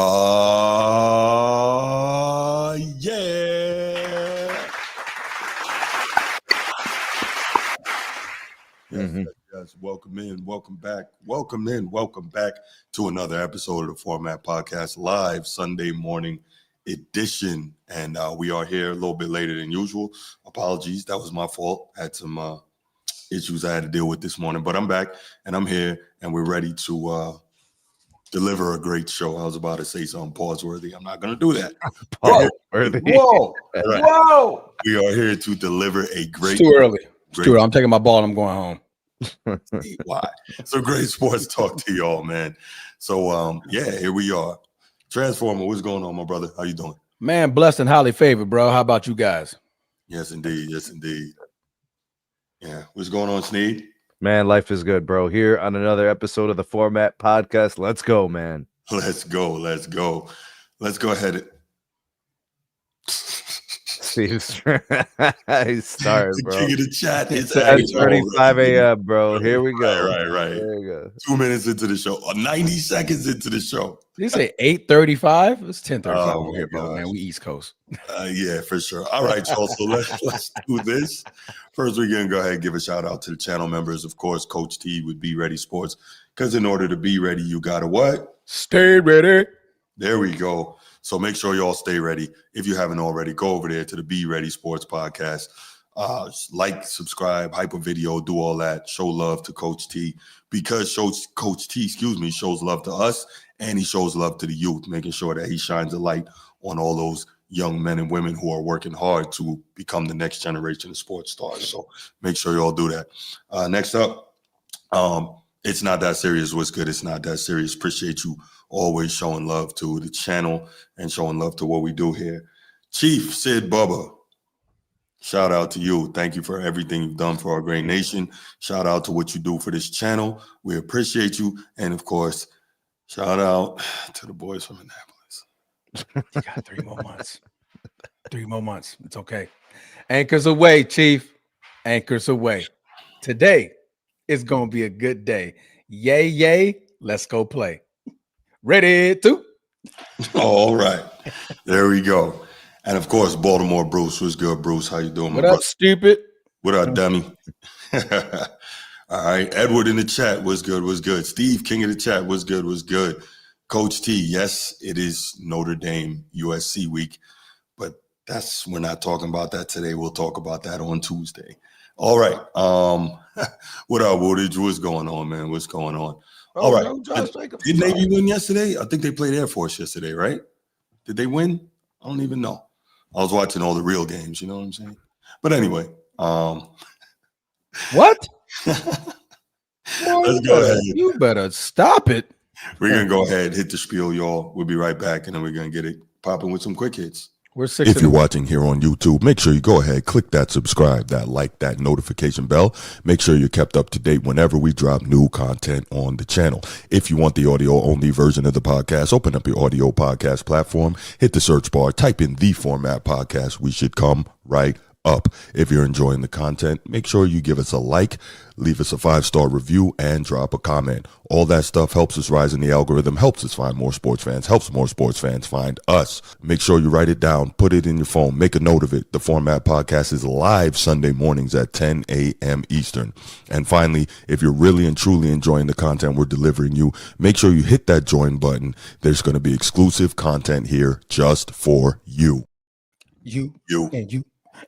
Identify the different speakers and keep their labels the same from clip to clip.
Speaker 1: Yeah. Yes. Welcome in. Welcome back. Welcome back to another episode of the Format Podcast, live Sunday morning edition. And we are here a little bit later than usual. Apologies. That was my fault. Had some issues I had to deal with this morning, but I'm back and I'm here and we're ready to deliver a great show. I was about to say something pause-worthy. I'm not going to do that.
Speaker 2: Pause-worthy.
Speaker 3: Whoa.
Speaker 1: Right.
Speaker 3: Whoa.
Speaker 1: We are here to deliver a great.
Speaker 3: It's too early. I'm taking my ball and I'm going home.
Speaker 1: Why? So great sports talk to y'all, man. So here we are. Transformer, what's going on, my brother? How you doing?
Speaker 3: Man, blessed and highly favored, bro. How about you guys?
Speaker 1: Yes, indeed. Yeah. What's going on, Sneed?
Speaker 2: Man, life is good, bro. Here on another episode of the Format Podcast. Let's go, man.
Speaker 1: Let's go ahead.
Speaker 2: Steve's he started, bro.
Speaker 1: King of the chat. It's
Speaker 2: 8:35 a.m., bro. Here we go.
Speaker 1: Right.
Speaker 2: There we go.
Speaker 1: 2 minutes into the show, 90 seconds into the show.
Speaker 3: Did you say 8:35? It's 10:35
Speaker 1: Oh,
Speaker 3: over here, bro.
Speaker 1: gosh.
Speaker 3: Man, we East Coast.
Speaker 1: Yeah, for sure. All right, y'all. So let's do this. First, we're gonna go ahead and give a shout out to the channel members. Of course, Coach T with Be Ready Sports. Because in order to be ready, you gotta what?
Speaker 3: Stay ready.
Speaker 1: There we go. So make sure y'all stay ready. If you haven't already, go over there to the Be Ready Sports Podcast. Like, subscribe, hype a video, do all that. Show love to Coach T because Coach T shows love to us and he shows love to the youth, making sure that he shines a light on all those young men and women who are working hard to become the next generation of sports stars. So make sure y'all do that. Next up, it's not that serious. What's good? It's not that serious. Appreciate you always showing love to the channel and showing love to what we do here. Chief Sid Bubba, shout out to you. Thank you for everything you've done for our great nation. Shout out to what you do for this channel. We appreciate you. And of course, shout out to the boys from Annapolis.
Speaker 3: You got 3 more months. 3 more months. It's okay. Anchors away, Chief. Anchors away. Today is going to be a good day. Yay. Let's go play. Ready to.
Speaker 1: All right. There we go. And of course, Baltimore Bruce. What's good, Bruce? How you doing,
Speaker 3: What up, stupid?
Speaker 1: What up, dummy? All right. Edward in the chat. What's good? Steve, king of the chat. What's good? Coach T, yes, it is Notre Dame USC week, but we're not talking about that today. We'll talk about that on Tuesday. All right. What up, Woodage? What's going on, man? What's going on? All right. Did Navy win yesterday? I think they played Air Force yesterday, right? Did they win? I don't even know. I was watching all the real games, you know what I'm saying? But anyway.
Speaker 3: What?
Speaker 1: Let's go ahead.
Speaker 3: You better stop it.
Speaker 1: We're going to go ahead, hit the spiel, y'all. We'll be right back, and then we're going to get it popping with some quick hits.
Speaker 4: If you're watching here on YouTube, make sure you go ahead, click that subscribe, that like, that notification bell. Make sure you're kept up to date whenever we drop new content on the channel. If you want the audio-only version of the podcast, open up your audio podcast platform, hit the search bar, type in The Format Podcast. We should come right up. If you're enjoying the content, make sure you give us a like, leave us a 5-star review, and drop a comment. All that stuff helps us rise in the algorithm, helps us find more sports fans, helps more sports fans find us. Make sure you write it down, put it in your phone, make a note of it. The Format Podcast is live Sunday mornings at 10 a.m. Eastern. And finally, if you're really and truly enjoying the content we're delivering you, make sure you hit that join button. There's going to be exclusive content here just for you.
Speaker 3: You.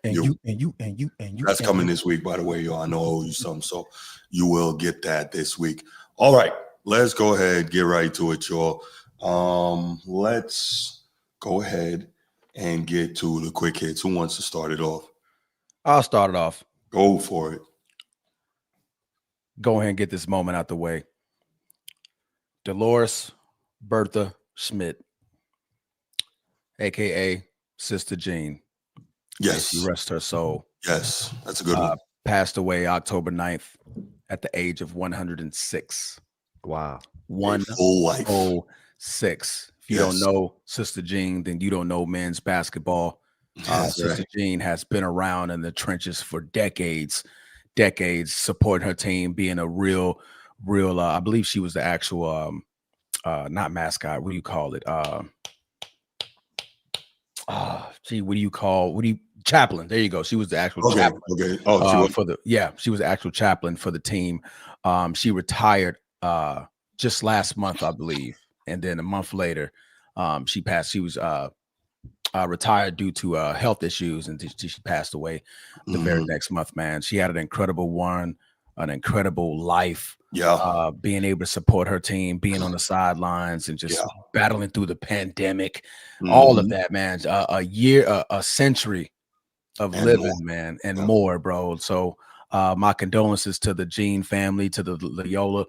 Speaker 1: That's coming this week, by the way, y'all. I know I owe you something, so you will get that this week. All right, let's go ahead, get right to it, y'all. Let's go ahead and get to the quick hits. Who wants to start it off?
Speaker 3: I'll start it off.
Speaker 1: Go for it.
Speaker 3: Go ahead and get this moment out the way. Dolores Bertha Schmidt, a.k.a. Sister Jean.
Speaker 1: Yes.
Speaker 3: She rest her soul.
Speaker 1: Yes, that's a good one.
Speaker 3: Passed away October 9th at the age of 106.
Speaker 2: Wow.
Speaker 1: Full life.
Speaker 3: 106. If you don't know Sister Jean, then you don't know men's basketball. Sister Jean has been around in the trenches for decades, supporting her team, being a real, I believe she was the actual not mascot. What do you call it? Chaplain? There you go. She was the actual chaplain.
Speaker 1: Okay. Oh, she was
Speaker 3: she was the actual chaplain for the team. She retired just last month, I believe, and then a month later, she passed. She was retired due to health issues, and she passed away the very next month. Man, she had an incredible life.
Speaker 1: Yeah.
Speaker 3: Being able to support her team, being on the sidelines, and just battling through the pandemic, all of that, man. A century of
Speaker 1: And
Speaker 3: living,
Speaker 1: more.
Speaker 3: man, and more, bro. So my condolences to the Jean family, to the Loyola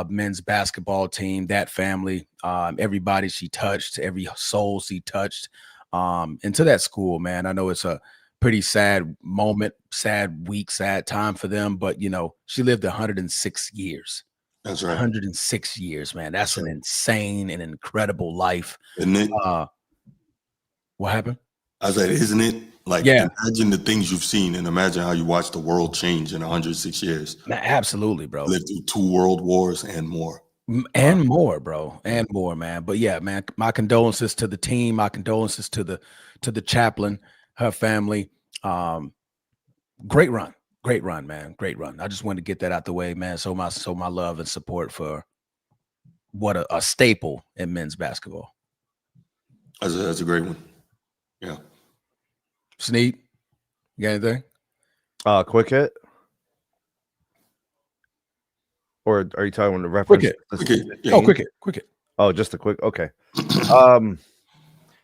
Speaker 3: men's basketball team, that family, everybody she touched, every soul she touched, and to that school, man. I know it's a pretty sad moment, sad week, sad time for them, but you know, she lived 106 years.
Speaker 1: That's right.
Speaker 3: 106 years, man. That's an insane and incredible life.
Speaker 1: Isn't it?
Speaker 3: What happened?
Speaker 1: I said, isn't it? Like, imagine the things you've seen and imagine how you watched the world change in 106 years.
Speaker 3: Man, absolutely, bro.
Speaker 1: Lived through 2 world wars and more.
Speaker 3: And more, bro. And more, man. But yeah, man, my condolences to the team, my condolences to the chaplain, her family. Great run, man. Great run. I just wanted to get that out the way, man. So my love and support for what a staple in men's basketball.
Speaker 1: That's a great one. Yeah.
Speaker 3: Sneed, you got anything?
Speaker 2: Quick hit? Or are you talking about reference?
Speaker 3: Quick hit. Oh, quick hit.
Speaker 2: Oh, just a quick. Okay.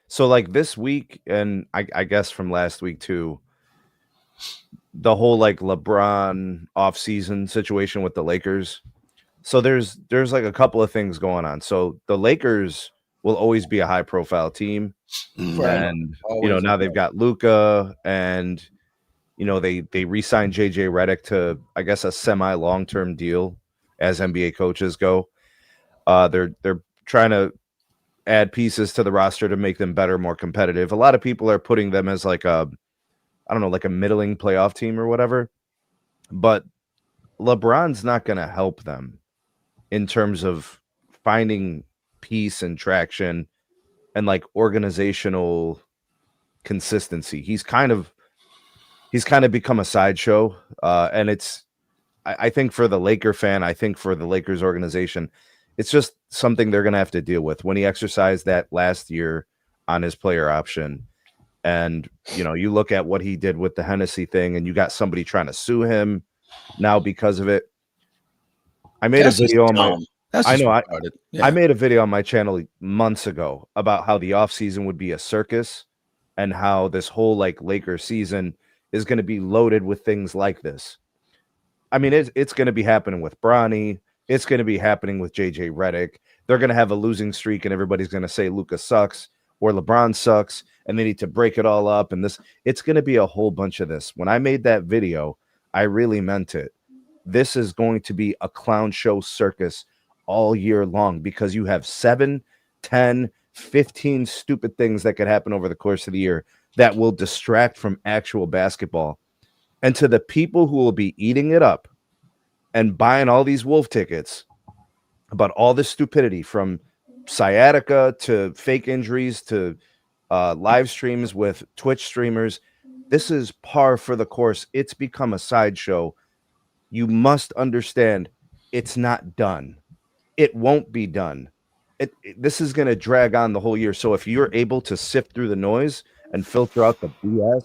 Speaker 2: So like this week, and I guess from last week too, the whole like LeBron offseason situation with the Lakers. So there's like a couple of things going on. So the Lakers will always be a high profile team. And you know, now they've got Luka, and you know, they re-signed JJ Redick to, I guess, a semi long-term deal as NBA coaches go. They're trying to add pieces to the roster to make them better, more competitive. A lot of people are putting them as like a, I don't know, like a middling playoff team or whatever. But LeBron's not going to help them in terms of finding peace and traction and like organizational consistency. He's kind of become a sideshow. And it's, I think for the Laker fan, I think for the Lakers organization, it's just something they're going to have to deal with. When he exercised that last year on his player option, and you know, you look at what he did with the Hennessy thing, and you got somebody trying to sue him now because of it. I made a video on my I made a video on my channel months ago about how the offseason would be a circus, and how this whole like Laker season is going to be loaded with things like this. I mean, it's going to be happening with Bronny. It's going to be happening with JJ Redick. They're going to have a losing streak, and everybody's going to say Luka sucks or LeBron sucks, and they need to break it all up. And it's going to be a whole bunch of this. When I made that video, I really meant it. This is going to be a clown show circus all year long, because you have 7, 10, 15 stupid things that could happen over the course of the year that will distract from actual basketball. And to the people who will be eating it up and buying all these wolf tickets about all this stupidity, from sciatica to fake injuries to live streams with Twitch streamers, this is par for the course. It's become a sideshow. You must understand, it's not done. It won't be done. This is going to drag on the whole year. So if you're able to sift through the noise and filter out the BS and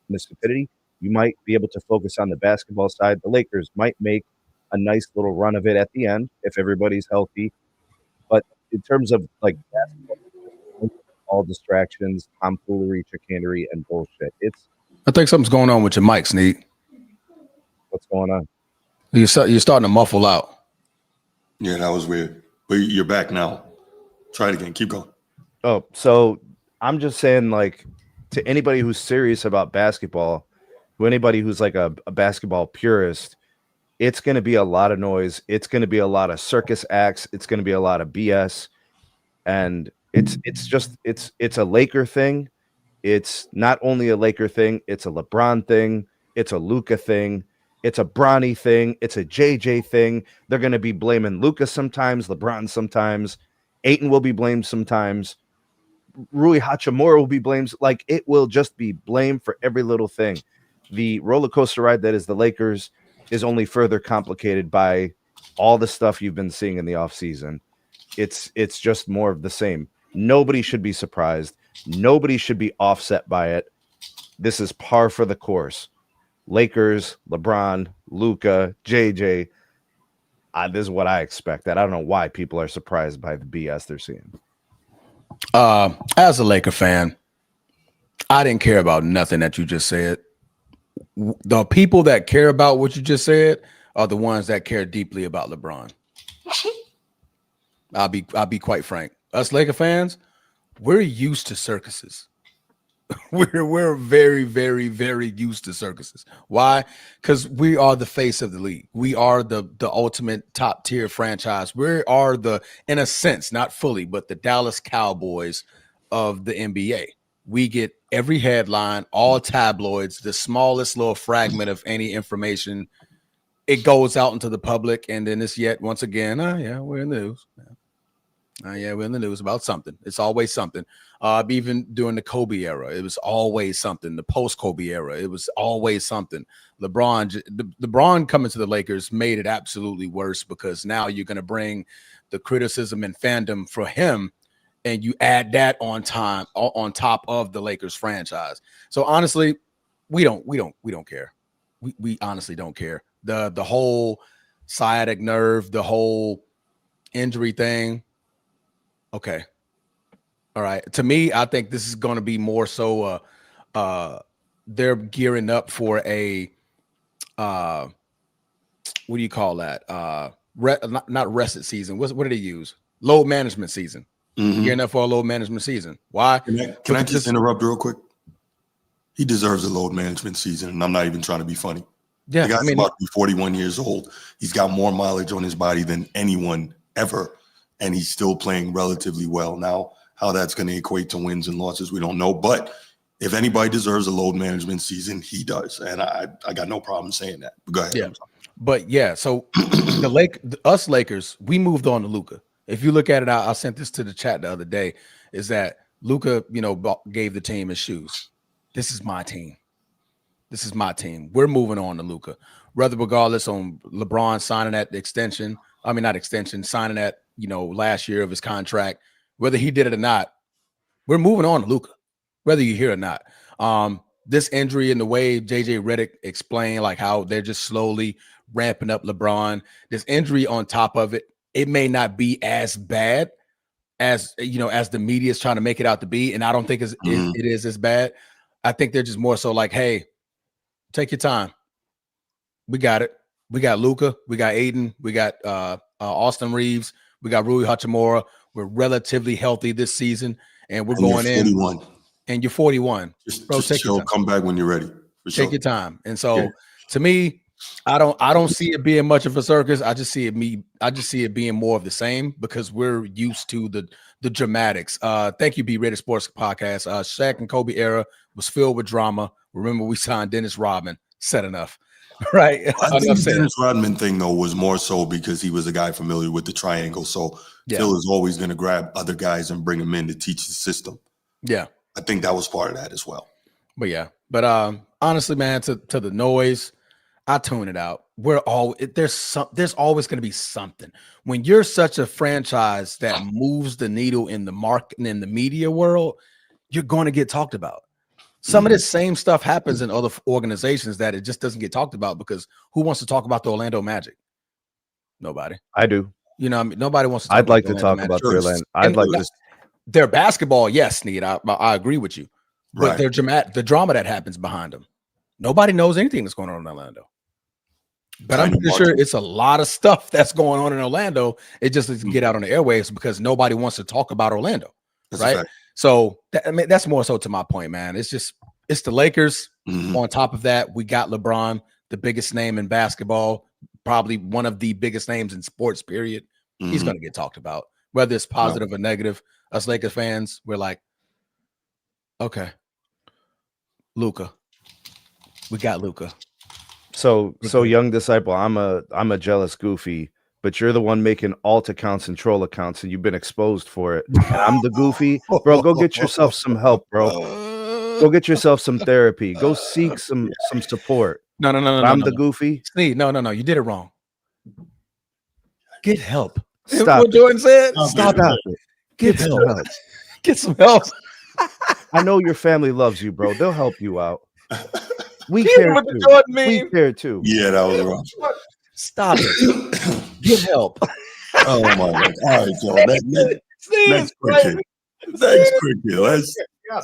Speaker 2: the stupidity, you might be able to focus on the basketball side. The Lakers might make a nice little run of it at the end if everybody's healthy. But in terms of like basketball, all distractions, tomfoolery, chicanery, and bullshit.
Speaker 3: I think something's going on with your mic, Sneed.
Speaker 2: What's going on?
Speaker 3: You're starting to muffle out.
Speaker 1: Yeah, that was weird. But you're back now. Try it again. Keep going.
Speaker 2: Oh, so I'm just saying, like, to anybody who's serious about basketball, to anybody who's like a basketball purist, it's going to be a lot of noise. It's going to be a lot of circus acts. It's going to be a lot of BS. And it's a Laker thing. It's not only a Laker thing. It's a LeBron thing. It's a Luka thing. It's a Bronny thing. It's a JJ thing. They're going to be blaming Luka sometimes, LeBron sometimes. Ayton will be blamed sometimes. Rui Hachimura will be blamed. Like, it will just be blamed for every little thing. The roller coaster ride that is the Lakers is only further complicated by all the stuff you've been seeing in the offseason. It's just more of the same. Nobody should be surprised. Nobody should be offset by it. This is par for the course. Lakers, LeBron, Luka, JJ. This is what I expected. I don't know why people are surprised by the BS they're seeing.
Speaker 3: As a Laker fan, I didn't care about nothing that you just said. The people that care about what you just said are the ones that care deeply about LeBron. I'll be quite frank. Us Laker fans, we're used to circuses. We're very, very, very used to circuses. Why? Because we are the face of the league. We are the ultimate top tier franchise. We are in a sense, not fully, but the Dallas Cowboys of the NBA. We get every headline, all tabloids, the smallest little fragment of any information. It goes out into the public, and then it's yet once again, we're in the news. We're in the news about something. It's always something. Even during the Kobe era, it was always something. The post-Kobe era, it was always something. LeBron coming to the Lakers made it absolutely worse, because now you're going to bring the criticism and fandom for him, and you add that on top of the Lakers franchise. So honestly, we don't care. We honestly don't care. The whole sciatic nerve, the whole injury thing. Okay. All right. To me, I think this is going to be more so they're gearing up for a what do you call that? Not rested season. What do they use? Load management season. Gearing up for a load management season. Why?
Speaker 1: Can I just interrupt real quick? He deserves a load management season, and I'm not even trying to be funny.
Speaker 3: Yeah,
Speaker 1: the guy's about to be 41 years old. He's got more mileage on his body than anyone ever, and he's still playing relatively well. Now, how that's going to equate to wins and losses, we don't know. But if anybody deserves a load management season, he does, and I got no problem saying that. But go ahead.
Speaker 3: Yeah, but yeah, so us Lakers, we moved on to Luka. If you look at it, I sent this to the chat the other day. Is that Luka? Gave the team his shoes. This is my team. This is my team. We're moving on to Luka. Regardless on LeBron signing that extension. I mean, not extension, signing that, last year of his contract, whether he did it or not, we're moving on to Luka, whether you hear it or not. This injury and the way JJ Redick explained, like how they're just slowly ramping up LeBron, this injury on top of it, it may not be as bad as, as the media is trying to make it out to be. And I don't think it is as bad. I think they're just more so like, hey, take your time. We got it. We got Luka. We got Aiden. We got Austin Reeves. We got Rui Hachimura. We're relatively healthy this season, and we're going in. 41. And you're 41.
Speaker 1: Just chill. Come back when you're ready.
Speaker 3: Take your time. And so, to me, I don't see it being much of a circus. I just see it being more of the same, because we're used to the dramatics. Thank you, B-Rated Sports Podcast. Shaq and Kobe era was filled with drama. Remember, we signed Dennis Rodman. Said enough. Right.
Speaker 1: I think the Dennis Rodman thing, though, was more so because he was a guy familiar with the triangle. So Phil is always going to grab other guys and bring them in to teach the system. Yeah. I think that was part of that as well.
Speaker 3: But honestly, man, to the noise, I tune it out. There's always going to be something. When you're such a franchise that moves the needle in the market and in the media world, you're going to get talked about. Some of this same stuff happens in other organizations that it just doesn't get talked about, because who wants to talk about the Orlando Magic? Nobody.
Speaker 2: I do.
Speaker 3: Nobody wants to talk
Speaker 2: I'd
Speaker 3: about
Speaker 2: like to talk about their land. I'd like to.
Speaker 3: Their basketball, yes, Sneed. I agree with you. But their the drama that happens behind them. Nobody knows anything that's going on in Orlando. But I'm pretty sure it's a lot of stuff that's going on in Orlando. It just doesn't get out on the airwaves because nobody wants to talk about Orlando. Right. So that's more so to my point, man. It's the Lakers. On top of that, we got LeBron, the biggest name in basketball, probably one of the biggest names in sports, period. He's going to get talked about, whether it's positive or negative. Us Lakers fans, we're like, okay, Luka. We got Luka.
Speaker 2: So young disciple, I'm a jealous goofy, but you're the one making alt accounts and troll accounts, and you've been exposed for it. And I'm the goofy. Bro, go get yourself some help, bro. Go get yourself some therapy. Go seek some support.
Speaker 3: No.
Speaker 2: I'm the goofy.
Speaker 3: Sneed, no. You did it wrong. Get help.
Speaker 2: Stop
Speaker 3: what
Speaker 2: it.
Speaker 3: Jordan said?
Speaker 2: Stop it.
Speaker 3: Get
Speaker 2: some
Speaker 3: help.
Speaker 2: help.
Speaker 3: Get some help.
Speaker 2: I know your family loves you, bro. They'll help you out. We
Speaker 3: Get
Speaker 2: care
Speaker 3: what
Speaker 2: too.
Speaker 3: the Jordan mean.
Speaker 2: We care too.
Speaker 1: Yeah, that was wrong.
Speaker 3: Stop it. Get help.
Speaker 1: Oh my God! All right, Joe. Next cricket.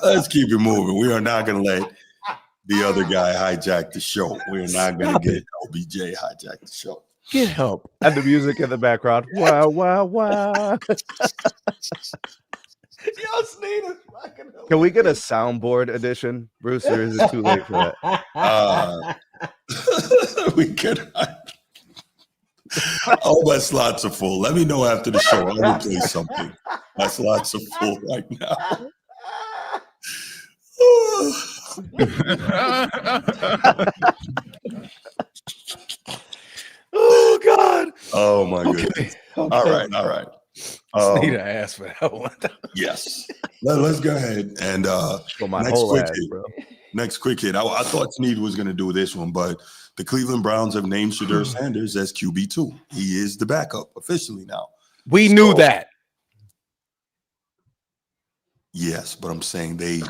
Speaker 1: Let's keep it moving. We are not going to let the other guy hijack the show. We are not going to get LBJ hijack the show.
Speaker 3: Get help.
Speaker 2: And the music in the background. Wow, wow, wow.
Speaker 3: Yo, Sneed is fucking.
Speaker 2: Can we get a soundboard edition, Bruce, or is it too late for
Speaker 1: that? We could. Oh, my slots are full. Let me know after the show. I will play something. My slots are full right now.
Speaker 3: Oh God.
Speaker 1: Oh my goodness. Okay. All right.
Speaker 3: Need to ask for that one.
Speaker 1: Yes. Let's go ahead and next quick hit. I thought Sneed was going to do this one, but the Cleveland Browns have named Shedeur Sanders as QB2. He is the backup officially now.
Speaker 3: We knew that.
Speaker 1: Yes, but I'm saying they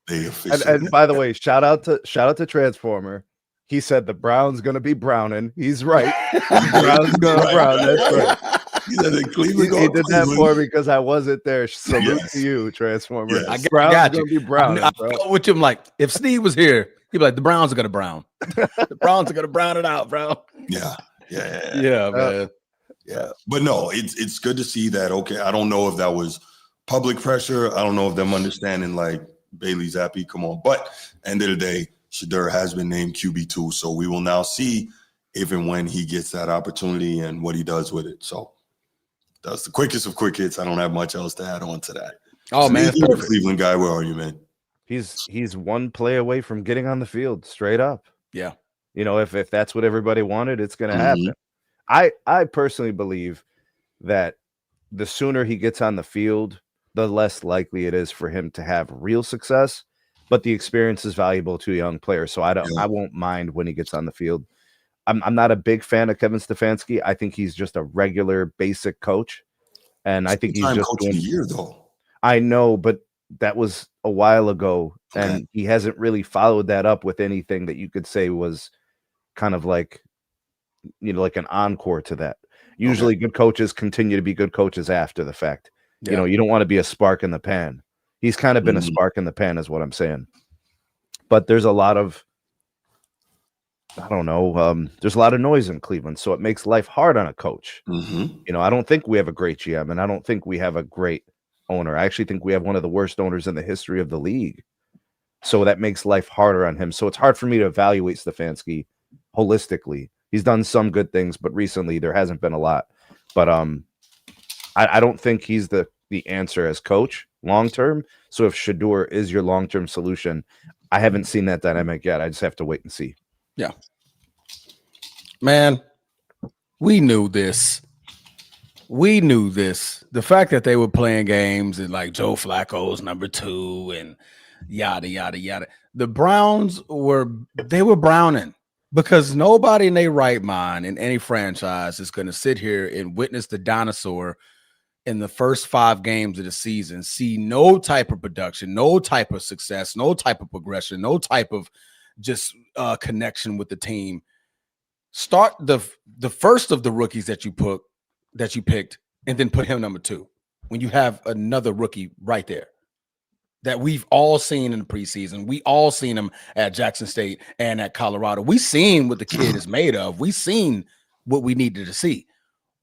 Speaker 1: officially.
Speaker 2: And by the way, shout out to Transformer. He said the Browns gonna be browning. He's right. Browns gonna brown. That's right.
Speaker 1: He said the Cleveland.
Speaker 2: He did that for me because I wasn't there. Salute to you, Transformer.
Speaker 1: Yes.
Speaker 3: I
Speaker 2: Browns
Speaker 3: got you.
Speaker 2: Gonna be browning,
Speaker 3: I
Speaker 2: bro.
Speaker 3: with him like if Steve was here, he'd be like, the Browns are gonna brown. The Browns are gonna brown it out, bro.
Speaker 1: Yeah,
Speaker 3: man.
Speaker 1: Yeah. But no, it's good to see that. Okay, I don't know if that was public pressure. I don't know if them understanding like Bailey Zappi, come on. But end of the day, Shedeur has been named QB2, so we will now see if and when he gets that opportunity and what he does with it. So that's the quickest of quick hits. I don't have much else to add on to that.
Speaker 3: Oh,
Speaker 1: so
Speaker 3: man.
Speaker 1: you're a Cleveland guy. Where are you, man?
Speaker 2: He's one play away from getting on the field, straight up.
Speaker 3: Yeah.
Speaker 2: You know, if that's what everybody wanted, it's going to happen. I personally believe that the sooner he gets on the field, the less likely it is for him to have real success. But the experience is valuable to a young player, so I won't mind when he gets on the field. I'm not a big fan of Kevin Stefanski. I think he's just a regular, basic coach, and I think he's just
Speaker 1: coach of the year, though.
Speaker 2: I know, but that was a while ago, and he hasn't really followed that up with anything that you could say was kind of like, you know, like an encore to that. Usually, good coaches continue to be good coaches after the fact. Yeah. You know, you don't want to be a spark in the pan. He's kind of been a spark in the pan, is what I'm saying. But there's a lot of, I don't know, there's a lot of noise in Cleveland, so it makes life hard on a coach. You know, I don't think we have a great GM, and I don't think we have a great owner. I actually think we have one of the worst owners in the history of the league. So that makes life harder on him. So it's hard for me to evaluate Stefanski holistically. He's done some good things, but recently there hasn't been a lot. But I don't think he's the answer as coach long-term. So if Shedeur is your long-term solution, I haven't seen that dynamic yet. I just have to wait and see.
Speaker 3: Yeah. Man, we knew this. The fact that they were playing games and like Joe Flacco's number 2 and yada, yada, yada. The Browns were browning because nobody in their right mind in any franchise is going to sit here and witness the dinosaur in the first 5 games of the season, see no type of production, no type of success, no type of progression, no type of just connection with the team. Start the first of the rookies that you picked, and then put him number 2 when you have another rookie right there that we've all seen in the preseason. We all seen him at Jackson State and at Colorado. We seen what the kid is made of. We seen what we needed to see.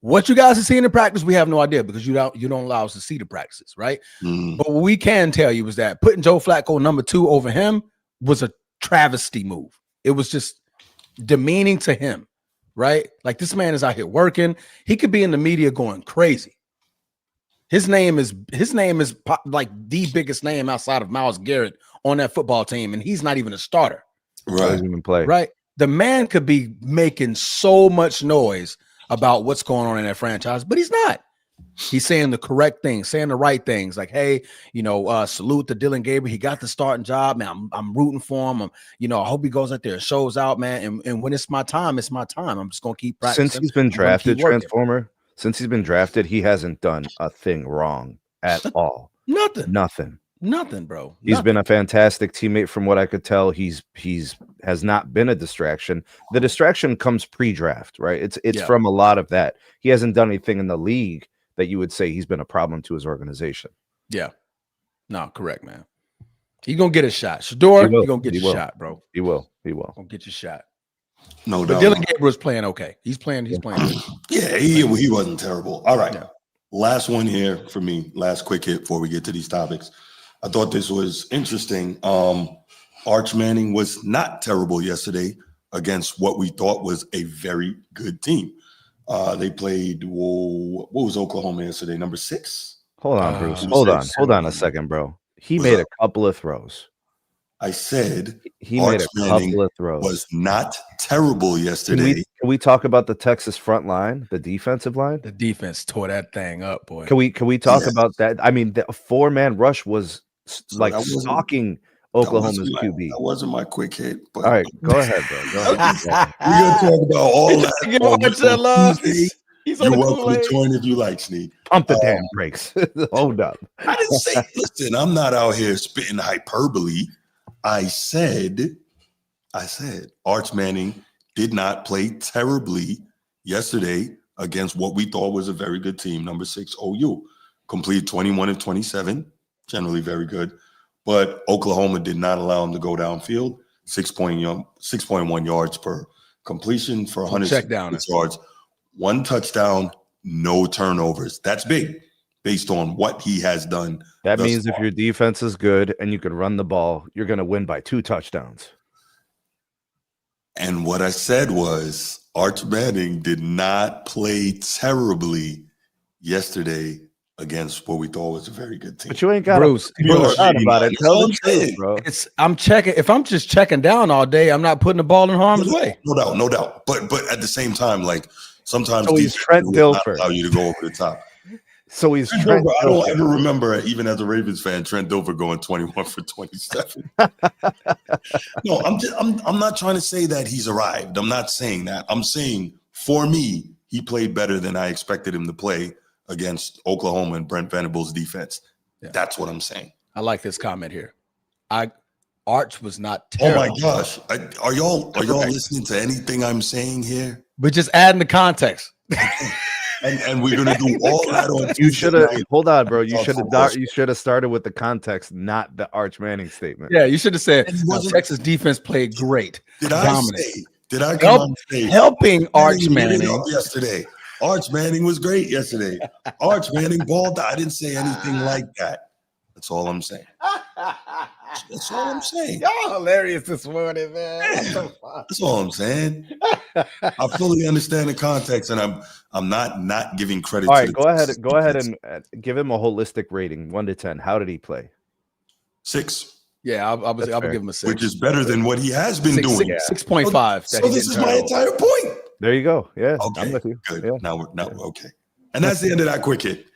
Speaker 3: What you guys are seeing in practice, we have no idea because you don't allow us to see the practices, right? But what we can tell you is that putting Joe Flacco number 2 over him was a travesty move. It was just demeaning to him, right? Like, this man is out here working. He could be in the media going crazy. His name is like the biggest name outside of Myles Garrett on that football team, and he's not even a starter.
Speaker 2: Doesn't even play.
Speaker 3: Right? The man could be making so much noise about what's going on in that franchise, but he's not. He's saying the correct things, saying the right things. Like, hey, salute to Dylan Gabriel. He got the starting job, man. I'm rooting for him. I hope he goes out there and shows out, man. And when it's my time, it's my time. I'm just gonna keep practicing.
Speaker 2: Since he's been drafted, Transformer. Since he's been drafted, he hasn't done a thing wrong at all. Nothing,
Speaker 3: bro.
Speaker 2: He's been a fantastic teammate from what I could tell. He's has not been a distraction. The distraction comes pre-draft, right? It's from a lot of that. He hasn't done anything in the league that you would say he's been a problem to his organization.
Speaker 3: Yeah. No, correct, man. He's gonna get a shot. Shador, he's gonna get your shot, bro.
Speaker 2: He will. Gonna get your
Speaker 3: shot.
Speaker 1: No
Speaker 3: doubt. But Dylan Gabriel's playing okay. He's playing.
Speaker 1: Yeah, he wasn't terrible. All right. Yeah. Last one here for me. Last quick hit before we get to these topics. I thought this was interesting. Arch Manning was not terrible yesterday against what we thought was a very good team. They played, what was Oklahoma yesterday? Number 6?
Speaker 2: Hold on, Bruce. Hold on a second, bro. He made a couple of throws.
Speaker 1: I said
Speaker 2: he made a couple of throws.
Speaker 1: Was not terrible yesterday.
Speaker 2: Can we talk about the Texas front line, the defensive line?
Speaker 3: The defense tore that thing up, boy.
Speaker 2: Can we talk about that? I mean, the 4-man rush was stalking Oklahoma's QB.
Speaker 1: That wasn't my quick hit. But
Speaker 2: all right, go ahead, bro. Go ahead.
Speaker 1: We're gonna talk about all that.
Speaker 3: He's
Speaker 1: You're welcome to join if you like, Sneak.
Speaker 2: Pump the damn brakes. Hold up.
Speaker 1: I didn't say. Listen, I'm not out here spitting hyperbole. I said, Arch Manning did not play terribly yesterday against what we thought was a very good team, number 6 OU. Complete 21 of 27, generally very good. But Oklahoma did not allow him to go downfield. 6.1 yards per completion for 106 yards. 1 touchdown, no turnovers. That's big based on what he has done.
Speaker 2: That means if your defense is good and you can run the ball, you're going to win by 2 touchdowns.
Speaker 1: And what I said was Arch Manning did not play terribly yesterday against what we thought was a very good team.
Speaker 2: But you ain't got Bruce about it. Tell the truth, bro.
Speaker 3: I'm checking. If I'm just checking down all day, I'm not putting the ball in harm's way.
Speaker 1: No doubt. But at the same time, like sometimes
Speaker 2: he's Trent Dilfer.
Speaker 1: Allow you to go over the top.
Speaker 2: So he's
Speaker 1: Trent Dilfer. I don't ever remember, even as a Ravens fan, Trent Dilfer going 21 for 27. No, I'm not trying to say that he's arrived. I'm not saying that. I'm saying for me, he played better than I expected him to play against Oklahoma and Brent Venables' defense. Yeah. That's what I'm saying.
Speaker 3: I like this comment here. Arch was not terrible.
Speaker 1: Oh my gosh. Are y'all listening to anything I'm saying here?
Speaker 3: But just adding the context.
Speaker 1: And we're gonna do all that on.
Speaker 2: You should have hold on, bro. You should have started with the context, not the Arch Manning statement.
Speaker 3: Yeah, you should have said Texas defense played great.
Speaker 1: Did I come on stage
Speaker 3: helping Arch Manning
Speaker 1: yesterday? Arch Manning was great yesterday. Arch Manning balled out. I didn't say anything like that. That's all I'm saying. That's all I'm saying.
Speaker 3: Y'all hilarious this morning, man.
Speaker 1: That's all I'm saying. I fully understand the context, and I'm not giving credit.
Speaker 2: All right, go ahead and give him a holistic rating, 1 to 10. How did he play?
Speaker 1: 6.
Speaker 3: Yeah, I'll give him a 6,
Speaker 1: which is better than what he has been doing.
Speaker 3: 6.5.
Speaker 1: So this is my entire point.
Speaker 2: There you go. Yeah,
Speaker 1: okay,
Speaker 2: I'm with you.
Speaker 1: Good.
Speaker 2: Yeah.
Speaker 1: Now okay, and that's the end of that quick hit.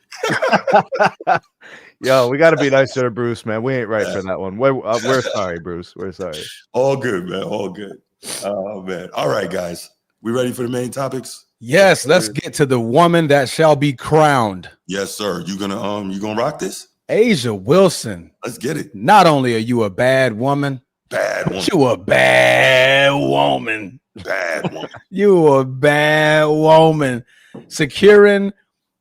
Speaker 2: Yo, we got to be nicer to Bruce, man. We ain't right for that one. We're sorry, Bruce. We're sorry.
Speaker 1: All good, man. All good. Oh man. All right, guys. We ready for the main topics?
Speaker 3: Yes. Let's get to the woman that shall be crowned.
Speaker 1: Yes, sir. You gonna rock this?
Speaker 3: A'ja Wilson.
Speaker 1: Let's get it.
Speaker 3: Not only are you a bad woman, you a bad woman.
Speaker 1: Bad woman.
Speaker 3: You a bad woman. Securing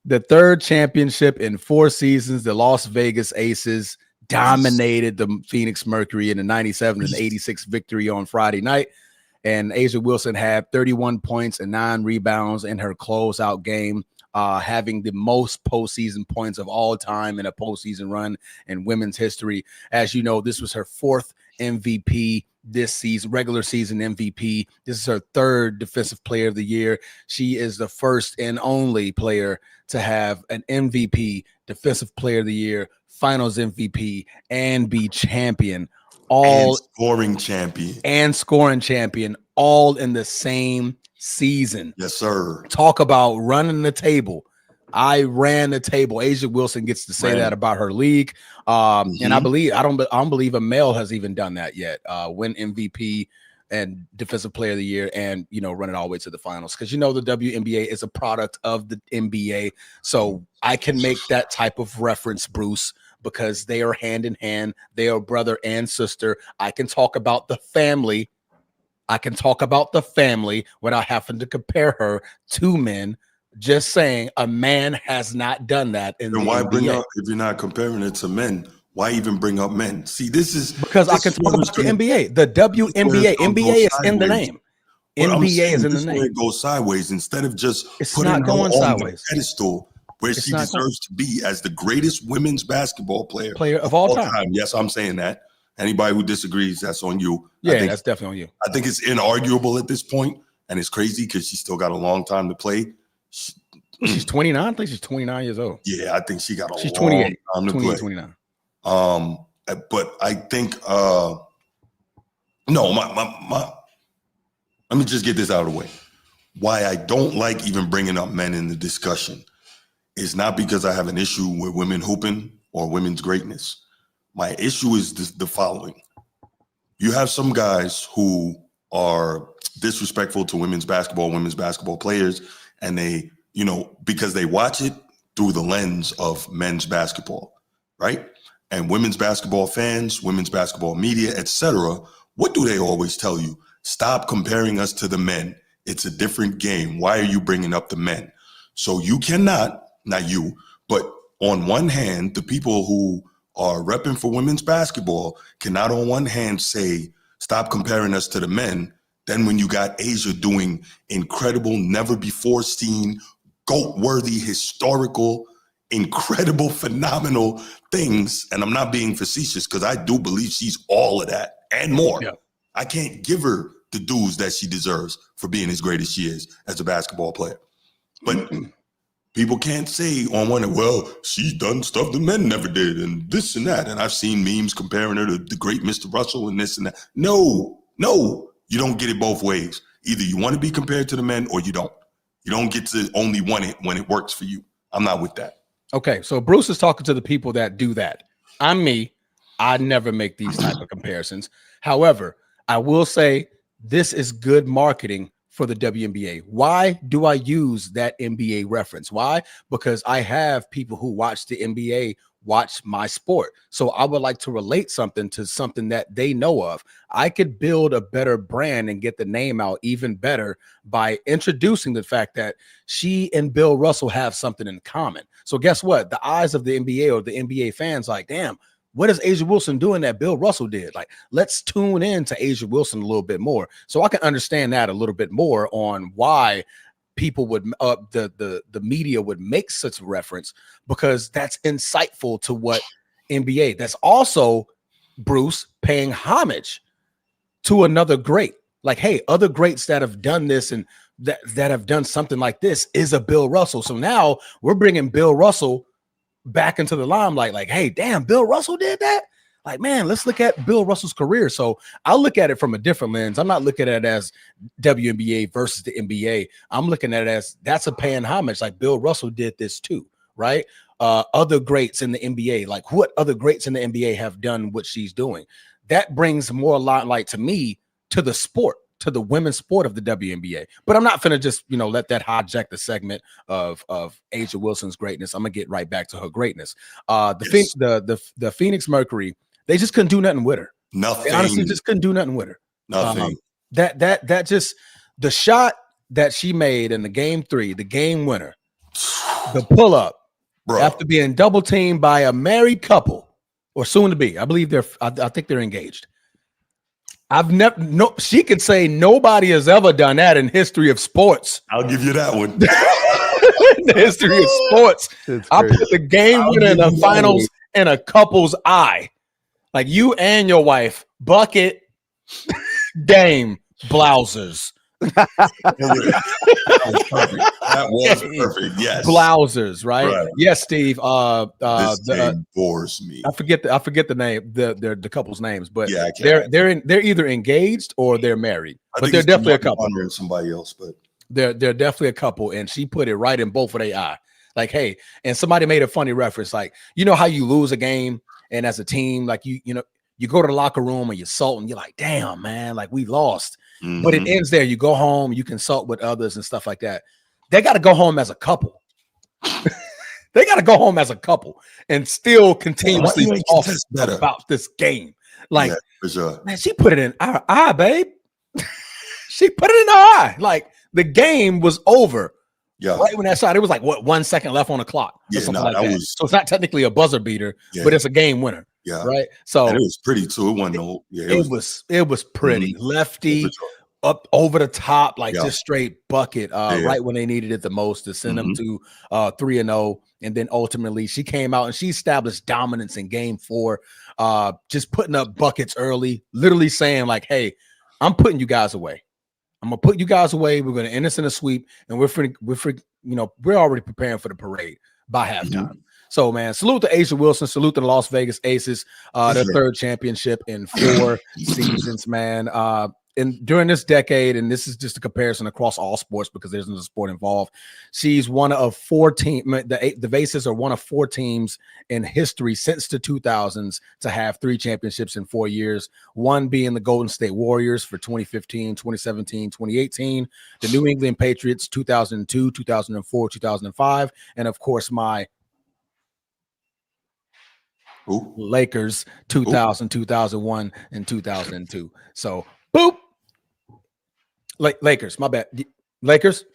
Speaker 3: the 3rd championship in 4 seasons, the Las Vegas Aces dominated the Phoenix Mercury in the 97 and 86 victory on Friday night. And A'ja Wilson had 31 points and 9 rebounds in her closeout game, having the most postseason points of all time in a postseason run in women's history. As you know, this was her 4th MVP this season, regular season MVP. This is her 3rd Defensive Player of the Year. She is the first and only player to have an MVP, Defensive Player of the Year, Finals MVP, and be champion.
Speaker 1: And scoring champion,
Speaker 3: all in the same season.
Speaker 1: Yes, sir.
Speaker 3: Talk about running the table. I ran the table. Asia Wilson gets to say that about her league. And I don't believe a male has even done that yet. Win MVP and defensive player of the year and, run it all the way to the finals. Because, the WNBA is a product of the NBA. So I can make that type of reference, Bruce, because they are hand in hand. They are brother and sister. I can talk about the family. Without having to compare her to men. Just saying a man has not done that in
Speaker 1: then
Speaker 3: the
Speaker 1: why
Speaker 3: NBA.
Speaker 1: bring up, if you're not comparing it to men, why even bring up men? See, this is
Speaker 3: because I can talk about the NBA, the WNBA. NBA is in the name. NBA is in the name.
Speaker 1: It goes sideways instead of just
Speaker 3: it's
Speaker 1: putting
Speaker 3: not
Speaker 1: her
Speaker 3: going
Speaker 1: on
Speaker 3: sideways.
Speaker 1: the pedestal where she deserves to be as the greatest women's basketball player
Speaker 3: of all time.
Speaker 1: Yes, I'm saying that. Anybody who disagrees, that's on you.
Speaker 3: Yeah, that's definitely on you.
Speaker 1: I think it's inarguable at this point, and it's crazy because she's still got a long time to play.
Speaker 3: She's 29. I think she's 29 years old.
Speaker 1: Yeah, I think she got a
Speaker 3: she's
Speaker 1: long
Speaker 3: 28,
Speaker 1: time to
Speaker 3: 28,
Speaker 1: play.
Speaker 3: 29.
Speaker 1: But I think no, let me just get this out of the way. Why I don't like even bringing up men in the discussion is not because I have an issue with women hooping or women's greatness. My issue is the following. You have some guys who are disrespectful to women's basketball players, and they, because they watch it through the lens of men's basketball, right? And women's basketball fans, women's basketball media, etc. What do they always tell you? Stop comparing us to the men. It's a different game. Why are you bringing up the men? So you cannot, not you, but on one hand, the people who are repping for women's basketball cannot on one hand say, stop comparing us to the men. Then when you got Asia doing incredible, never before seen, GOAT-worthy, historical, incredible, phenomenal things. And I'm not being facetious because I do believe she's all of that and more. Yeah. I can't give her the dues that she deserves for being as great as she is as a basketball player. But people can't say on one hand, well, she's done stuff the men never did and this and that. And I've seen memes comparing her to the great Mr. Russell and this and that. No, you don't get it both ways. Either you want to be compared to the men or you don't. You don't get to only want it when it works for you. I'm not with that.
Speaker 3: Okay, so Bruce is talking to the people that do that. I'm me. I never make these type of comparisons. However, I will say this is good marketing for the WNBA. Why do I use that NBA reference? Why? Because I have people who watch the NBA watch my sport. So I would like to relate something to something that they know of. I could build a better brand and get the name out even better by introducing the fact that she and Bill Russell have something in common. So guess what? The eyes of the NBA or the NBA fans like, damn, what is Asia Wilson doing that Bill Russell did? Like, let's tune in to Asia Wilson a little bit more. So I can understand that a little bit more on why people would the media would make such a reference, because that's insightful to what NBA. That's also, Bruce, paying homage to another great. Like, hey, other greats that have done this and that have done something like this is a Bill Russell. So now we're bringing Bill Russell back into the limelight. Like, hey, damn, Bill Russell did that. Like, man, let's look at Bill Russell's career. So I'll look at it from a different lens. I'm not looking at it as WNBA versus the NBA. I'm looking at it as that's a paying homage. Like, Bill Russell did this too, right? Other greats in the NBA, like what other greats in the NBA have done what she's doing. That brings more light to me, to the sport, to the women's sport of the WNBA. But I'm not finna just, let that hijack the segment of Asia Wilson's greatness. I'm gonna get right back to her greatness. The Phoenix Mercury, they just couldn't do nothing with her.
Speaker 1: Nothing.
Speaker 3: They honestly just couldn't do nothing with her.
Speaker 1: Nothing.
Speaker 3: That just, the shot that she made in the game 3, the game winner, the pull up, after being double teamed by a married couple, or soon to be. I believe I think they're engaged. She could say nobody has ever done that in history of sports.
Speaker 1: I'll give you that one.
Speaker 3: In the history of sports. I put the game winner in the finals in a couple's eye. Like, you and your wife, bucket, game, blousers.
Speaker 1: That was perfect. Yes,
Speaker 3: blousers, right? Yes, Steve.
Speaker 1: This game bores me.
Speaker 3: I forget the name, the couple's names, but
Speaker 1: yeah,
Speaker 3: they're either engaged or they're married, but they're definitely a couple.
Speaker 1: Somebody else, but
Speaker 3: They're definitely a couple, and she put it right in both of their eye. Like, hey, and somebody made a funny reference, like, you know how you lose a game, and as a team, like you go to the locker room and you salt, and you're like, damn, man, like we lost.
Speaker 1: Mm-hmm.
Speaker 3: But it ends there. You go home, you consult with others and stuff like that. They got to go home as a couple. They got to go home as a couple and still continuously talk about this game. Like,
Speaker 1: for sure.
Speaker 3: Man, she put it in our eye, babe. She put it in our eye. Like, the game was over.
Speaker 1: Yeah.
Speaker 3: Right when that shot, it was like, what, 1 second left on the clock? Or something like that. So it's not technically a buzzer beater, but it's a game winner.
Speaker 1: Yeah.
Speaker 3: Right. So
Speaker 1: and it was pretty too. It wasn't no. Yeah.
Speaker 3: It was pretty. Lefty up over the top, like just straight bucket. Right when they needed it the most to send them to 3-0, and then ultimately she came out and she established dominance in Game 4, just putting up buckets early, literally saying like, "Hey, I'm putting you guys away. I'm gonna put you guys away. We're gonna end this in a sweep, and we're already preparing for the parade by halftime." So, man, salute to A'ja Wilson. Salute to the Las Vegas Aces, their third championship in 4 seasons, man. And during this decade, and this is just a comparison across all sports because there's no sport involved, she's one of 4 teams. The Aces are one of 4 teams in history since the 2000s to have 3 championships in 4 years, one being the Golden State Warriors for 2015, 2017, 2018, the New England Patriots 2002, 2004, 2005, and of course my Lakers 2000, 2001, and 2002. So, boop. Lakers, my bad. Lakers,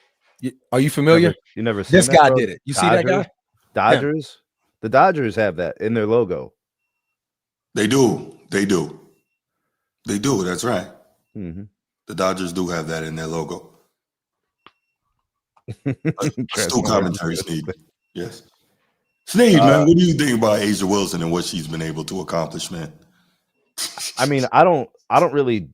Speaker 3: are you familiar?
Speaker 2: You never seen
Speaker 3: this guy did it. You see that guy?
Speaker 2: Dodgers. The Dodgers have that in their logo.
Speaker 1: They do. That's right.
Speaker 2: Mm-hmm.
Speaker 1: The Dodgers do have that in their logo. Still commentary, Sneed. Yes. Sneed, man, what do you think about A'ja Wilson and what she's been able to accomplish, man?
Speaker 2: I mean, I don't really.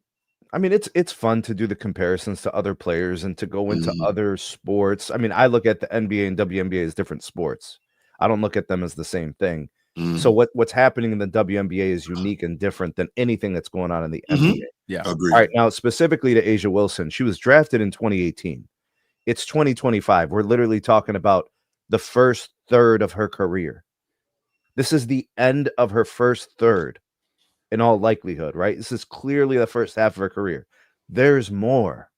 Speaker 2: I mean, it's fun to do the comparisons to other players and to go into other sports. I mean, I look at the NBA and WNBA as different sports. I don't look at them as the same thing. So what's happening in the WNBA is unique and different than anything that's going on in the NBA.
Speaker 3: Yeah.
Speaker 1: Agreed.
Speaker 2: All right. Now, specifically to A'ja Wilson, she was drafted in 2018. It's 2025. We're literally talking about the first third of her career. This is the end of her first third. In all likelihood, right? This is clearly the first half of her career. There's more.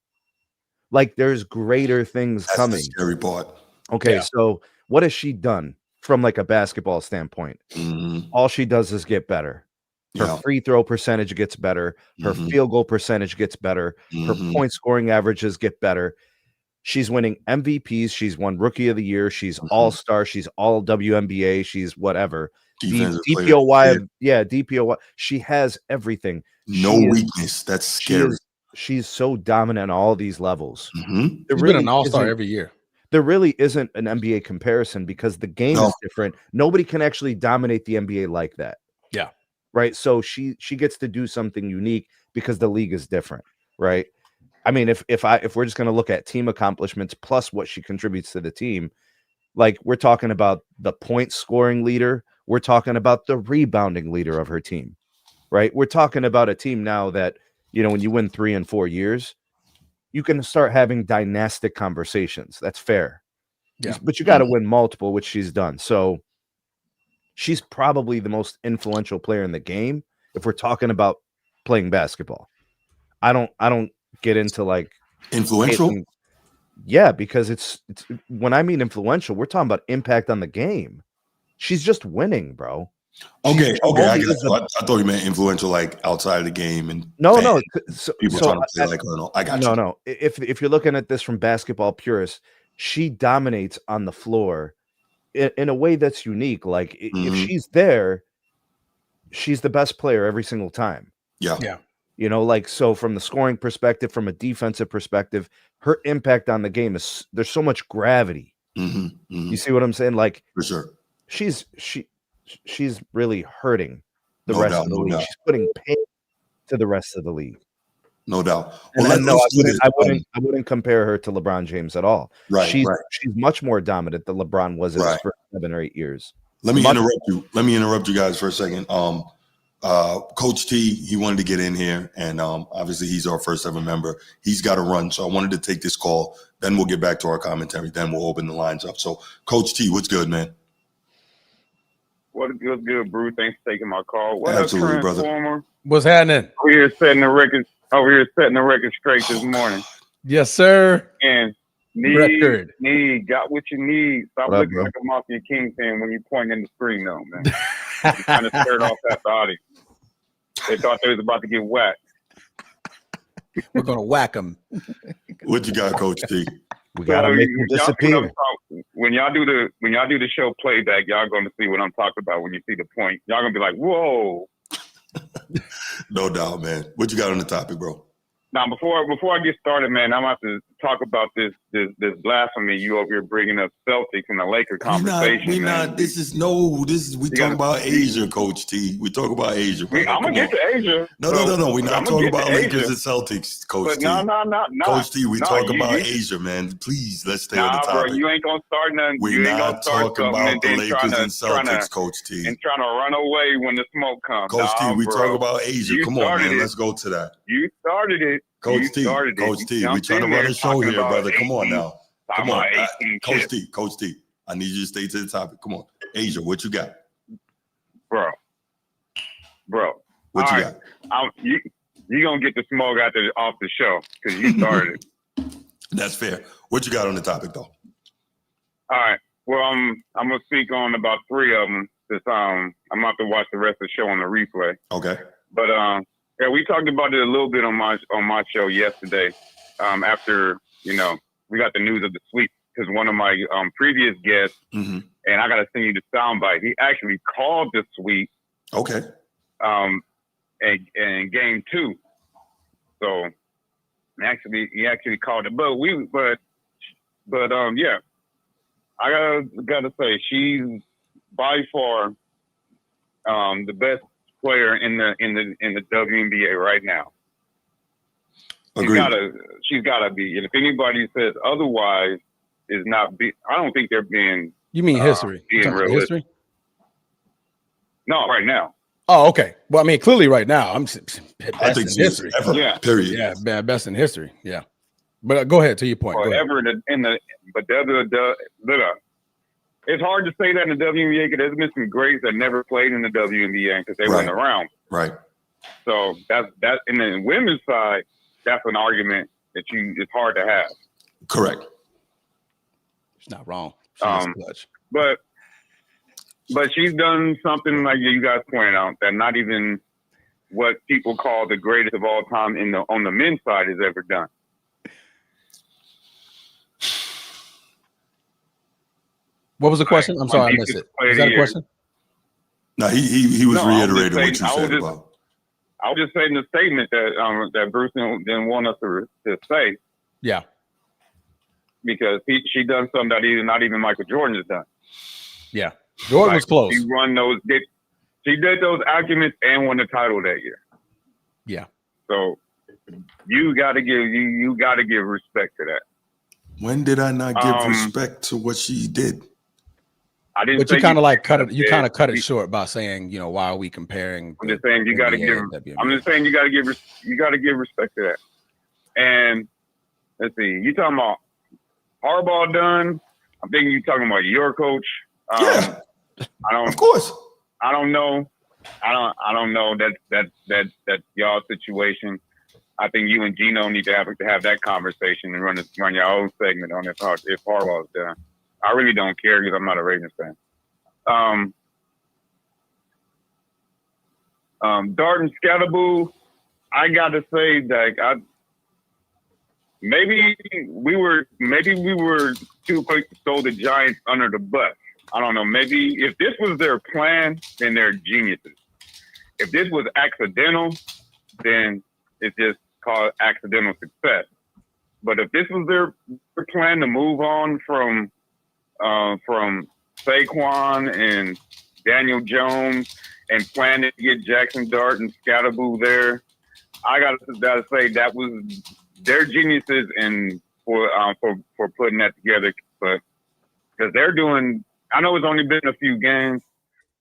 Speaker 2: Like, there's greater things coming.
Speaker 1: That's the scary part.
Speaker 2: Okay, so what has she done from like a basketball standpoint? All she does is get better. Her free throw percentage gets better. Her field goal percentage gets better. Her point scoring averages get better. She's winning MVPs. She's won Rookie of the Year. She's all-star. She's all WNBA. She's whatever. DPOY, DPOY. She has everything.
Speaker 1: No weakness. That's scary.
Speaker 2: She's so dominant on all these levels.
Speaker 3: She's been an all-star every year.
Speaker 2: There really isn't an NBA comparison because the game is different. Nobody can actually dominate the NBA like that.
Speaker 3: Yeah.
Speaker 2: Right. So she gets to do something unique because the league is different. Right. I mean, if we're just going to look at team accomplishments plus what she contributes to the team, like we're talking about the point scoring leader. We're talking about the rebounding leader of her team, right? We're talking about a team now that, when you win 3 and 4 years, you can start having dynastic conversations. That's fair.
Speaker 3: Yeah.
Speaker 2: But you got to win multiple, which she's done. So she's probably the most influential player in the game if we're talking about playing basketball. I don't get into like
Speaker 1: influential.
Speaker 2: Yeah, because it's when I mean influential, we're talking about impact on the game. She's just winning, bro.
Speaker 1: Okay. I thought you meant influential, like outside of the game, and
Speaker 2: no.
Speaker 1: People trying to play like her. No, I got you.
Speaker 2: No. If you're looking at this from basketball purists, she dominates on the floor in a way that's unique. Like if she's there, she's the best player every single time.
Speaker 1: Yeah.
Speaker 2: Like so from the scoring perspective, from a defensive perspective, her impact on the game is there's so much gravity. You see what I'm saying? Like
Speaker 1: for sure.
Speaker 2: She's really hurting the rest of the league. She's putting pain to the rest of the league.
Speaker 1: No doubt.
Speaker 2: Well, I wouldn't compare her to LeBron James at all.
Speaker 1: Right.
Speaker 2: She's much more dominant than LeBron was in his first 7 or 8 years.
Speaker 1: Let me interrupt you. Let me interrupt you guys for a second. Coach T, he wanted to get in here, and obviously he's our first ever member. He's got to run, so I wanted to take this call. Then we'll get back to our commentary. Then we'll open the lines up. So, Coach T, what's good, man?
Speaker 5: What's good, Bruce? Thanks for taking my call. What
Speaker 1: Absolutely,
Speaker 5: up,
Speaker 1: brother.
Speaker 5: Transformer?
Speaker 3: What's happening?
Speaker 5: Over here setting the record straight this morning.
Speaker 3: Yes, sir.
Speaker 5: And got what you need. Stop
Speaker 2: What up,
Speaker 5: looking
Speaker 2: bro?
Speaker 5: like a Mafia King fan when you point in the screen, though, man. You're trying to scared off that audience. They thought they was about to get whacked.
Speaker 3: We're gonna whack them.
Speaker 1: What you got, Coach T?
Speaker 2: We gotta make them disappear.
Speaker 5: When y'all do the show playback, y'all gonna see what I'm talking about when you see the point. Y'all gonna be like, whoa.
Speaker 1: No doubt, man. What you got on the topic, bro?
Speaker 5: Now, before I get started, man, I'm about to talk about this blasphemy you over here bringing up Celtics and the Laker conversation.
Speaker 1: We talk about Asia, Coach T. We talk about Asia, brother.
Speaker 5: I'm gonna get to Asia.
Speaker 1: No. We're not talking about Lakers and Celtics, Coach T.
Speaker 5: No.
Speaker 1: Coach T, we talk about Asia, man. Please, let's stay on the topic.
Speaker 5: Bro, you ain't gonna start nothing.
Speaker 1: We're not talking about the Lakers and Celtics, Coach T.
Speaker 5: And trying to run away when the smoke comes.
Speaker 1: Coach T, we talk about Asia. Come on, man. Let's go to that.
Speaker 5: You started it.
Speaker 1: Coach T, we trying to run a show here, brother. Come on now. Come on. Coach T, I need you to stay to the topic. Come on. Asia, what you got?
Speaker 5: Bro.
Speaker 1: What you got?
Speaker 5: You're going to get the smoke off the show because you started it.
Speaker 1: That's fair. What you got on the topic, though?
Speaker 5: All right. Well, I'm going to speak on about 3 of them because I'm going to have to watch the rest of the show on the replay.
Speaker 1: Okay.
Speaker 5: But, yeah, we talked about it a little bit on my show yesterday. After we got the news of the sweep, because one of my previous guests, and I got to send you the soundbite. He actually called the sweep.
Speaker 1: Okay.
Speaker 5: In game 2, so he actually called it. But yeah, I gotta say she's by far the best player in the WNBA right now.
Speaker 1: Agreed.
Speaker 5: She's gotta be. And if anybody says otherwise, I don't think they're being.
Speaker 3: You mean history?
Speaker 5: Being realistic.
Speaker 3: History?
Speaker 5: No, right now.
Speaker 3: Oh, okay. Well, I mean, clearly, right now,
Speaker 1: I think
Speaker 3: in history.
Speaker 1: Ever.
Speaker 5: Yeah.
Speaker 1: Period.
Speaker 3: Yeah, best in history. Yeah. But go ahead to your point.
Speaker 5: It's hard to say that in the WNBA because there's been some greats that never played in the WNBA because they weren't around.
Speaker 1: Right.
Speaker 5: So that's and then women's side, that's an argument that it's hard to have.
Speaker 1: Correct.
Speaker 3: It's not wrong. Clutch.
Speaker 5: But she's done something like you guys pointed out that not even what people call the greatest of all time on the men's side has ever done.
Speaker 3: What was the question? I'm sorry, I missed it. Is that a question?
Speaker 1: No, he was reiterating what you said about.
Speaker 5: I was just saying the statement that Bruce didn't want us to say.
Speaker 3: Yeah.
Speaker 5: Because she done something that not even Michael Jordan has done.
Speaker 3: Yeah. Jordan was close.
Speaker 5: She did those arguments and won the title that year.
Speaker 3: Yeah.
Speaker 5: So you gotta give respect to that.
Speaker 1: When did I not give respect to what she did?
Speaker 5: I didn't.
Speaker 3: But you kind of like cut it. You kind of cut it short by saying, why are we comparing?
Speaker 5: I'm just saying you got to give. I'm just saying you got to give. You got to give respect to that. And let's see, you talking about Harbaugh done? I'm thinking you talking about your coach.
Speaker 1: Yeah. Of course.
Speaker 5: I don't know. I don't know that y'all situation. I think you and Gino need to have that conversation and run your own segment on if Harbaugh's done. I really don't care because I'm not a Ravens fan. Darton Scatterboo, I gotta say that maybe we were too quick to throw the Giants under the bus. I don't know. Maybe if this was their plan, then they're geniuses. If this was accidental, then it's just called accidental success. But if this was their plan to move on from Saquon and Daniel Jones and plan to get Jackson Dart and Scatterboo there, I gotta say that was their geniuses and for putting that together. But because they're doing, I know it's only been a few games,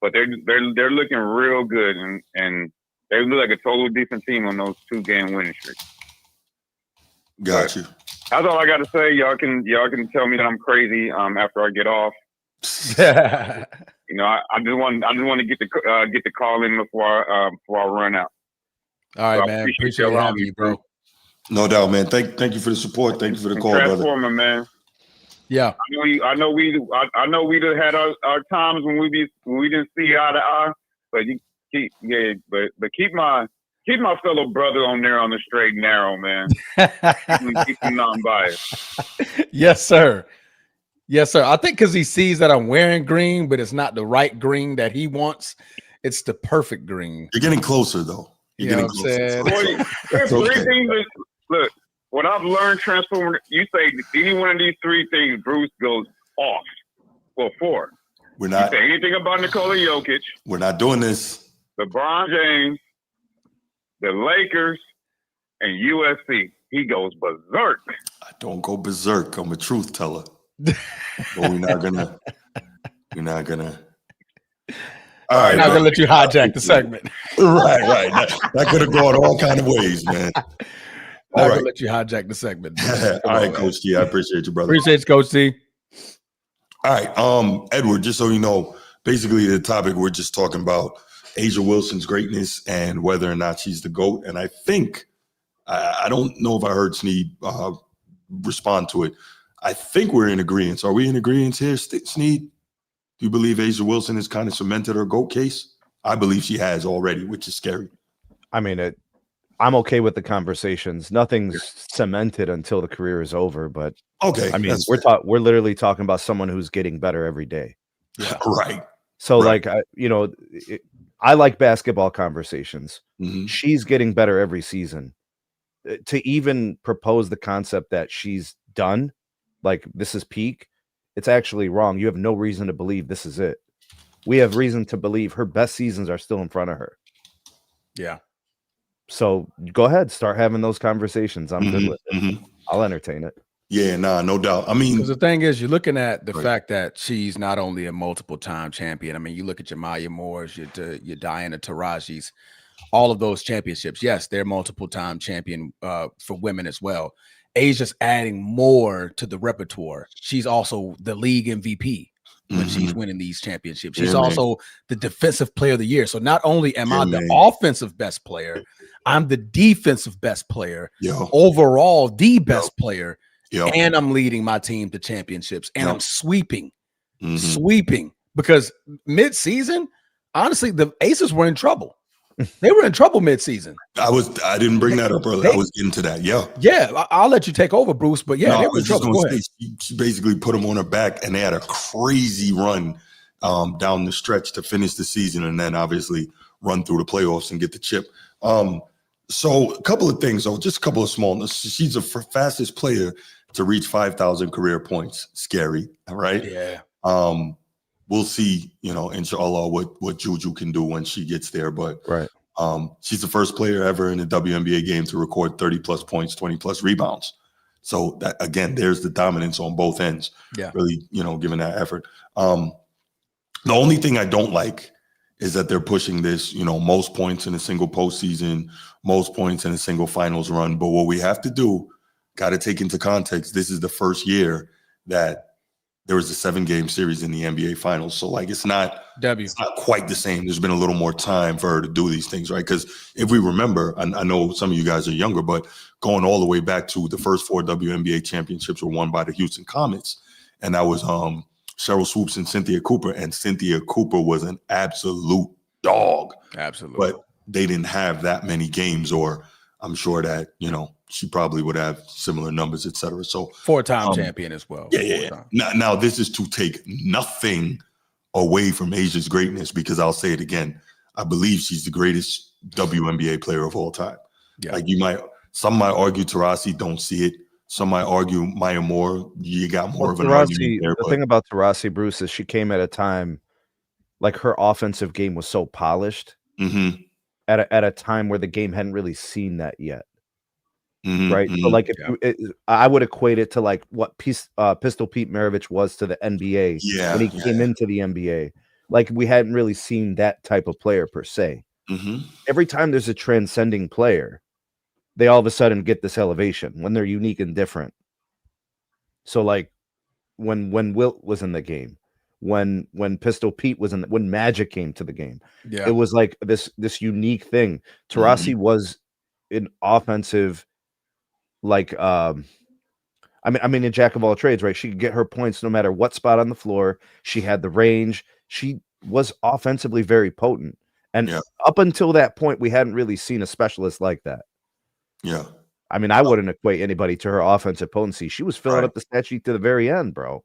Speaker 5: but they're looking real good, and they look like a totally different team on those 2-game winning streaks.
Speaker 1: Got you.
Speaker 5: That's all I got to say. Y'all can tell me that I'm crazy after I get off. You know, I just want to get the call in before I run out.
Speaker 3: All right,
Speaker 5: So
Speaker 3: man. Appreciate having you, bro.
Speaker 1: No doubt, man. Thank you for the support. Thank you for the call, brother.
Speaker 5: Transformer, man.
Speaker 3: Yeah.
Speaker 5: I know we'd have had our times when we didn't see eye to eye, but keep my fellow brother on there on the straight and narrow, man. keep him non-biased.
Speaker 3: Yes, sir. Yes, sir. I think because he sees that I'm wearing green, but it's not the right green that he wants. It's the perfect green.
Speaker 1: You're getting closer, though. You're getting closer.
Speaker 5: There's three things that, look, what I've learned, Transformer, you say any one of these three things, Bruce goes off. Well, 4.
Speaker 1: We're not.
Speaker 5: You say anything about Nikola Jokic.
Speaker 1: We're not doing this.
Speaker 5: LeBron James, the Lakers, and USC. He goes berserk.
Speaker 1: I don't go berserk. I'm a truth teller. But we're not gonna. All right,
Speaker 3: I'm not gonna let you hijack the segment.
Speaker 1: Right. That could have gone all kind of ways, man.
Speaker 3: All right, let you hijack the segment.
Speaker 1: All right, Coach T. I appreciate you, brother.
Speaker 3: Appreciate you, Coach T.
Speaker 1: All right, Edward. Just so you know, basically the topic we're just talking about A'ja Wilson's greatness and whether or not she's the GOAT. And I think I don't know if I heard Sneed respond to it. I think we're in agreement. Are we in agreement here, Sneed? Do you believe A'ja Wilson has kind of cemented her GOAT case? I believe she has already, which is scary.
Speaker 2: I mean, I'm okay with the conversations. Nothing's cemented until the career is over, but
Speaker 1: okay.
Speaker 2: I mean, we're literally talking about someone who's getting better every day.
Speaker 1: Yeah. Right.
Speaker 2: So like, I like basketball conversations.
Speaker 1: Mm-hmm.
Speaker 2: She's getting better every season. To even propose the concept that she's done, like this is peak, it's actually wrong. You have no reason to believe this is it. We have reason to believe her best seasons are still in front of her.
Speaker 3: Yeah.
Speaker 2: So go ahead, start having those conversations. I'm good with it.
Speaker 1: Mm-hmm.
Speaker 2: I'll entertain it.
Speaker 1: Yeah, no doubt. I mean,
Speaker 3: because the thing is, you're looking at the fact that she's not only a multiple-time champion. I mean, you look at your Maya Moores, your Diana Taurasi's, all of those championships. Yes, they're multiple-time champion for women as well. Asia's adding more to the repertoire. She's also the league MVP when she's winning these championships. She's also the defensive player of the year. So not only am I the offensive best player, I'm the defensive best player. Overall, the best player. And I'm leading my team to championships. And I'm sweeping because mid-season, honestly, the Aces were in trouble. They were in trouble mid-season.
Speaker 1: I didn't bring that up earlier. I was getting to that.
Speaker 3: Yeah, I'll let you take over, Bruce. But yeah, they were in trouble. Go ahead.
Speaker 1: She basically put them on her back, and they had a crazy run down the stretch to finish the season, and then obviously run through the playoffs and get the chip. So a couple of things, though, just a couple of small. She's the fastest player to reach 5,000 career points. Scary, right?
Speaker 3: Yeah.
Speaker 1: We'll see, inshallah, what Juju can do when she gets there. But she's the first player ever in a WNBA game to record 30-plus points, 20-plus rebounds. So that, again, there's the dominance on both ends.
Speaker 3: Yeah.
Speaker 1: Really, giving that effort. The only thing I don't like is that they're pushing this, most points in a single postseason, most points in a single finals run. But what we have to do, got to take into context, this is the first year that there was a 7-game series in the NBA finals. So it's not quite the same. There's been a little more time for her to do these things, right? Because if we remember, I know some of you guys are younger, but going all the way back to the first 4 WNBA championships were won by the Houston Comets. And that was Cheryl Swoops and Cynthia Cooper. And Cynthia Cooper was an absolute dog.
Speaker 3: Absolutely.
Speaker 1: But they didn't have that many games, or I'm sure that, she probably would have similar numbers, et cetera. So
Speaker 3: 4-time champion as well.
Speaker 1: Yeah. Now this is to take nothing away from A'ja's greatness, because I'll say it again. I believe she's the greatest WNBA player of all time. Yeah. Some might argue Taurasi, don't see it. Some might argue Maya Moore. You got more of an argument there.
Speaker 2: The thing about Taurasi, Bruce, is she came at a time like her offensive game was so polished at a time where the game hadn't really seen that yet. Right. So I would equate it to like what Pistol Pete Maravich was to the NBA when he came into the NBA, like we hadn't really seen that type of player per se. Every time there's a transcending player, they all of a sudden get this elevation when they're unique and different. So like when Wilt was in the game, when Pistol Pete was when Magic came to the game, it was like this unique thing. Taurasi was an offensive, like I mean a jack of all trades, right? She could get her points no matter what spot on the floor. She had the range. She was offensively very potent. And up until that point, we hadn't really seen a specialist like that.
Speaker 1: Yeah.
Speaker 2: I mean, I wouldn't equate anybody to her offensive potency. She was filling up the stat sheet to the very end, bro.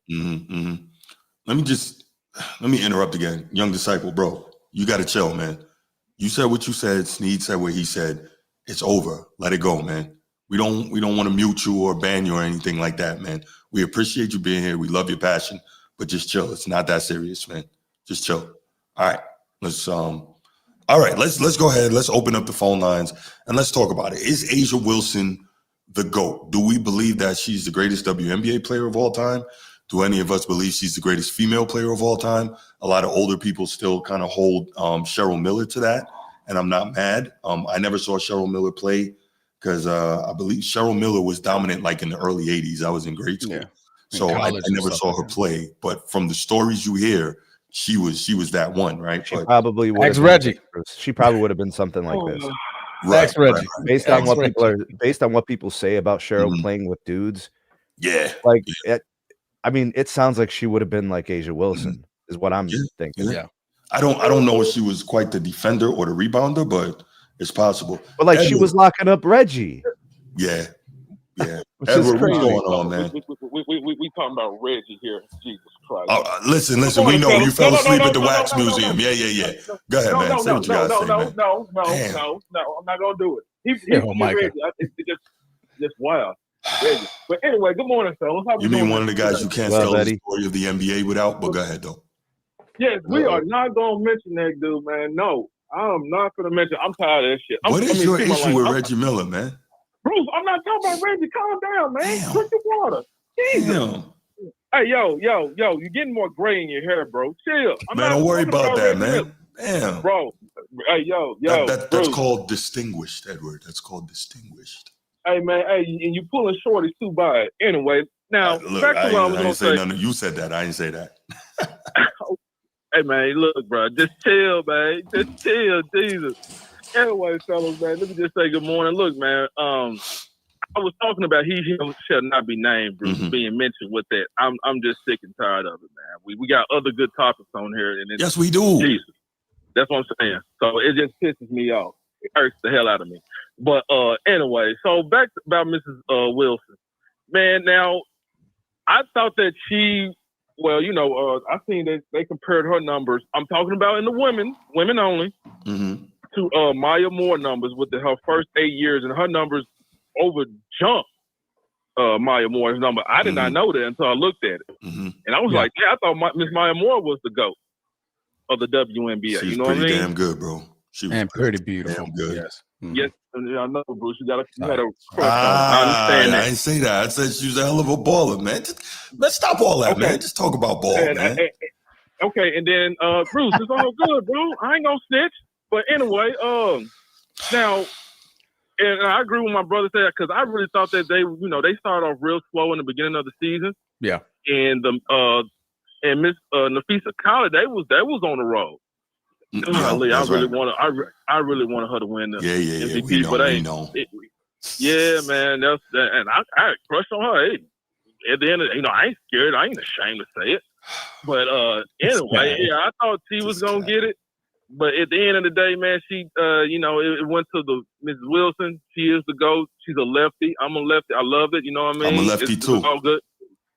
Speaker 1: Let me interrupt again. Young disciple, bro. You got to chill, man. You said what you said. Sneed said what he said. It's over. Let it go, man. We don't want to mute you or ban you or anything like that, man. We appreciate you being here. We love your passion, but just chill. It's not that serious, man. Just chill. All right. Let's go ahead. Let's open up the phone lines and let's talk about it. Is A'ja Wilson the GOAT? Do we believe that she's the greatest WNBA player of all time? Do any of us believe she's the greatest female player of all time? A lot of older people still kind of hold Cheryl Miller to that, and I'm not mad. I never saw Cheryl Miller play because I believe Cheryl Miller was dominant like in the early 80s. I was in grade school. So I never saw her play. But from the stories you hear, she was that one, right?
Speaker 2: She probably would have
Speaker 3: Reggie.
Speaker 2: She probably would have been something like this.
Speaker 3: Right, Reggie.
Speaker 2: Based on what people say about Cheryl playing with dudes.
Speaker 1: Yeah.
Speaker 2: Like it sounds like she would have been like A'ja Wilson, is what I'm thinking.
Speaker 3: Yeah.
Speaker 1: I don't know if she was quite the defender or the rebounder, but it's possible.
Speaker 2: But like she was locking up Reggie.
Speaker 1: Yeah.
Speaker 2: Which is crazy.
Speaker 1: What's going on, man?
Speaker 6: We talking about Reggie here. Jesus Christ.
Speaker 1: Listen. We know you fell asleep at the Wax Museum. Yeah. Go ahead, man. Say what you got to say, man.
Speaker 6: No. I'm not gonna do it. He's Reggie. It's just wild. Reggie. But anyway, good morning, fellas.
Speaker 1: You mean one of the guys you can't tell the story of the NBA without? But go ahead, though.
Speaker 6: Yes, we are not gonna mention that dude, man. No, I'm not gonna mention. I'm tired of that shit.
Speaker 1: What is your issue with Reggie Miller, man?
Speaker 6: Bruce, I'm not talking about Reggie. Calm down, man.
Speaker 1: Damn.
Speaker 6: Drink your water. Jesus.
Speaker 1: Damn.
Speaker 6: Hey, yo, you're getting more gray in your hair, bro. Chill.
Speaker 1: Man, don't worry about that, man. Damn.
Speaker 6: Bro. Hey, yo.
Speaker 1: That's called distinguished, Edward. That's called distinguished.
Speaker 6: Hey, man. Hey, and you pulling shorty too by it. Anyway, now,
Speaker 1: Look,
Speaker 6: back to what I was
Speaker 1: I
Speaker 6: going
Speaker 1: didn't
Speaker 6: to
Speaker 1: say
Speaker 6: say.
Speaker 1: nothing. You said that. I didn't say that.
Speaker 6: Hey, man, look, bro. Just chill, man. Just chill, Jesus. Anyway, fellas, man, let me just say good morning. Look, man, I was talking about he shall not be named, Bruce, being mentioned with that. I'm just sick and tired of it, man. We got other good topics on here. And
Speaker 1: Yes, we do.
Speaker 6: Jesus. That's what I'm saying. So it just pisses me off. It irks the hell out of me. But anyway, so back about Mrs. Wilson. Man, now, I thought that she, well, I seen that they compared her numbers. I'm talking about in the women only, to Maya Moore numbers with her first 8 years, and her numbers over-jumped Maya Moore's number. I did not know that until I looked at it. And I was like, I thought Miss Maya Moore was the GOAT of the WNBA.
Speaker 1: She's
Speaker 6: you know what I mean?
Speaker 1: damn good, bro. She was
Speaker 3: pretty beautiful.
Speaker 1: Damn good.
Speaker 3: Yes.
Speaker 6: Yes, I know, Bruce. You had a crush on her. I understand that.
Speaker 1: I didn't say that. I said she was a hell of a baller, man. Let's stop all that, man. Just talk about ball, man.
Speaker 6: Okay, and then Bruce, it's all good, bro. I ain't gonna snitch. But anyway, now, and I agree with my brother said, because I really thought that they started off real slow in the beginning of the season.
Speaker 3: Yeah.
Speaker 6: And and Miss Nafisa Colley, they was on the road. I really wanted her to win the MVP, but we know. Yeah, man, that's that, and I crushed on her. Hey, at the end of I ain't scared. I ain't ashamed to say it. But anyway, I thought she was gonna get it. But at the end of the day, man, she it went to the Mrs. Wilson. She is the GOAT. She's a lefty. I'm a lefty. I love it. You know what I mean?
Speaker 1: I'm a lefty too.
Speaker 6: All good.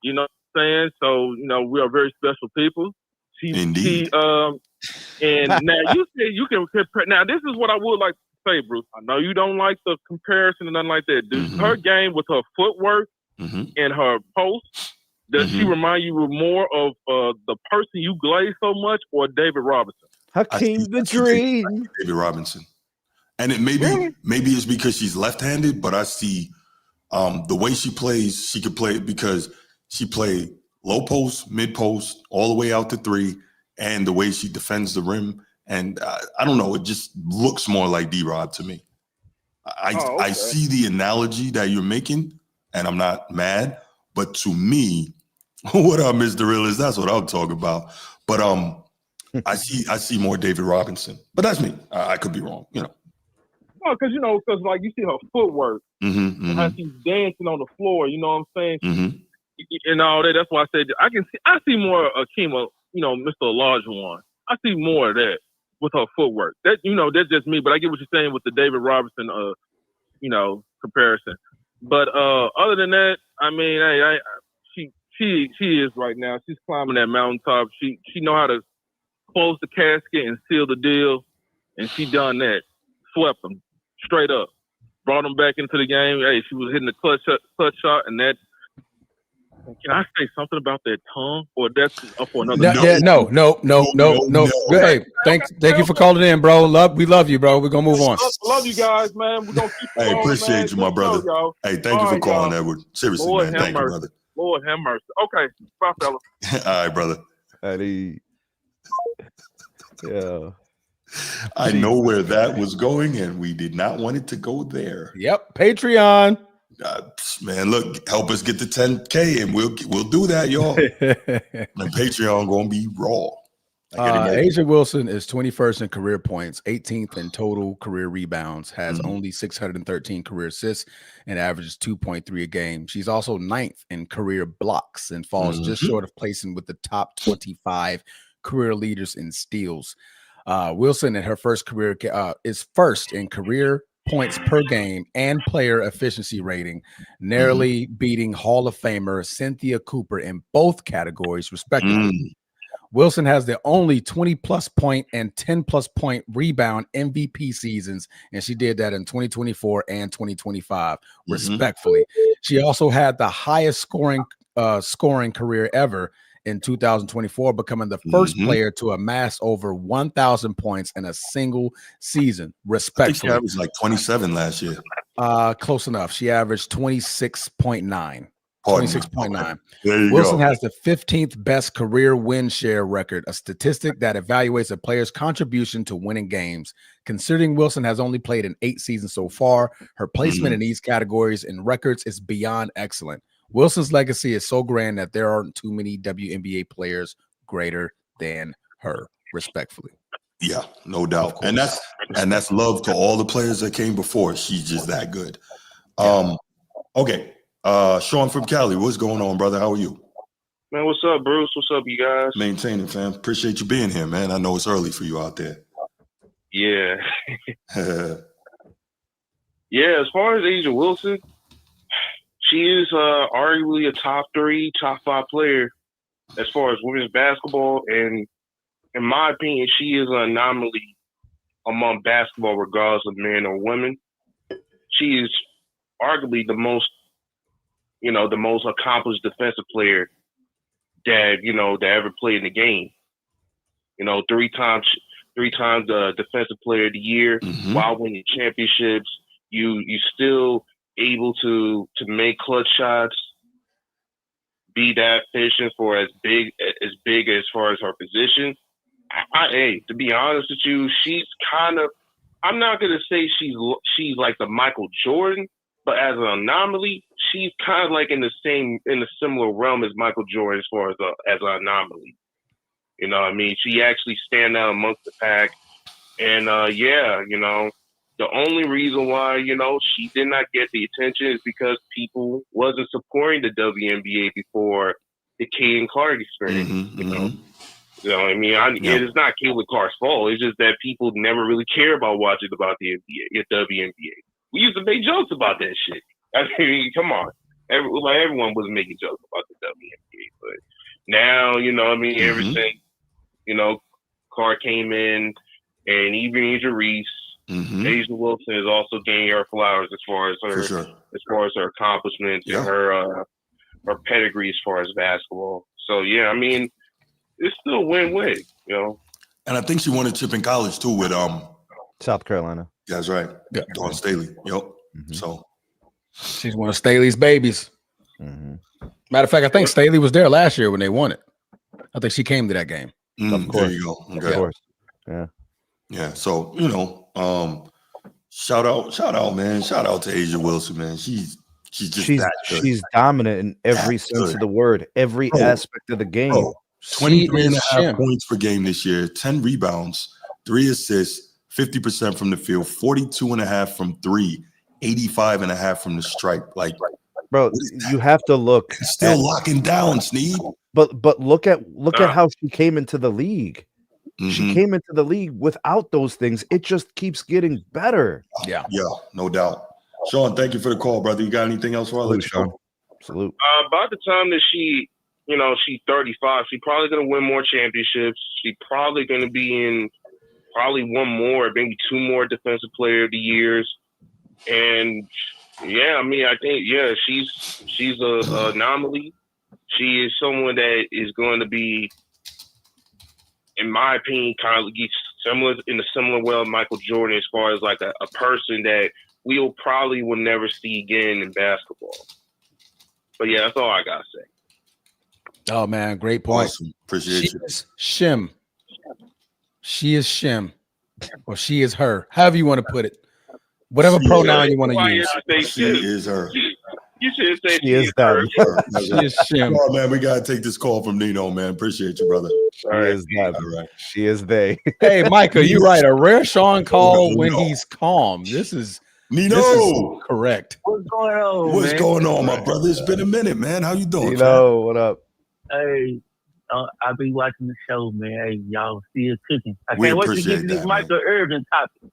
Speaker 6: You know what I'm saying? So we are very special people.
Speaker 1: Indeed.
Speaker 6: And now you say you can compare. Now this is what I would like to say, Bruce. I know you don't like the comparison and nothing like that. Dude, her game with her footwork and her post, does she remind you more of the person you glaze so much, or David Robinson?
Speaker 2: Hakeem the Dream.
Speaker 1: David Robinson. And it maybe it's because she's left-handed, but I see the way she plays, she could play it because she played low post, mid post, all the way out to three, and the way she defends the rim. And I don't know, it just looks more like D-Rob to me. I see the analogy that you're making, and I'm not mad. But to me, what up, Mr. Realist? That's what I'm talking about. But I see more David Robinson. But that's me. I could be wrong, you know.
Speaker 6: Oh, because like you see her footwork and how she's dancing on the floor. You know what I'm saying? And all that. That's why I said I see more Akima, Mr. Olajuwon. I see more of that with her footwork. That that's just me. But I get what you're saying with the David Robinson, comparison. But other than that, I mean, she is right now. She's climbing that mountaintop. She know how to close the casket and seal the deal, and she done that. Swept them straight up, brought them back into the game. Hey, she was hitting the clutch shot, and that. Can I say something about that tongue, or that's up for another?
Speaker 3: No. Hey, thank you for calling in, bro. We love you, bro. We're gonna move on.
Speaker 6: Love you guys, man. We're gonna keep
Speaker 1: Hey, appreciate you, my brother.
Speaker 6: Show,
Speaker 1: hey, thank you for calling,
Speaker 6: y'all.
Speaker 1: Edward. Seriously,
Speaker 6: Lord
Speaker 1: man. Thank you, brother.
Speaker 6: Lord have mercy. Okay, bye, fella.
Speaker 1: All right, brother.
Speaker 2: Eddie. Yeah.
Speaker 1: I know where that was going, and we did not want it to go there.
Speaker 3: Yep, Patreon.
Speaker 1: Man, look, help us get to 10K, and we'll do that, y'all. And Patreon gonna be raw.
Speaker 3: Asia Wilson is 21st in career points, 18th in total career rebounds, has only 613 career assists, and averages 2.3 a game. She's also 9th in career blocks and falls just short of placing with the top 25 career leaders in steals. Wilson in her first career is first in career points per game and player efficiency rating, narrowly beating Hall of Famer Cynthia Cooper in both categories, respectively. Wilson has the only 20-plus point and 10-plus point rebound MVP seasons, and she did that in 2024 and 2025, respectfully. She also had the highest scoring career ever in 2024, becoming the first player to amass over 1,000 points in a single season, respectively.
Speaker 1: I think she averaged like 27 last year.
Speaker 3: Close enough. She averaged 26.9. 26.9.
Speaker 1: Wilson
Speaker 3: has the 15th best career win share record, a statistic that evaluates a player's contribution to winning games. Considering Wilson has only played in 8 seasons so far, her placement in these categories and records is beyond excellent. Wilson's legacy is so grand that there aren't too many WNBA players greater than her, respectfully.
Speaker 1: Yeah, no doubt. And that's love to all the players that came before. She's just that good. Okay. Sean from Cali, what's going on, brother? How are you?
Speaker 7: Man, what's up, Bruce? What's up, you guys?
Speaker 1: Maintaining, fam. Appreciate you being here, man. I know it's early for you out there.
Speaker 7: Yeah. Yeah, as far as Asia Wilson, she is arguably a top 3, top 5 player as far as women's basketball. And in my opinion, she is an anomaly among basketball, regardless of men or women. She is arguably the most accomplished defensive player that ever played in the game. 3 times the defensive player of the year while winning championships. You still able to make clutch shots, be that efficient for as big as far as her position. To be honest with you, she's kind of, I'm not gonna say she's like the Michael Jordan, but as an anomaly, she's kind of like in a similar realm as Michael Jordan as far as an anomaly. You know what I mean? She actually stand out amongst the pack. And the only reason why, she did not get the attention is because people wasn't supporting the WNBA before the Caitlin Clark experience. You know what I mean? It's not Caitlin Clark's fault. It's just that people never really care about watching about the WNBA. We used to make jokes about that shit. I mean, come on. Everyone was making jokes about the WNBA. But now, everything, Clark came in, and even Asia Reese, Asia Wilson is also getting her flowers as far as her accomplishments and her pedigree as far as basketball. So it's still win-win,
Speaker 1: And I think she won a chip in college too with
Speaker 2: South Carolina.
Speaker 1: That's right. Yeah. Dawn Staley. Yep. So
Speaker 3: she's one of Staley's babies. Matter of fact, I think Staley was there last year when they won it. I think she came to that game.
Speaker 2: Of course.
Speaker 1: There you go. Okay.
Speaker 2: Of course. Yeah.
Speaker 1: Yeah. So, shout out, man. Shout out to Asia Wilson, man. She's just that good.
Speaker 2: She's dominant in every sense of the word, every aspect of the game.
Speaker 1: Bro, 23 and a half points per game this year, 10 rebounds, 3 assists, 50% from the field, 42 and a half from 3, 85 and a half from the stripe. Like,
Speaker 2: bro, you have to look.
Speaker 1: Still locking down, Sneed.
Speaker 2: But look at how she came into the league. She came into the league without those things. It just keeps getting better.
Speaker 1: Yeah, no doubt. Sean, thank you for the call, brother. You got anything else for us, Sean?
Speaker 2: Salute.
Speaker 7: About the time that she's 35, she's probably going to win more championships. She's probably going to be in one more, maybe 2 more Defensive Player of the Years. And yeah, I mean, I think she's an anomaly. She is someone that is going to be, in my opinion, kind of similar in a similar way of Michael Jordan, as far as like a person that will never see again in basketball. But yeah, that's all I gotta say.
Speaker 3: Oh man, great point.
Speaker 1: Awesome. Appreciate you.
Speaker 3: Shim. She is Shim, or she is her. However you want to put it. Whatever pronoun you want to use.
Speaker 1: She is her.
Speaker 7: You should say
Speaker 2: she is that.
Speaker 3: She is Shim.
Speaker 1: Oh man, we gotta take this call from Nino, man. Appreciate you, brother.
Speaker 2: She is that.
Speaker 1: All right.
Speaker 2: She is they.
Speaker 3: Hey, Micah, you're right. A rare Sean call when he's calm. This is
Speaker 1: Nino.
Speaker 3: Correct.
Speaker 8: What's going on?
Speaker 1: What's going on, my brother? It's been a minute, man. How you doing?
Speaker 2: Nino, what up?
Speaker 8: Hey, I be watching the show, man. Hey, y'all still cooking. I
Speaker 1: We
Speaker 8: can't wait to
Speaker 1: appreciate
Speaker 8: get to this
Speaker 1: that,
Speaker 8: Michael Irvin topic.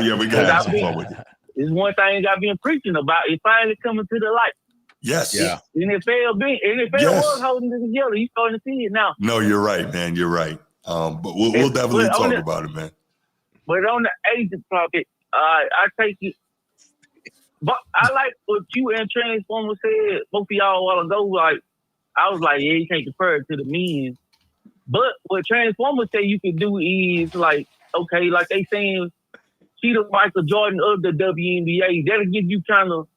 Speaker 1: Yeah, we gotta have some fun with you.
Speaker 8: It's one thing I've been preaching about. It's finally coming to the light.
Speaker 1: Yes.
Speaker 3: Yeah.
Speaker 8: NFL was holding it together. You starting to see it now.
Speaker 1: No, you're right, man. You're right. But we'll definitely talk about it, man.
Speaker 8: But on the agent topic, I take it. But I like what you and Transformer said, both of y'all a while ago. Like, I was like, yeah, you can't defer it to the men. But what Transformer said you can do is like, okay, like they saying, she the Michael Jordan of the WNBA. That'll give you kind of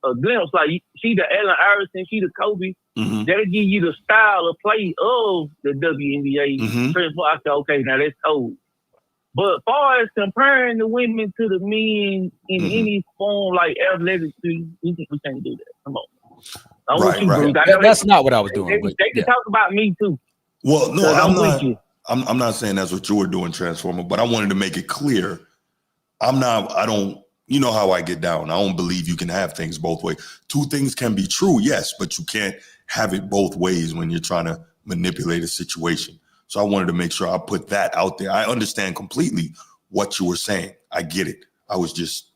Speaker 8: a glimpse. Like, she the Allen Iverson, she the Kobe.
Speaker 1: Mm-hmm.
Speaker 8: That'll give you the style of play of the WNBA.
Speaker 1: Mm-hmm.
Speaker 8: I said, okay, now that's old. But as far as comparing the women to the men in any form, like athletics, we can't do that. Come on.
Speaker 3: That's not what I was doing.
Speaker 8: They can talk about me too.
Speaker 1: Well, no,
Speaker 8: I'm
Speaker 1: not saying that's what you were doing, Transformer, but I wanted to make it clear. You know how I get down. I don't believe you can have things both ways. 2 things can be true, yes, but you can't have it both ways when you're trying to manipulate a situation. So I wanted to make sure I put that out there. I understand completely what you were saying. I get it. I was just,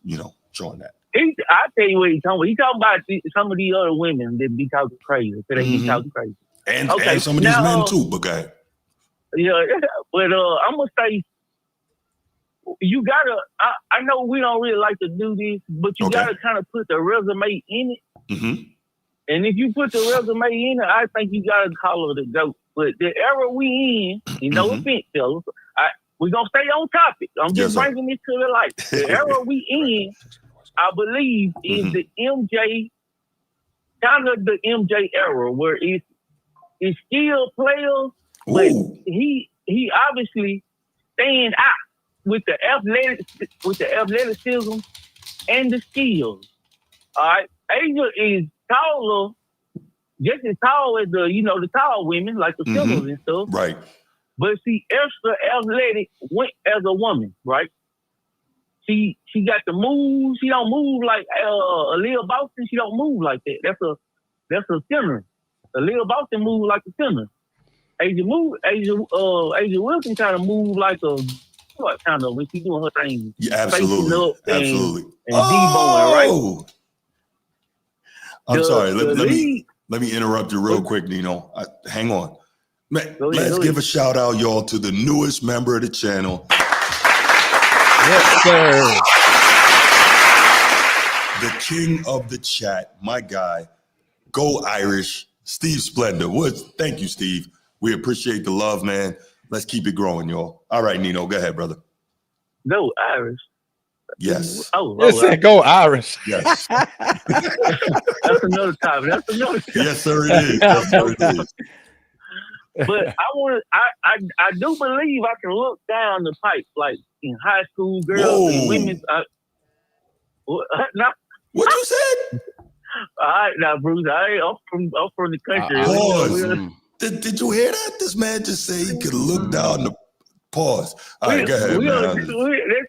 Speaker 1: showing that.
Speaker 8: I tell you what he's talking about. He's talking about some of these other women that be talking crazy. So they be talking crazy.
Speaker 1: And some of these men too, but go ahead.
Speaker 8: Yeah, but I'm going to say, you gotta. I know we don't really like to do this, but you gotta kind of put the resume in it.
Speaker 1: Mm-hmm.
Speaker 8: And if you put the resume in it, I think you gotta call it a GOAT. But the era we in, no offense, fellas, we're gonna stay on topic. I'm just bringing this to the light. The era we in, I believe, is the MJ, kind of the MJ era, where it's still players, but he obviously stand out with the athleticism and the skills. All right, Asia is taller, just as tall as the tall women like the Simmons and stuff.
Speaker 1: Right.
Speaker 8: But she extra athletic as a woman, right? She got the move. She don't move like Aaliyah Boston. She don't move like that. That's a center. Aaliyah Boston move like a center. Asia Wilson kind of move like a kind of when she doing her thing.
Speaker 1: Yeah, absolutely. Absolutely.
Speaker 8: And D-Bone, right?
Speaker 1: I'm sorry. Let me interrupt you real quick, Nino. Hang on. Man, let's give a shout out, y'all, to the newest member of the channel.
Speaker 3: Yes, sir.
Speaker 1: The king of the chat, my guy. Go Irish, Steve Splendor. Thank you, Steve. We appreciate the love, man. Let's keep it growing, y'all. All right, Nino, go ahead, brother.
Speaker 8: Go Irish.
Speaker 1: Yes.
Speaker 3: Go Irish.
Speaker 1: Yes.
Speaker 8: That's another topic.
Speaker 1: Yes, sir, it is. Yes, sir, it is.
Speaker 8: But I do believe I can look down the pipe like in high school girls and women's. Now,
Speaker 1: what you said?
Speaker 8: all right, now Bruce, I'm from the country.
Speaker 1: Pause. Did you hear that? This man just said he could look down the pause. All right, go ahead, man.
Speaker 8: They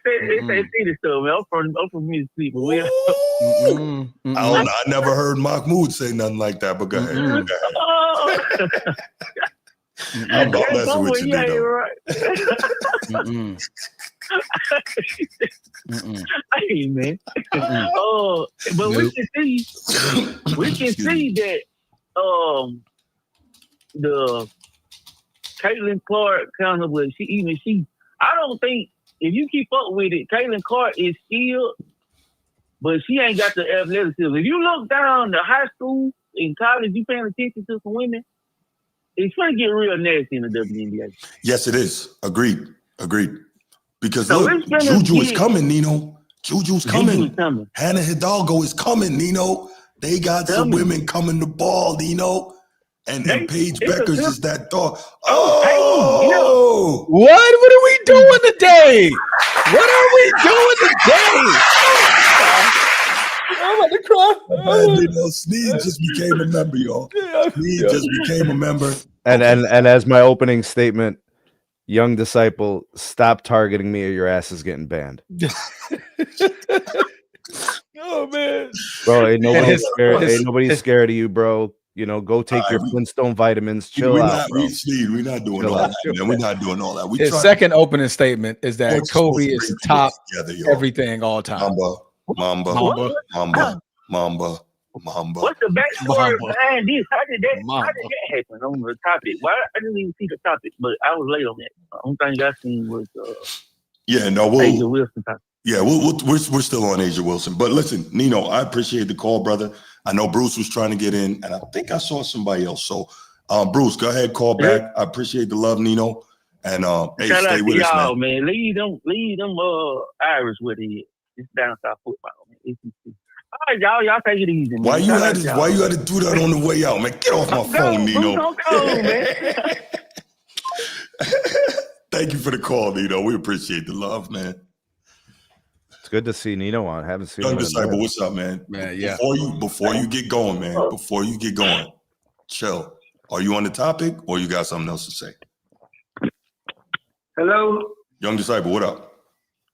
Speaker 8: say city stuff, man. I'm from Mississippi.
Speaker 1: I never heard Mahmoud say nothing like that, but go ahead. I'm not messing with you, Nino.
Speaker 8: Right. Hey, man. But we can see that the Caitlin Clark kind of I don't think if you keep up with it, Caitlin Clark is skilled, but she ain't got the athleticism. If you look down the high school and college, you paying attention to some women, it's gonna get real nasty in the WNBA.
Speaker 1: Yes, it is. Agreed. Because look, Juju is coming, Nino. Juju's coming. Hannah Hidalgo is coming, Nino. They got some women coming to ball, Nino. And Paige Beckers is that dog. Oh!
Speaker 3: What are we doing today? What are we doing today? I'm about to cry.
Speaker 1: Man, Sneed just became a member, y'all. Sneed just became a member.
Speaker 2: And as my opening statement, young disciple, stop targeting me or your ass is getting banned.
Speaker 3: Oh man,
Speaker 2: bro, ain't nobody's scared of you, bro. You know, go take your Flintstone vitamins. Chill out, bro.
Speaker 1: We're not doing all that, man. We're not doing all that.
Speaker 3: His second opening statement is that Kobe is top everything all time.
Speaker 1: Mamba.
Speaker 8: What's the backstory behind this? How did that happen on the topic? Why I didn't even see the topic, but I was late on that. The only thing I seen was Asia Wilson topic.
Speaker 1: Yeah, we're still on Asia Wilson. But listen, Nino, I appreciate the call, brother. I know Bruce was trying to get in, and I think I saw somebody else. So, Bruce, go ahead, call back. I appreciate the love, Nino. And hey, stay with us, man.
Speaker 8: Man. Leave them Irish with it. It's down south football, man. All right, y'all take it easy, man.
Speaker 1: Why you had to do that on the way out, man? Get off my phone, Nino.
Speaker 8: Don't go, man.
Speaker 1: Thank you for the call, Nino. We appreciate the love, man.
Speaker 2: It's good to see Nino on. Haven't seen
Speaker 1: Young disciple, what's up, man?
Speaker 3: Man, yeah.
Speaker 1: Before you get going, man. Before you get going, chill. Are you on the topic, or you got something else to say?
Speaker 9: Hello,
Speaker 1: young disciple. What up,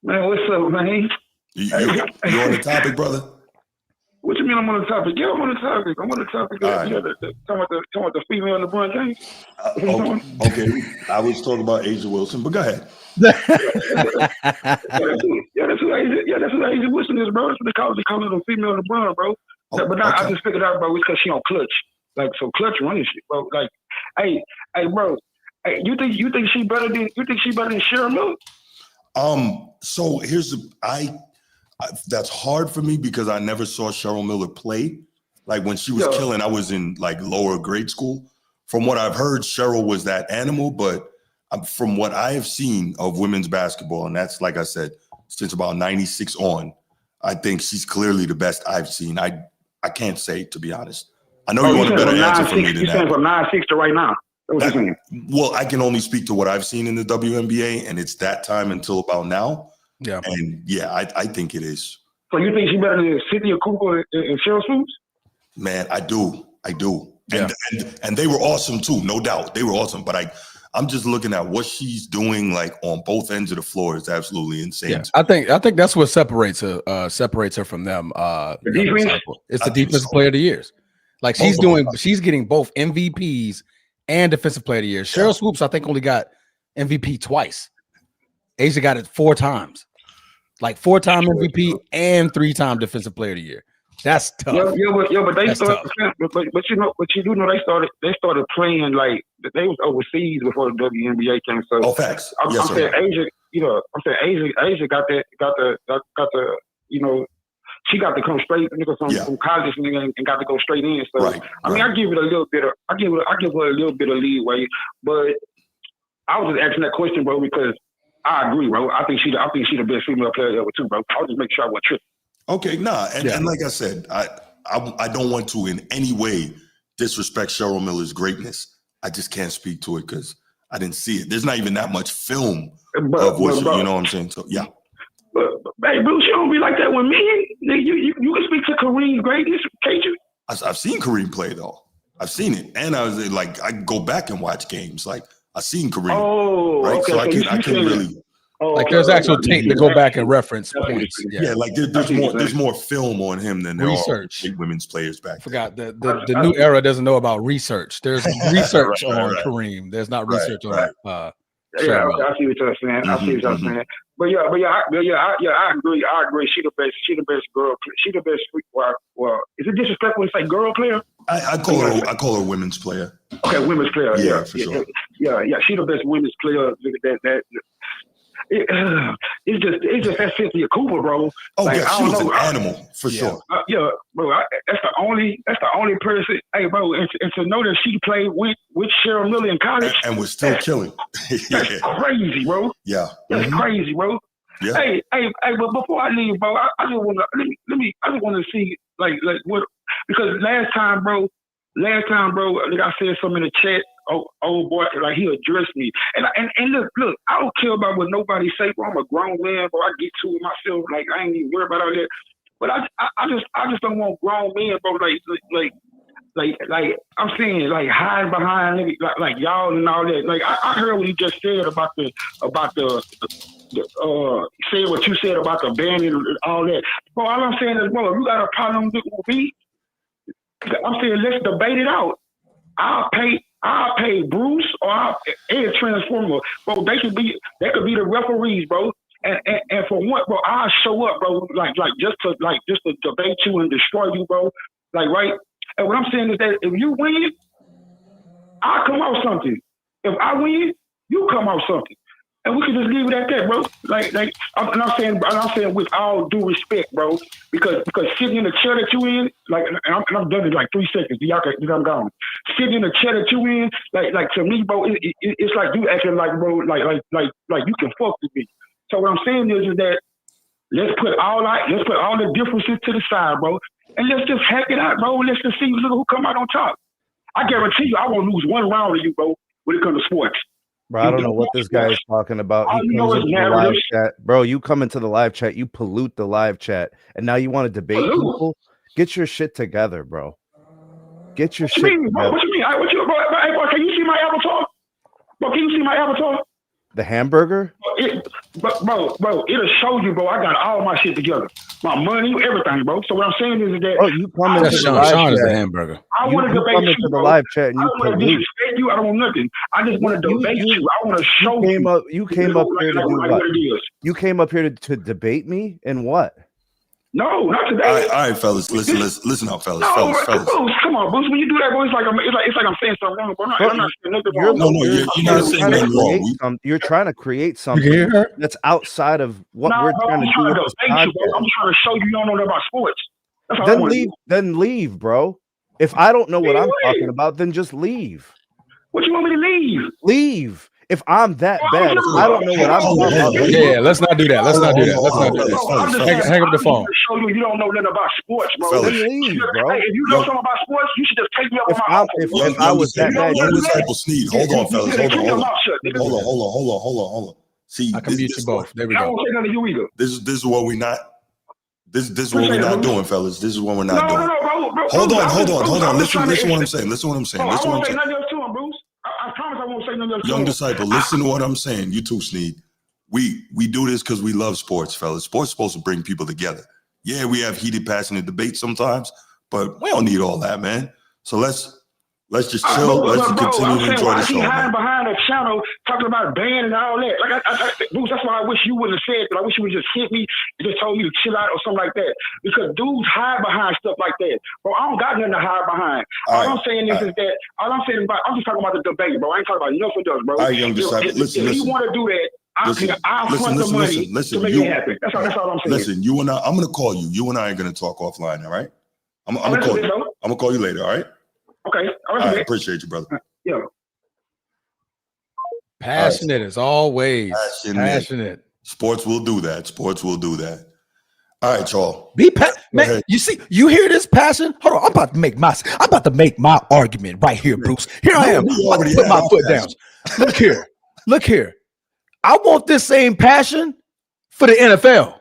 Speaker 9: man? What's up, man?
Speaker 1: You on the topic, brother?
Speaker 9: What you mean I'm on the topic? Yeah, I'm on the topic. I'm on the topic. Talking about the female LeBron James.
Speaker 1: Okay. I was talking about Asia Wilson, but go ahead.
Speaker 9: That's who Asia Wilson is, bro. That's what they call her the female LeBron, bro. But now I just figured out, bro, it's because she on clutch. Like, so clutch running shit, bro. Like, hey, bro. Hey, you think she better than Cheryl Miller?
Speaker 1: So here's that's hard for me because I never saw Cheryl Miller play. Like when she was killing, I was in like lower grade school. From what I've heard, Cheryl was that animal, but from what I have seen of women's basketball, and that's like I said, since about 96 on, I think she's clearly the best I've seen. I can't say, to be honest. I know you want a better answer from me than that.
Speaker 9: You're saying from 96 to right now.
Speaker 1: Well, I can only speak to what I've seen in the WNBA, and it's that time until about now.
Speaker 3: Yeah.
Speaker 1: And I think it is.
Speaker 9: So you think she better than Cynthia Cooper and Cheryl Swoops?
Speaker 1: Man, I do.
Speaker 3: Yeah.
Speaker 1: And they were awesome too, no doubt. They were awesome. But I'm just looking at what she's doing like on both ends of the floor is absolutely insane.
Speaker 3: Yeah. I think that's what separates her from them. It's the defensive player of the years. Like she's getting both MVPs and defensive player of the year. Cheryl Swoops, I think, only got MVP twice. Asia got it 4 times. Like 4-time MVP and 3-time defensive player of the year. That's tough.
Speaker 9: But they started. But you do know they started playing like they was overseas before the WNBA came. So
Speaker 1: facts.
Speaker 9: I'm saying Asia. Asia got the she got to come straight from college and got to go straight in. So I mean, I give it a little bit of I give her a little bit of leeway. But I was just asking that question, bro, because I agree, bro. I think she the best female player ever too, bro. I'll just make sure I wasn't tripping.
Speaker 1: Okay, and like I said, I don't want to in any way disrespect Cheryl Miller's greatness. I just can't speak to it because I didn't see it. There's not even that much film
Speaker 9: But,
Speaker 1: of what
Speaker 9: but,
Speaker 1: you know what I'm saying. So yeah.
Speaker 9: But hey, Bruce, you don't be like that with me. You can speak to Kareem's greatness, can't you?
Speaker 1: I've seen Kareem play though. I've seen it, and I was like, I go back and watch games. Like I've seen Kareem.
Speaker 9: Oh,
Speaker 1: right.
Speaker 9: Okay,
Speaker 1: So I can really.
Speaker 3: Like there's actual tape to go back and reference points.
Speaker 1: Yeah, like there's more film on him than there
Speaker 3: research.
Speaker 1: are big women's players back.
Speaker 3: Forgot the new era doesn't know about research. There's research on Kareem. There's not research on
Speaker 9: I see what you're saying. I see what you're saying. But I agree. I agree. She the best girl. She the best. Well, is it disrespectful to say girl player?
Speaker 1: I call her a women's player.
Speaker 9: Okay, women's player.
Speaker 1: Yeah, for sure.
Speaker 9: Yeah. She the best women's player. It's just that Cynthia Cooper, bro.
Speaker 1: Oh
Speaker 9: like,
Speaker 1: yeah, she was an animal for sure.
Speaker 9: Bro. That's the only person. Hey, bro, and to know that she played with Cheryl Miller in college
Speaker 1: and was still killing.
Speaker 9: That's crazy, bro.
Speaker 1: Yeah,
Speaker 9: that's crazy, bro.
Speaker 1: Yeah.
Speaker 9: Hey, but before I leave, bro, I just want to I just want to see like what, because last time, bro, like I said something in the chat. Oh boy, like he addressed me, and look, I don't care about what nobody say, bro. I'm a grown man, bro. I get to it myself. Like I ain't even worried about all that. But I just don't want grown men, bro. Like I'm saying, like hide behind like y'all and all that. Like I heard what you just said about the say what you said about the band and all that. Bro, all I'm saying is, bro, if you got a problem with me, I'm saying let's debate it out. I'll pay Bruce or I'll pay Transformer, bro. They could be the referees, bro. And for what, bro, I'll show up, bro. Like just to debate you and destroy you, bro. Like right. And what I'm saying is that if you win, I'll come out something. If I win, you come out something. And we can just leave it at that, bro. I'm saying with all due respect, bro, because sitting in the chair that you in, like, and I'm done in like 3 seconds. I'm gone. Sitting in the chair that you in, like to me, bro, it's like you acting like, bro, like you can fuck with me. So what I'm saying is that let's put all the differences to the side, bro, and let's just hack it out, bro. Let's just see who come out on top. I guarantee you, I won't lose one round of you, bro, when it comes to sports.
Speaker 2: Bro, I don't know what this guy is talking about. He comes into the live chat. Bro, you come into the live chat, you pollute the live chat, and now you want to debate people? Get your shit together, bro. Get your shit together.
Speaker 9: Bro, what you mean? Bro, can you see my avatar? Bro, can you see my avatar?
Speaker 2: The hamburger?
Speaker 9: Bro, it'll show you, bro. I got all my shit together. My money, everything, bro. So what I'm saying is that
Speaker 2: you come into the live
Speaker 3: Sean
Speaker 2: chat.
Speaker 3: is the hamburger.
Speaker 9: I want to debate
Speaker 2: come into the live chat and you
Speaker 9: want to disrespect you. I don't want nothing. I just want to debate you. I want to show you.
Speaker 2: You came up here to do what? You came up here to debate me and what?
Speaker 9: No, not today.
Speaker 1: All right, fellas. Listen up, fellas. Fellas.
Speaker 9: Bruce, come on, Bruce. When you do that, bro, it's like I'm saying something wrong, bro. I'm not saying nothing wrong.
Speaker 1: You're not saying nothing wrong.
Speaker 2: You're trying to create something that's outside of what we're trying to do.
Speaker 9: I'm trying to show you don't know nothing about sports.
Speaker 2: Then leave, bro. If I don't know what I'm talking about, then just leave.
Speaker 9: What you want me to leave?
Speaker 2: Leave. If I'm that bad, if I don't know what I'm talking about.
Speaker 3: Yeah, let's not do that. Hang up the phone.
Speaker 9: Show you don't know nothing about sports, bro.
Speaker 2: Then leave, bro.
Speaker 9: Hey, if you know something about sports, you should just take me up on my
Speaker 2: If I was that bad,
Speaker 1: young disciple Sneed. Hold on, fellas. Hold on. See,
Speaker 3: I can mute you both. There we go.
Speaker 9: I won't say nothing to you either.
Speaker 1: This is what we're not. This is what we're not doing, fellas. This is what we're not doing.
Speaker 9: No,
Speaker 1: Hold on. Listen to what I'm saying.
Speaker 9: I won't say nothing else to him, Bruce. I promise I won't say nothing else to him.
Speaker 1: Young disciple, listen to what I'm saying. You too, Sneed. We do this because we love sports, fellas. Sports is supposed to bring people together. Yeah, we have heated, passionate debates sometimes, but we don't need all that, man. So let's just chill. Let's continue to enjoy the show.
Speaker 9: I hiding behind a channel talking about band and all that. Like, Bruce, that's why I wish you wouldn't have said that. I wish you would just hit me and just told me to chill out or something like that. Because dudes hide behind stuff like that. Bro, I don't got nothing to hide behind. I'm saying is that I'm just talking about the debate, bro. I ain't talking about nothing else, bro.
Speaker 1: All right, young disciple, listen.
Speaker 9: If you want to do that, I'll front the money to make it happen. That's all I'm saying.
Speaker 1: Listen, you and I'm going to call you. You and I are going to talk offline, all right? I'm going to call you. I'm going to call you later, all right?
Speaker 9: Okay.
Speaker 1: All right. Appreciate you, brother.
Speaker 9: Yeah.
Speaker 3: Passionate as always.
Speaker 1: Passionate. Sports will do that. All right, y'all.
Speaker 3: Man, you hear this passion? Hold on, I'm about to make my argument right here, Bruce. Here I am. I'm about to put my foot down. Look here. I want this same passion for the NFL.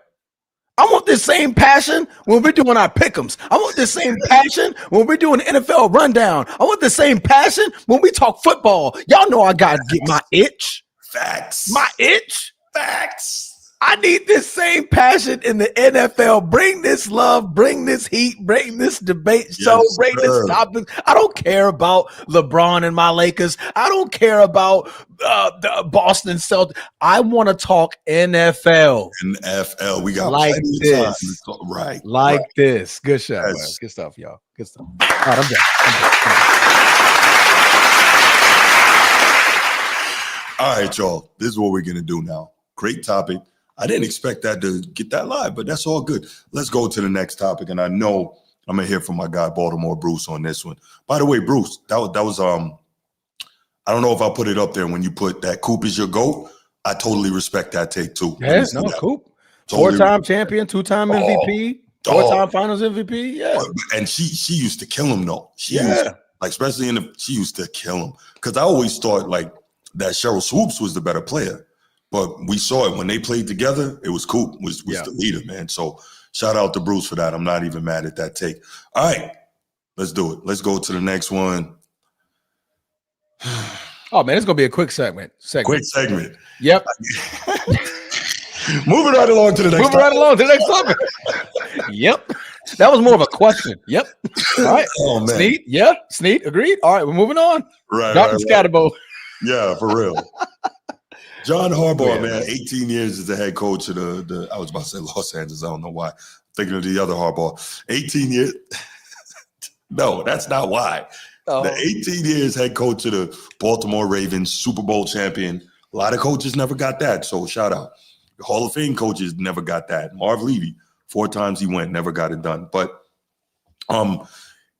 Speaker 3: I want this same passion when we're doing our pick'ems. I want this same passion when we're doing the NFL rundown. I want the same passion when we talk football. Y'all know I gotta get my itch.
Speaker 1: Facts.
Speaker 3: My itch.
Speaker 1: Facts.
Speaker 3: I need this same passion in the NFL. Bring this love, bring this heat, bring this debate show, bring this topic. I don't care about LeBron and my Lakers. I don't care about the Boston Celtics. I want to talk NFL.
Speaker 1: NFL. We got
Speaker 3: like
Speaker 1: plenty
Speaker 3: this.
Speaker 1: of time. Right.
Speaker 3: Like this. Good shot.
Speaker 1: Yes.
Speaker 3: Good stuff, y'all. Good stuff. All right, I'm done.
Speaker 1: All right, y'all. This is what we're going to do now. Great topic. I didn't expect that to get that live, but that's all good. Let's go to the next topic. And I know I'm going to hear from my guy, Baltimore Bruce, on this one. By the way, Bruce, that was I don't know if I put it up there when you put that Coop is your GOAT. I totally respect that take too.
Speaker 3: Yeah, no, Coop. Totally. 4-time champion, 2-time MVP, 4-time finals MVP. Yeah.
Speaker 1: And she used to kill him though. She used to kill him. Because I always thought like that Cheryl Swoops was the better player. But we saw it when they played together. It was Coop was the leader, man. So shout out to Bruce for that. I'm not even mad at that take. All right, let's do it. Let's go to the next one.
Speaker 3: Oh man, it's gonna be a quick segment.
Speaker 1: Quick segment.
Speaker 3: Yep.
Speaker 1: Moving right along to the next.
Speaker 3: Topic. Yep. That was more of a question. Yep. All right.
Speaker 1: Oh man.
Speaker 3: Sneed. Yeah. Sneed. Agreed. All right. We're moving on.
Speaker 1: Right.
Speaker 3: Dr. Scatterbo.
Speaker 1: Yeah, for real. John Harbaugh, man, 18 years as the head coach of the I was about to say Los Angeles. I don't know why. I'm thinking of the other Harbaugh. 18 years. No, that's not why. Oh. The 18 years head coach of the Baltimore Ravens, Super Bowl champion. A lot of coaches never got that, so shout out. The Hall of Fame coaches never got that. Marv Levy, 4 times he went, never got it done. But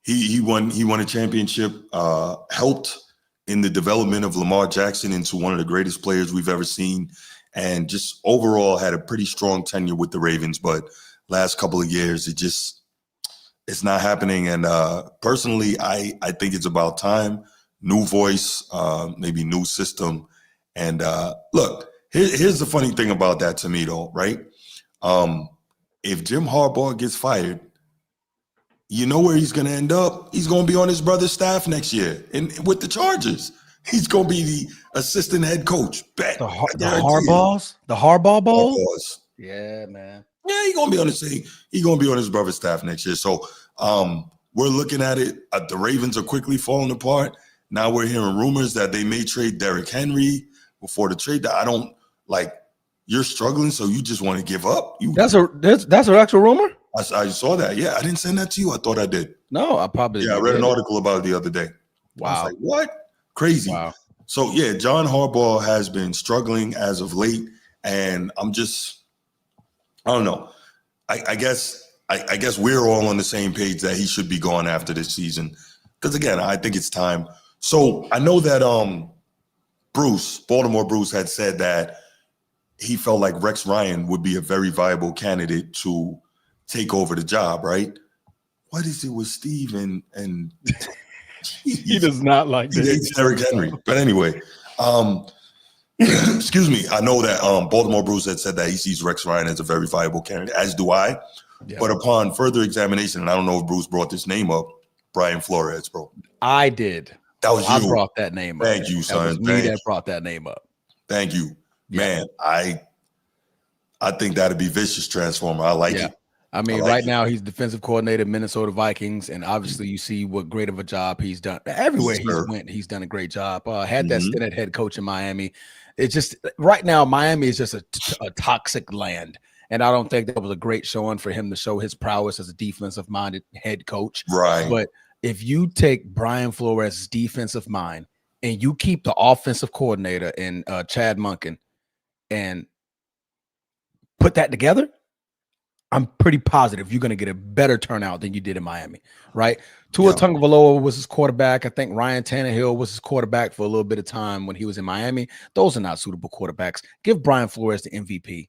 Speaker 1: he won a championship, helped in the development of Lamar Jackson into one of the greatest players we've ever seen, and just overall had a pretty strong tenure with the Ravens. But last couple of years, it's not happening. And personally, I think it's about time. New voice, maybe new system. And look, here's the funny thing about that to me, though, right? If Jim Harbaugh gets fired, you know where he's going to end up? He's going to be on his brother's staff next year with the Chargers. He's going to be the assistant head coach. Bet.
Speaker 3: The Harbaughs? The Harbaugh Bowl?
Speaker 1: Harbaughs.
Speaker 3: Yeah, man.
Speaker 1: Yeah, he's going to be on he's going to be on his brother's staff next year. So we're looking at it. The Ravens are quickly falling apart. Now we're hearing rumors that they may trade Derrick Henry before the trade. I don't like. You're struggling, so you just want to give up.
Speaker 3: That's an actual rumor?
Speaker 1: I saw that. Yeah, I didn't send that to you. I thought I did.
Speaker 3: No, I probably
Speaker 1: I read an article about it the other day.
Speaker 3: Wow.
Speaker 1: I was like, what? Crazy. Wow. So, yeah, John Harbaugh has been struggling as of late, and I don't know. I guess we're all on the same page that he should be gone after this season because, again, I think it's time. So I know that Baltimore Bruce had said that he felt like Rex Ryan would be a very viable candidate to take over the job, right? What is it with Steve and
Speaker 3: he does not like this.
Speaker 1: He hates Derrick Henry. But anyway, excuse me. I know that Baltimore Bruce had said that he sees Rex Ryan as a very viable candidate, as do I. Yeah. But upon further examination, and I don't know if Bruce brought this name up, Brian Flores, bro.
Speaker 3: I did.
Speaker 1: That was you.
Speaker 3: I brought that name up.
Speaker 1: Thank you, son.
Speaker 3: That was me that brought that name up.
Speaker 1: Thank you. Man, I think that'd be vicious transformer. I like it.
Speaker 3: I mean, right now he's defensive coordinator, Minnesota Vikings, and obviously you see what great of a job he's done. Everywhere he's went, he's done a great job. Had that stint at head coach in Miami. It's just right now Miami is just a toxic land, and I don't think that was a great showing for him to show his prowess as a defensive-minded head coach.
Speaker 1: Right.
Speaker 3: But if you take Brian Flores' defensive mind and you keep the offensive coordinator in Chad Munkin and put that together, I'm pretty positive you're going to get a better turnout than you did in Miami, right? Tua Tagovailoa was his quarterback. I think Ryan Tannehill was his quarterback for a little bit of time when he was in Miami. Those are not suitable quarterbacks. Give Brian Flores the MVP.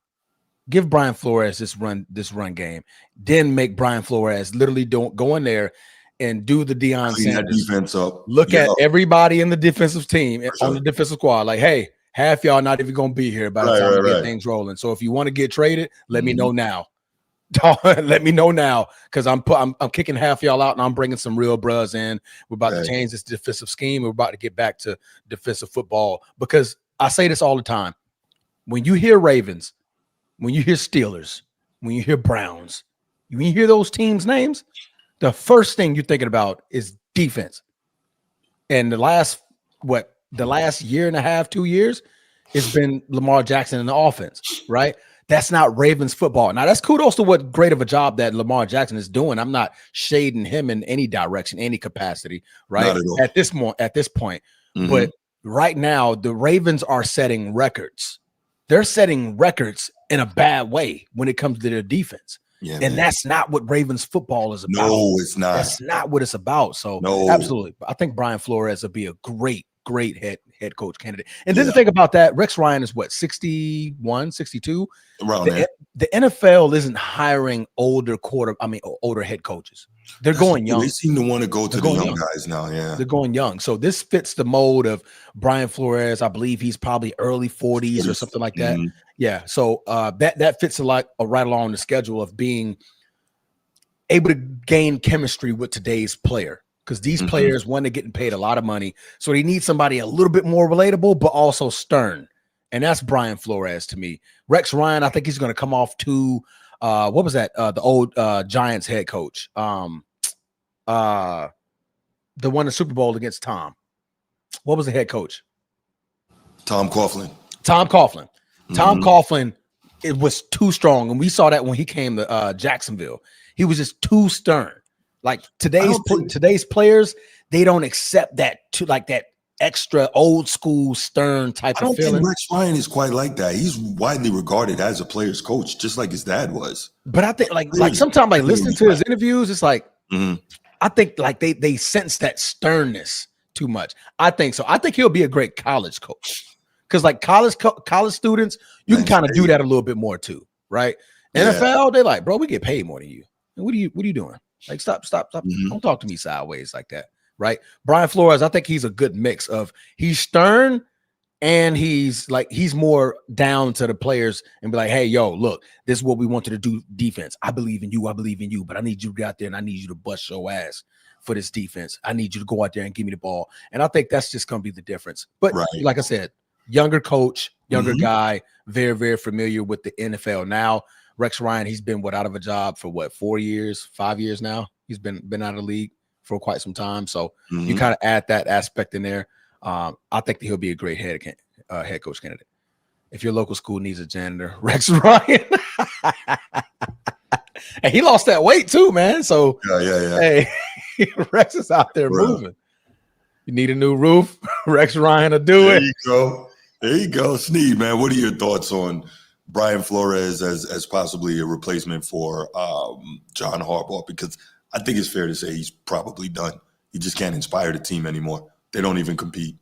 Speaker 3: Give Brian Flores this run game. Then make Brian Flores literally don't go in there and do the Deion
Speaker 1: Clean that
Speaker 3: Sanders.
Speaker 1: defense up.
Speaker 3: Look at everybody in the defensive team on the defensive squad. Like, hey, half y'all not even gonna be here by the time we get things rolling. So if you want to get traded, let me know now. Let me know now, because I'm kicking half y'all out and I'm bringing some real bros in. We're about to change this defensive scheme. We're about to get back to defensive football, because I say this all the time. When you hear Ravens, when you hear Steelers, when you hear Browns, when you hear those teams' names, the first thing you're thinking about is defense. And the last year and a half, 2 years, it's been Lamar Jackson in the offense, right? That's not Ravens football. Now, that's kudos to what great of a job that Lamar Jackson is doing. I'm not shading him in any direction, any capacity, right? At this point. But right now, the Ravens are setting records. They're setting records in a bad way when it comes to their defense. Yeah, and that's not what Ravens football is about.
Speaker 1: No, it's not.
Speaker 3: That's not what it's about. So absolutely. I think Brian Flores will be a great head coach candidate. And then to think about that, Rex Ryan is what, 61, 62?
Speaker 1: Around there.
Speaker 3: The NFL isn't hiring older head coaches. They're going young.
Speaker 1: They seem to want to go to the young guys now. Yeah.
Speaker 3: They're going young. So this fits the mold of Brian Flores. I believe he's probably early 40s or something like that. Yeah. So that fits a lot right along the schedule of being able to gain chemistry with today's player. Because these players, one, they're getting paid a lot of money. So they need somebody a little bit more relatable, but also stern. And that's Brian Flores to me. Rex Ryan, I think he's going to come off to, what was that? The old Giants head coach. The one in the Super Bowl against Tom. What was the head coach?
Speaker 1: Tom Coughlin.
Speaker 3: Tom Coughlin, it was too strong. And we saw that when he came to Jacksonville. He was just too stern. Like today's players, they don't accept that that extra old school stern type of feeling.
Speaker 1: I don't think Rex Ryan is quite like that. He's widely regarded as a player's coach, just like his dad was.
Speaker 3: But I think like sometimes listening to his interviews, it's like I think like they sense that sternness too much. I think so. I think he'll be a great college coach, because like college students, you can kind of do that a little bit more too, right? Yeah. NFL, they're like, bro, we get paid more than you. What are you doing? Like, stop. Don't talk to me sideways like that, right? Brian Flores, I think he's a good mix of he's stern and he's more down to the players and be like, hey, yo, look, this is what we want you to do defense. I believe in you, but I need you to get out there and I need you to bust your ass for this defense. I need you to go out there and give me the ball. And I think that's just going to be the difference. But like I said, younger coach, younger guy, very, very familiar with the NFL now. Rex Ryan, he's been out of a job for 4 years, 5 years now. He's been out of the league for quite some time. So you kind of add that aspect in there. I think that he'll be a great head coach candidate. If your local school needs a janitor, Rex Ryan. And he lost that weight too, man. So hey, Rex is out there moving. You need a new roof, Rex Ryan will do it.
Speaker 1: There you go. Sneed, man. What are your thoughts on Brian Flores as possibly a replacement for John Harbaugh? Because I think it's fair to say he's probably done. He just can't inspire the team anymore. They don't even compete.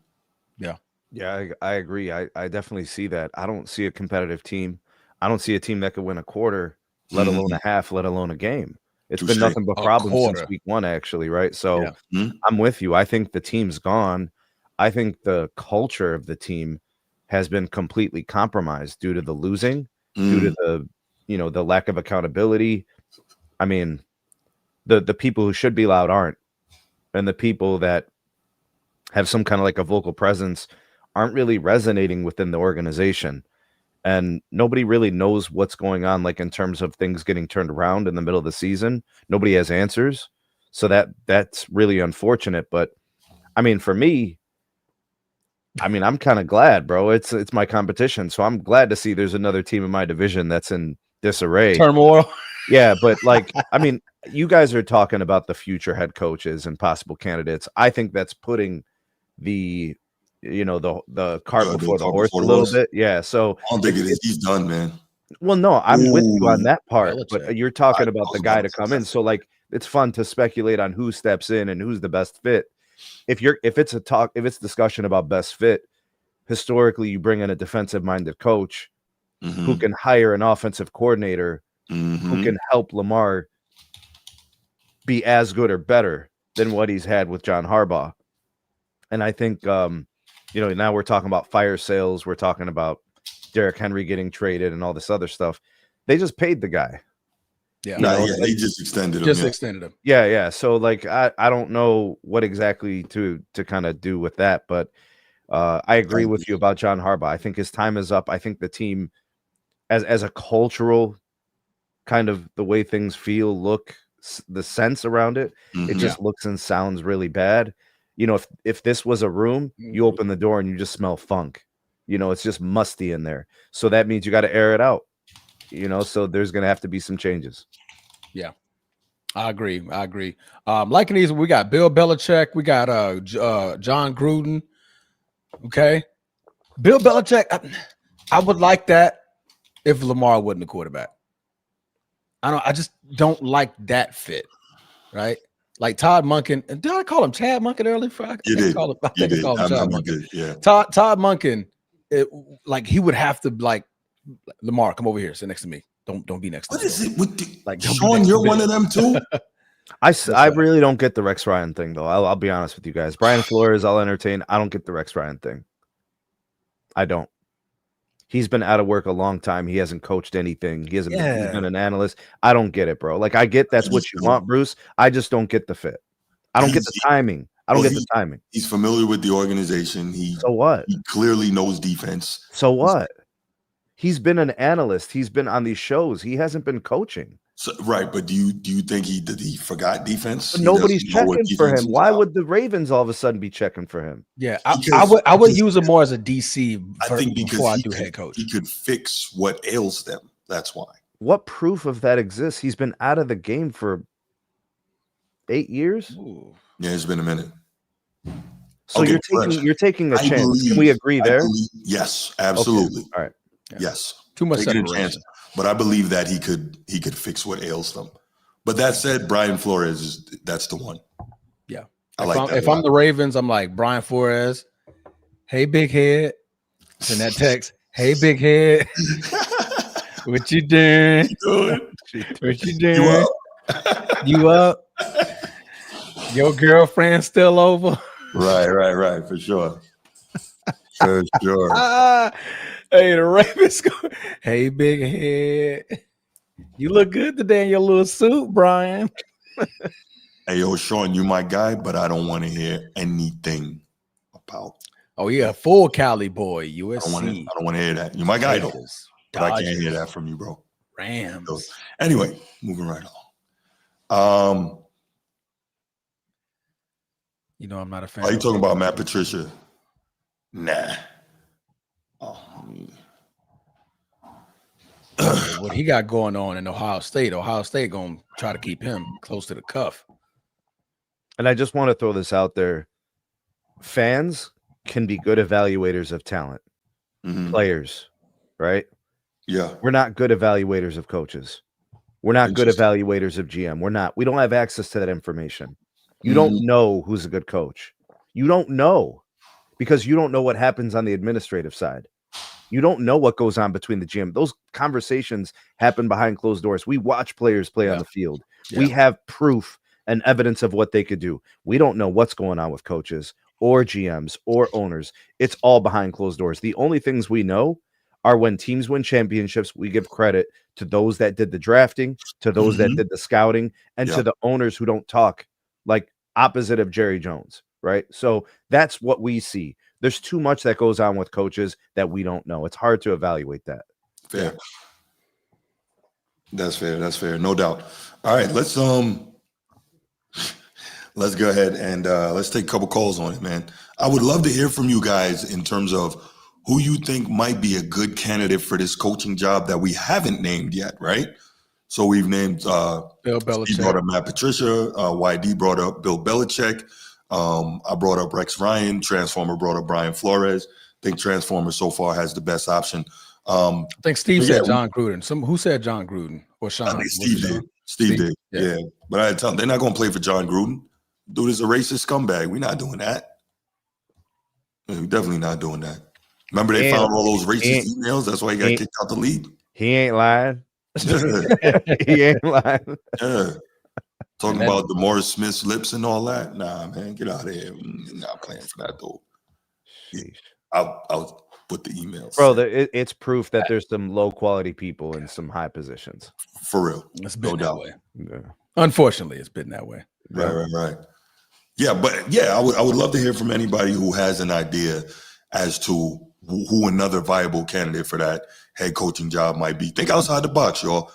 Speaker 2: Yeah, I agree. I definitely see that. I don't see a competitive team. I don't see a team that could win a quarter, let alone a half, let alone a game. It's been nothing but problems since week one, actually, right? So I'm with you. I think the team's gone. I think the culture of the team has been completely compromised due to the losing, due to the lack of accountability. I mean, the people who should be loud aren't, and the people that have some kind of like a vocal presence aren't really resonating within the organization. And nobody really knows what's going on, like in terms of things getting turned around in the middle of the season. Nobody has answers. So that's really unfortunate. But I mean, for me, I'm kind of glad, bro. It's my competition. So I'm glad to see there's another team in my division that's in disarray.
Speaker 3: Turmoil.
Speaker 2: Yeah, but like, I mean, you guys are talking about the future head coaches and possible candidates. I think that's putting the cart before the horse a little bit. Yeah. So
Speaker 1: I don't think it is. He's done, man.
Speaker 2: Well, no, I'm with you on that part, but you're talking about the guy to come in. So like, it's fun to speculate on who steps in and who's the best fit. If it's discussion about best fit, historically, you bring in a defensive minded coach who can hire an offensive coordinator who can help Lamar be as good or better than what he's had with John Harbaugh. And I think, now we're talking about fire sales. We're talking about Derrick Henry getting traded and all this other stuff. They just paid the guy.
Speaker 3: Yeah.
Speaker 1: They just extended him.
Speaker 3: Extended him.
Speaker 2: Yeah. So I don't know what exactly to kind of do with that, but I agree with you about John Harbaugh. I think his time is up. I think the team as a cultural kind of the way things feel, look, the sense around it, it just looks and sounds really bad. If this was a room, you open the door and you just smell funk. It's just musty in there. So that means you got to air it out. So there's going to have to be some changes.
Speaker 3: Yeah, I agree. Liking these, we got Bill Belichick, we got John Gruden. Okay, Bill Belichick. I would like that if Lamar wasn't the quarterback. I just don't like that fit, right? Like Todd Monken. Did I call him Chad Monken earlier? I think I called him Chad Monken.
Speaker 1: Yeah.
Speaker 3: Todd Monken, he would have to Lamar, come over here, sit next to me. Don't be next to me.
Speaker 1: What is it with Sean? You're one of them too.
Speaker 2: I really don't get the Rex Ryan thing though. I'll be honest with you guys. Brian Flores, I'll entertain. I don't get the Rex Ryan thing. I don't. He's been out of work a long time. He hasn't coached anything. He's been an analyst. I don't get it, bro. I get that's what you want, Bruce. I just don't get the fit. I don't get the timing. The timing.
Speaker 1: He's familiar with the organization.
Speaker 2: So what?
Speaker 1: He clearly knows defense.
Speaker 2: So what? He's been an analyst. He's been on these shows. He hasn't been coaching.
Speaker 1: So, right, but do you think he forgot defense?
Speaker 2: But nobody's checking for him. Why would the Ravens all of a sudden be checking for him?
Speaker 3: Yeah, I would use him more as a DC.
Speaker 1: I think
Speaker 3: before I do head coach.
Speaker 1: He could fix what ails them. That's why.
Speaker 2: What proof of that exists? He's been out of the game for 8 years.
Speaker 3: Ooh.
Speaker 1: Yeah, it's been a minute.
Speaker 2: So you're taking a chance. Can we agree there?
Speaker 1: Yes, absolutely.
Speaker 2: Okay. All right.
Speaker 1: Yeah. Yes.
Speaker 3: Too much
Speaker 1: separation. But I believe that he could fix what ails them. But that said, Brian Flores that's the one.
Speaker 3: Yeah.
Speaker 1: If
Speaker 3: I'm the Ravens, I'm like Brian Flores. Hey, big head. Send that text. Hey, big head. What you doing? What you doing? You up? Your girlfriend still over?
Speaker 1: Right. For sure. For sure.
Speaker 3: Hey, the Ravens go. Hey, big head. You look good today in your little suit, Brian.
Speaker 1: Hey, yo, Sean, you my guy, but I don't want to hear anything about.
Speaker 3: Oh, yeah, full Cali boy, USC.
Speaker 1: I don't want to hear that. You my guy, though. But I can't hear that from you, bro.
Speaker 3: Rams.
Speaker 1: So, anyway, moving right on.
Speaker 3: I'm not a fan.
Speaker 1: Are you talking about Matt Patricia? Nah.
Speaker 3: What he got going on in Ohio State gonna try to keep him close to the cuff.
Speaker 2: And I just want to throw this out there. Fans can be good evaluators of talent. Players, right?
Speaker 1: Yeah.
Speaker 2: We're not good evaluators of coaches. We're not good evaluators of GM. We don't have access to that information. You don't know who's a good coach. You don't know because you don't know what happens on the administrative side. You don't know what goes on between the GM. Those conversations happen behind closed doors. We watch players play on the field. Yeah. We have proof and evidence of what they could do. We don't know what's going on with coaches or GMs or owners. It's all behind closed doors. The only things we know are when teams win championships, we give credit to those that did the drafting, to those that did the scouting, and to the owners who don't talk, like opposite of Jerry Jones, right? So that's what we see. There's too much that goes on with coaches that we don't know. It's hard to evaluate that.
Speaker 1: Fair. That's fair. No doubt. All right, let's go ahead and let's take a couple calls on it, man. I would love to hear from you guys in terms of who you think might be a good candidate for this coaching job that we haven't named yet, right? So we've named
Speaker 3: Bill Belichick.
Speaker 1: Steve brought up Matt Patricia. YD brought up Bill Belichick. I brought up Rex Ryan. Transformer brought up Brian Flores. I think Transformer so far has the best option.
Speaker 3: I think Steve said John Gruden. Who said John Gruden or Sean?
Speaker 1: I think Steve did. Steve did. Yeah. But I tell them they're not going to play for John Gruden. Dude is a racist scumbag. We're not doing that. We're definitely not doing that. Remember they found all those racist emails? That's why he got kicked out the league.
Speaker 2: He ain't lying. He ain't lying.
Speaker 1: Yeah. Talking about DeMaurice Smith's lips and all that. Nah, man, get out of here. Not playing for that, though. I'll put the emails.
Speaker 2: Bro, it's proof that there's some low-quality people in some high positions.
Speaker 1: For real.
Speaker 3: It's been that way. Yeah. Unfortunately, it's been that way.
Speaker 1: Right. Yeah, but yeah, I would love to hear from anybody who has an idea as to who another viable candidate for that head coaching job might be. Think outside the box, y'all.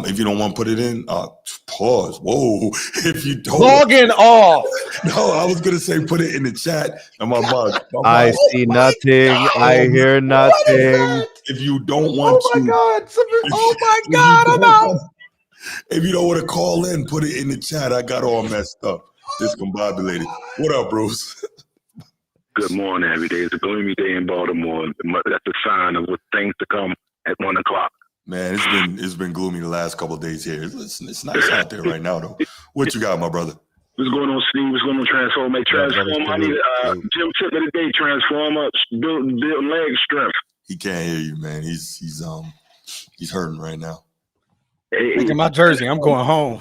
Speaker 1: If you don't want to put it in, pause. Whoa. If you don't
Speaker 3: logging off.
Speaker 1: No, I was gonna say put it in the chat. And my mug.
Speaker 2: I see nothing. I hear nothing.
Speaker 1: If you don't want
Speaker 3: to. Oh my God. I'm out.
Speaker 1: If you don't want to call in, put it in the chat. I got all messed up. Discombobulated. What up, Bruce?
Speaker 10: Good morning. Every day is a gloomy day in Baltimore. That's a sign of what things to come at 1 o'clock.
Speaker 1: Man, it's been gloomy the last couple of days here. It's nice out there right now, though. What you got, my brother?
Speaker 10: What's going on, Steve? What's going on, Transform? I need Jim tip of the day. Transform up, build leg strength.
Speaker 1: He can't hear you, man. He's hurting right now.
Speaker 3: Hey, look at my jersey. I'm going home.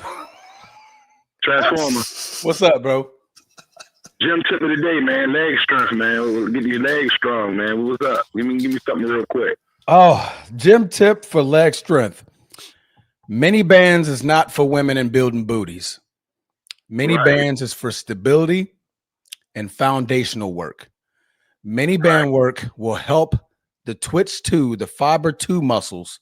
Speaker 10: Transformer.
Speaker 3: What's up, bro?
Speaker 10: Jim tip of the day, man. Leg strength, man. Get these legs strong, man. What's up? Give me something real quick.
Speaker 3: Oh, gym tip for leg strength. Mini bands is not for women and building booties. Mini bands is for stability and foundational work. Mini band work will help the Twitch 2, the Fiber 2 muscles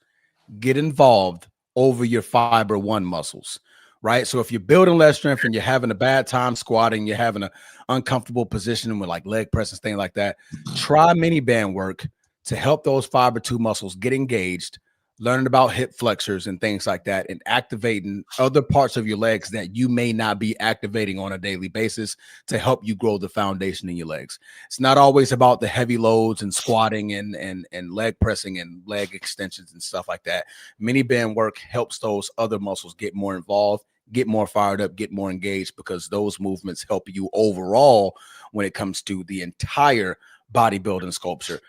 Speaker 3: get involved over your Fiber 1 muscles, right? So if you're building leg strength and you're having a bad time squatting, you're having an uncomfortable position with like leg press and things like that, try mini band work to help those Fiber 2 muscles get engaged, learning about hip flexors and things like that, and activating other parts of your legs that you may not be activating on a daily basis to help you grow the foundation in your legs. It's not always about the heavy loads and squatting and leg pressing and leg extensions and stuff like that. Mini band work helps those other muscles get more involved, get more fired up, get more engaged, because those movements help you overall when it comes to the entire bodybuilding sculpture.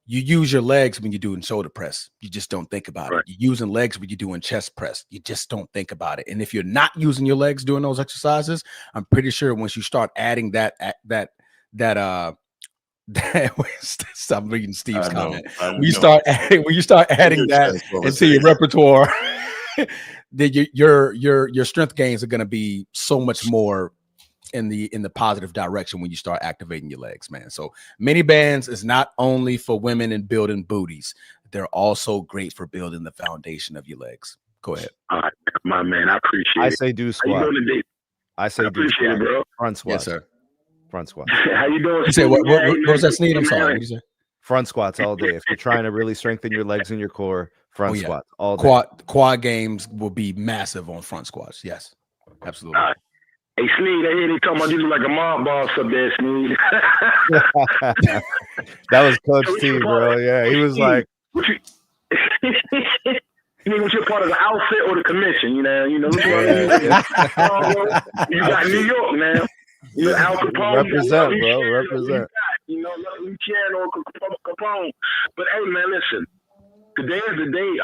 Speaker 3: You use your legs when you're doing shoulder press. You just don't think about it. You're using legs when you're doing chest press. You just don't think about it. And if you're not using your legs doing those exercises, I'm pretty sure once you start adding that stop reading Steve's comment. When you start adding that into your repertoire, then your strength gains are going to be so much more in the positive direction when you start activating your legs, man. So mini bands is not only for women and building booties. They're also great for building the foundation of your legs. Go ahead.
Speaker 10: All right, my man. I appreciate it.
Speaker 2: I say do squat. I say do squat.
Speaker 10: Bro.
Speaker 2: Front squat.
Speaker 3: Yes, sir.
Speaker 2: Front squat.
Speaker 10: How you doing?
Speaker 3: You say what was that, Sneed? I'm sorry. What did you say?
Speaker 2: Front squats all day. If you're trying to really strengthen your legs and your core, front squats all day.
Speaker 3: Quad games will be massive on front squats. Yes, absolutely.
Speaker 10: Hey, Sneed, I hear they talking about you look like a mob boss up there, Sneed.
Speaker 2: That was Coach T, bro. Yeah, he was like,
Speaker 10: you mean which part of the outfit or the commission? You know. You got New York now. You know, Al Capone.
Speaker 2: Represent, bro. Represent.
Speaker 10: You know, Luciano Capone. But hey, man, listen. Today is the day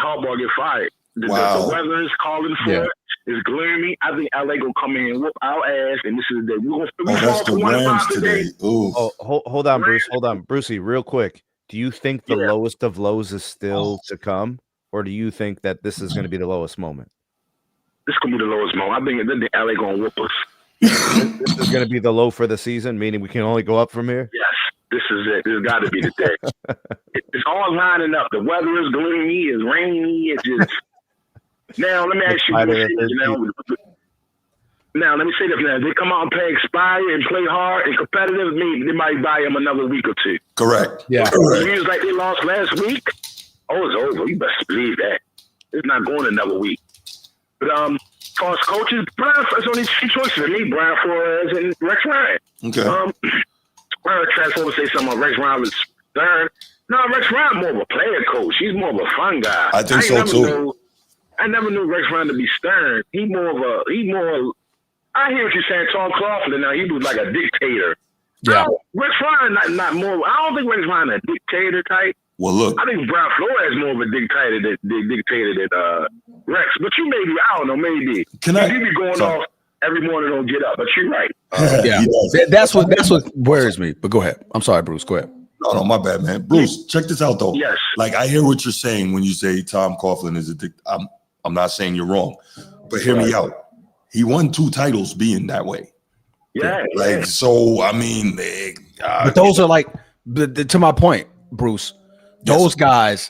Speaker 10: Harbaugh get fired. The weather is calling for it. It's gloomy. I think LA gonna come in and whoop our ass, and this is the day.
Speaker 1: That's the Rams today.
Speaker 2: Oh, hold on, Bruce. Hold on, Brucey, real quick. Do you think the lowest of lows is still to come, or do you think that this is going to be the lowest moment?
Speaker 10: This is gonna be the lowest moment. I think the LA gonna whoop us.
Speaker 2: This is going to be the low for the season, meaning we can only go up from here.
Speaker 10: Yes, this is it. This has got to be the day. It's all lining up. The weather is gloomy. It's rainy. It's just. Now, let me ask you this. Now, let me say this. Now, if they come out and play expire and play hard and competitive, maybe they might buy them another week or two.
Speaker 1: Correct.
Speaker 3: Yeah.
Speaker 1: Correct.
Speaker 10: It was like they lost last week. Oh, it's over. You best believe that. It's not going another week. But as far as coaches, Brian, there's only two choices for me, Brian Flores and Rex Ryan.
Speaker 1: Okay.
Speaker 10: I heard Transformer say something about Rex Ryan was third. No, Rex Ryan more of a player coach. He's more of a fun guy.
Speaker 1: I think so, too.
Speaker 10: I never knew Rex Ryan to be stern. I hear what you're saying, Tom Coughlin. Now, he was like a dictator.
Speaker 3: Yeah.
Speaker 10: Rex Ryan not more. I don't think Rex Ryan a dictator type.
Speaker 1: Well, look.
Speaker 10: I think Brian Flores is more of a dictator than Rex. But you maybe, I don't know, maybe. He be going off every morning, don't get up. But you're right.
Speaker 3: Yeah, that's what worries me. But go ahead. I'm sorry, Bruce. Go ahead.
Speaker 1: No, my bad, man. Bruce, check this out though.
Speaker 10: Yes.
Speaker 1: Like I hear what you're saying when you say Tom Coughlin is a dictator. I'm not saying you're wrong, but hear me out. He won 2 titles being that way.
Speaker 10: Yeah.
Speaker 1: Like so, I mean,
Speaker 3: but those are like to my point, Bruce. Those guys,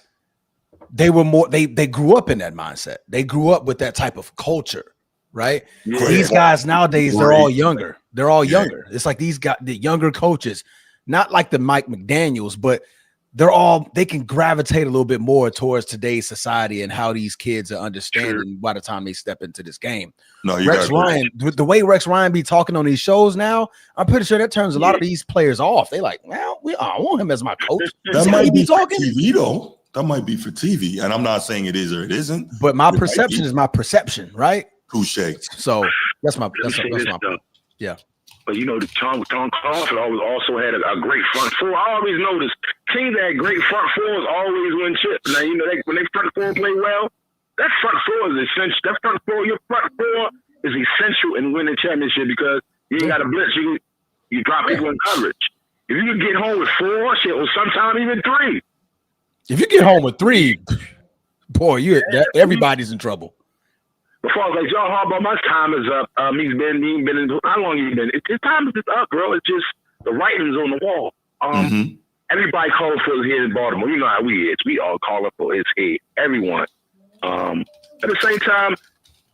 Speaker 3: they were more. They grew up in that mindset. They grew up with that type of culture, right? Yeah. These guys nowadays, they're all younger. They're all younger. It's like these guys, the younger coaches, not like the Mike McDaniels, but they can gravitate a little bit more towards today's society and how these kids are understanding by the time they step into this game.
Speaker 1: No,
Speaker 3: Rex Ryan, the way Rex Ryan be talking on these shows now, I'm pretty sure that turns a lot of these players off. They like, well, I want him as my coach.
Speaker 1: That might be talking for TV though. That might be for TV, and I'm not saying it is or it isn't.
Speaker 3: But my perception is my perception, right?
Speaker 1: Touche.
Speaker 3: So that's my yeah.
Speaker 10: But you know, Tom Coughlin also had a great front four. I always noticed teams that had great front fours always win chips. Now you know when they front four play well, that front four is essential. Your front four is essential in winning championship because you ain't got to blitz. You drop people in coverage. If you can get home with 4, or sometimes even 3.
Speaker 3: If you get home with 3, boy, everybody's in trouble.
Speaker 10: Before I was like, John Harbaugh, my time is up. He's been in, how long has he been? His time is just up, bro. It's just the writing's on the wall. Everybody calling for his head in Baltimore. You know how we is. We all calling for his head. Everyone. At the same time,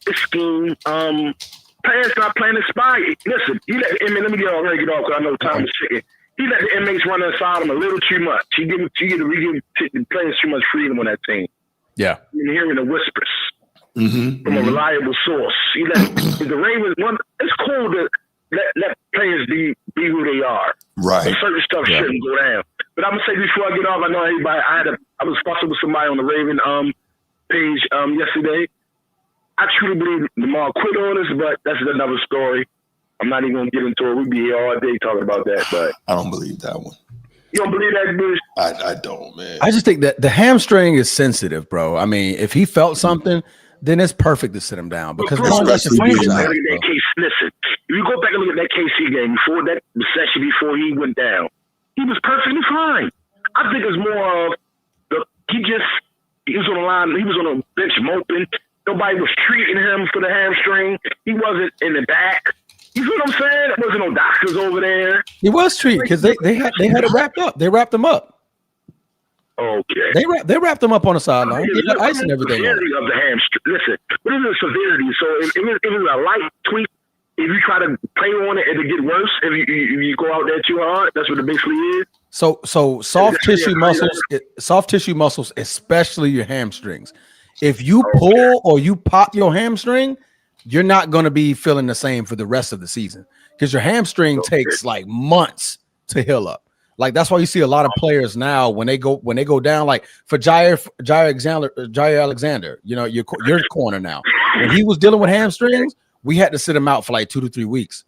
Speaker 10: it's scheme. Players not playing inspired. Listen, let me get off because I know time is ticking. He let the inmates run inside him a little too much. He give the players too much freedom on that team.
Speaker 3: Yeah.
Speaker 10: You're hearing the whispers. From a reliable source. The Ravens, it's cool to let players be who they are.
Speaker 1: Right.
Speaker 10: But certain stuff shouldn't go down. But I'm gonna say before I get off, I know everybody. I was fussing with somebody on the Raven page yesterday. I truly believe Lamar quit on us, but that's another story. I'm not even gonna get into it. We'd be here all day talking about that. But
Speaker 1: I don't believe that one.
Speaker 10: You don't believe that, Bruce?
Speaker 1: I don't, man.
Speaker 3: I just think that the hamstring is sensitive, bro. I mean, if he felt something, then it's perfect to sit him down because
Speaker 10: listen, if you go back and look at that KC game before that session before he went down, he was perfectly fine. I think it's more of he was on the line, he was on the bench moping. Nobody was treating him for the hamstring. He wasn't in the back. You see what I'm saying? There wasn't no doctors over there.
Speaker 3: He was treated because they had it wrapped up. They wrapped him up.
Speaker 10: Okay.
Speaker 3: They wrapped him up on the sideline. He had ice and everything.
Speaker 10: Severity of the hamstring. Listen, what is the severity? So if it's a light tweak, if you try to play on it, it'll get worse. If you go out there too hard, that's what it basically is.
Speaker 3: So soft tissue muscles, especially your hamstrings. If you pull or you pop your hamstring, you're not going to be feeling the same for the rest of the season because your hamstring takes like months to heal up. Like that's why you see a lot of players now when they go down, like for Jair Alexander, you know, your corner now. When he was dealing with hamstrings, we had to sit him out for like 2 to 3 weeks.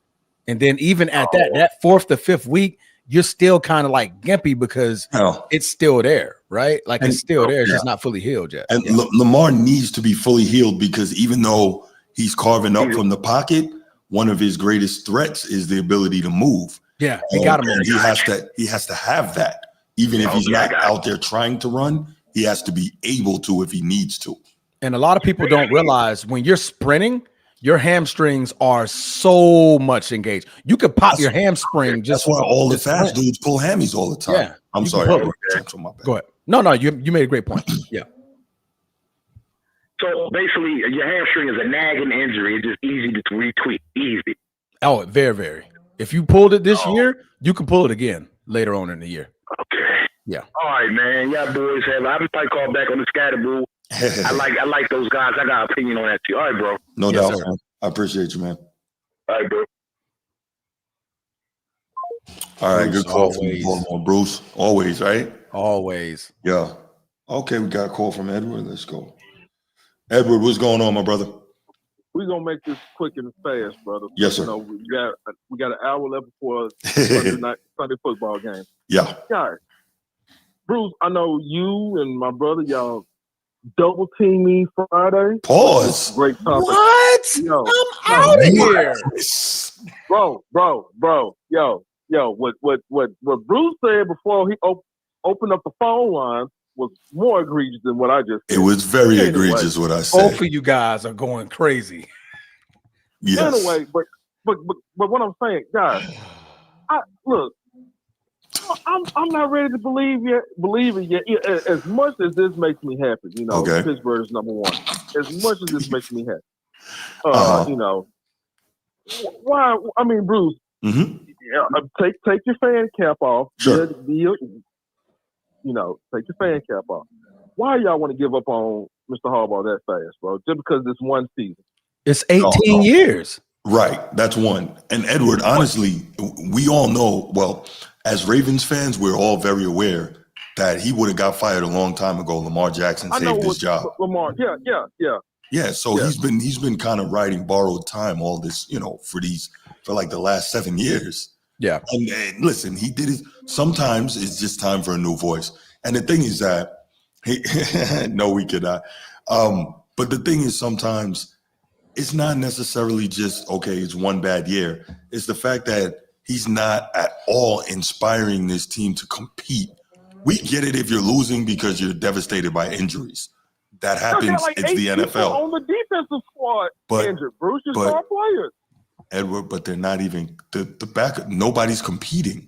Speaker 3: And then even at that 4th to 5th week, you're still kind of like gimpy because it's still there, right? Like it's still there. It's just not fully healed yet.
Speaker 1: And Lamar needs to be fully healed because even though he's carving up from the pocket, one of his greatest threats is the ability to move.
Speaker 3: Yeah, he got him.
Speaker 1: And he has to have that. Even if he's not out there trying to run, he has to be able to if he needs to.
Speaker 3: And a lot of people don't realize when you're sprinting, your hamstrings are so much engaged. You could pop your hamstring.
Speaker 1: That's why all the fast dudes pull hammies all the time.
Speaker 3: Yeah,
Speaker 1: I'm sorry.
Speaker 3: Go ahead. No, you made a great point. Yeah.
Speaker 10: So basically, your hamstring is a nagging injury. It's just easy to retweak. Easy.
Speaker 3: Oh, very, very. If you pulled it this year, you can pull it again later on in the year.
Speaker 10: Okay.
Speaker 3: Yeah.
Speaker 10: All right, man. Y'all boys have. I probably call back on the Scatterboo. I like those guys. I got an opinion on that too. All right, bro.
Speaker 1: No doubt. Man. I appreciate you, man.
Speaker 10: All right, bro.
Speaker 1: All right, Bruce, good call from Baltimore, Bruce. Always, right?
Speaker 3: Always.
Speaker 1: Yeah. Okay, we got a call from Edward. Let's go. Edward, what's going on, my brother?
Speaker 6: we're gonna make this quick and fast, brother.
Speaker 1: Yes, sir.
Speaker 6: You know, we got an hour left before Sunday football game.
Speaker 1: Yeah.
Speaker 6: Guys, Bruce, I know you and my brother, y'all double team me Friday.
Speaker 1: Pause.
Speaker 6: Great topic.
Speaker 3: What?
Speaker 6: Yo,
Speaker 3: I'm out of here.
Speaker 6: bro. Yo, what Bruce said before he opened up the phone line was more egregious than what I just said.
Speaker 1: It was very egregious what I said.
Speaker 3: Both of you guys are going crazy.
Speaker 1: Yes.
Speaker 6: Anyway, but what I'm saying, guys, I'm not ready to believe it yet. As much as this makes me happy, you know, Pittsburgh's number one. As much as this makes me happy, you know, why? I mean, Bruce, take your fan cap off.
Speaker 1: Sure.
Speaker 6: You know, take your fan cap off. Why y'all want to give up on Mr. Harbaugh that fast, bro? Just because this one season?
Speaker 3: It's 18 years.
Speaker 1: Right. That's one. And Edward, honestly, we all know, well, as Ravens fans, we're all very aware that he would have got fired a long time ago. Lamar Jackson saved his job.
Speaker 6: Lamar, yeah.
Speaker 1: So he's been kind of riding borrowed time all this, you know, for like the last 7 years.
Speaker 3: Yeah.
Speaker 1: And listen, he did it. Sometimes it's just time for a new voice. And the thing is that no, we cannot. But the thing is, sometimes it's not necessarily just, okay, it's one bad year. It's the fact that he's not at all inspiring this team to compete. We get it if you're losing because you're devastated by injuries. That happens.
Speaker 6: Like
Speaker 1: it's the NFL.
Speaker 6: On the defensive squad, injured. Bruce, your star players.
Speaker 1: Edward, but they're not even the back. Nobody's competing.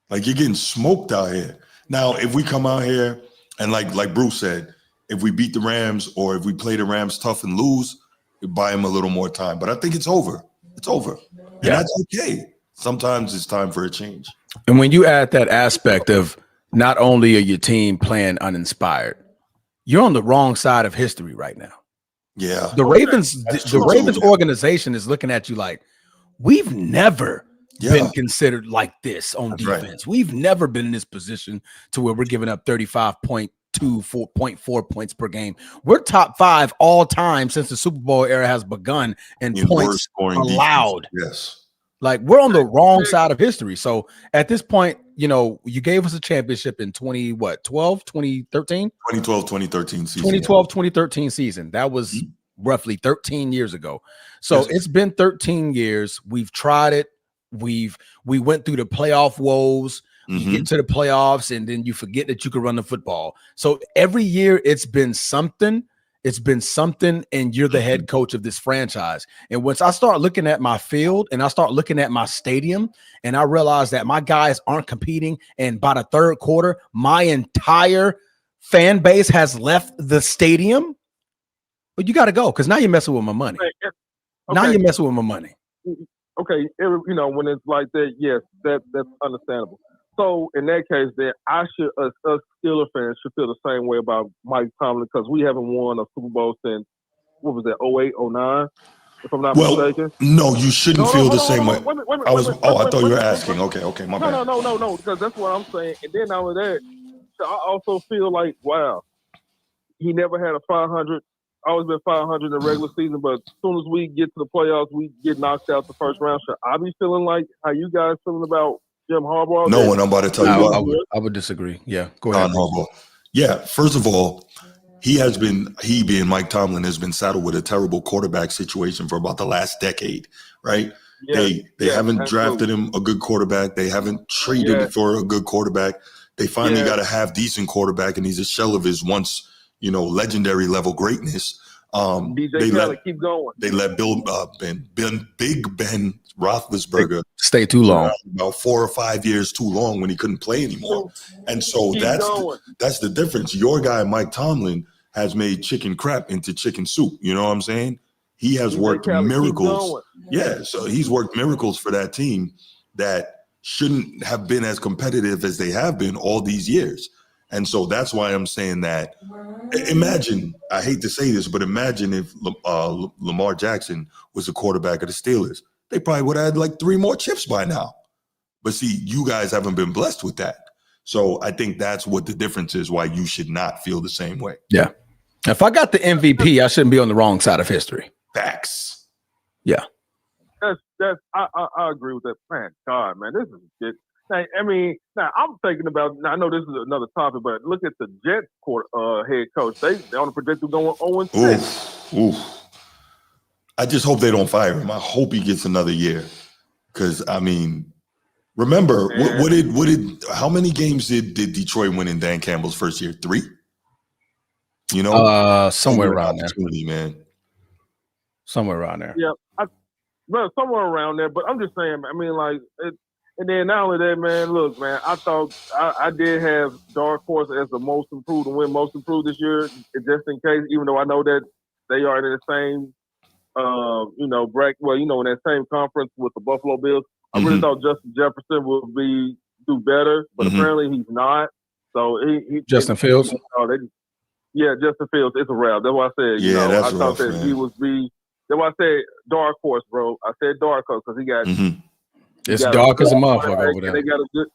Speaker 1: Like, you're getting smoked out here. Now, if we come out here and like Bruce said, if we beat the Rams or if we play the Rams tough and lose, we buy them a little more time. But I think it's over. It's over. And that's okay. Sometimes it's time for a change.
Speaker 3: And when you add that aspect of not only are your team playing uninspired, you're on the wrong side of history right now.
Speaker 1: Yeah.
Speaker 3: The Ravens organization is looking at you like, we've never been considered like this on defense. Right. We've never been in this position to where we're giving up 35.4 points per game. We're top 5 all time since the Super Bowl era has begun in points allowed.
Speaker 1: Defense. Yes.
Speaker 3: Like, we're on the wrong side of history. So at this point, you know, you gave us a championship in 2013 season. 2013 season. That was roughly 13 years ago. So it's been 13 years. We've tried it. We went through the playoff woes. You get to the playoffs and then you forget that you can run the football. So every year it's been something. It's been something, and you're the head coach of this franchise. And once I start looking at my field and I start looking at my stadium and I realize that my guys aren't competing, and by the third quarter, my entire fan base has left the stadium, but you got to go because now you're messing with my money.
Speaker 6: Okay.
Speaker 3: Now you're messing with my money.
Speaker 6: Okay, you know, when it's like that, yes, that's understandable. So in that case, then us Steelers fans should feel the same way about Mike Tomlin because we haven't won a Super Bowl since, what was that, 08, 09, if I'm not mistaken?
Speaker 1: No, you shouldn't feel the same way. I thought you were asking. Okay, my bad.
Speaker 6: No, because that's what I'm saying. And then out of that, I also feel like, wow, he never had a 500, always been 500 in the regular season, but as soon as we get to the playoffs, we get knocked out the first round. Should I be feeling like how you guys feeling about Jim Harbaugh?
Speaker 1: No, and I'm about to tell you what.
Speaker 3: I would disagree. Yeah, go ahead.
Speaker 1: Harbaugh. Yeah, first of all, he being Mike Tomlin has been saddled with a terrible quarterback situation for about the last decade, right? Yeah, they haven't drafted him a good quarterback. They haven't traded for a good quarterback. They finally got a half decent quarterback, and he's a shell of his once, you know, legendary level greatness.
Speaker 6: DJ Kelly, keep going.
Speaker 1: They let Big Ben Roethlisberger
Speaker 3: stay too long,
Speaker 1: about 4 or 5 years too long when he couldn't play anymore. And so that's the difference. Your guy Mike Tomlin has made chicken crap into chicken soup. You know what I'm saying? He has worked miracles. Yeah, so he's worked miracles for that team that shouldn't have been as competitive as they have been all these years. And so that's why I'm saying that. Imagine, I hate to say this, but imagine if Lamar Jackson was the quarterback of the Steelers. They probably would have had like 3 more chips by now. But see, you guys haven't been blessed with that. So I think that's what the difference is, why you should not feel the same way.
Speaker 3: Yeah. If I got the MVP, I shouldn't be on the wrong side of history.
Speaker 1: Facts.
Speaker 3: Yeah.
Speaker 6: That's I agree with that. Man, God, man, this is shit. Now, I mean, now I'm thinking about. Now I know this is another topic, but look at the Jets head coach. They on the projected going 0-6.
Speaker 1: Oof. I just hope they don't fire him. I hope he gets another year. Because I mean, remember what did how many games did Detroit win in Dan Campbell's first year? 3. You know,
Speaker 3: somewhere around there,
Speaker 1: man.
Speaker 3: Somewhere around there.
Speaker 6: Yeah, well, somewhere around there. But I'm just saying. I mean, like, and then not only that, man. Look, man. I thought I did have Dark Horse as the most improved and win most improved this year, just in case. Even though I know that they are in the same, in that same conference with the Buffalo Bills. I really thought Justin Jefferson would do better, but apparently he's not. So he
Speaker 3: Justin Fields.
Speaker 6: Justin Fields. It's a wrap. That's why I said.
Speaker 1: That's
Speaker 6: I thought
Speaker 1: rough,
Speaker 6: that
Speaker 1: man.
Speaker 6: he was That's why I said Dark Horse, bro. I said Dark Horse because he got.
Speaker 3: It's dark as a motherfucker over there.
Speaker 6: They got a good.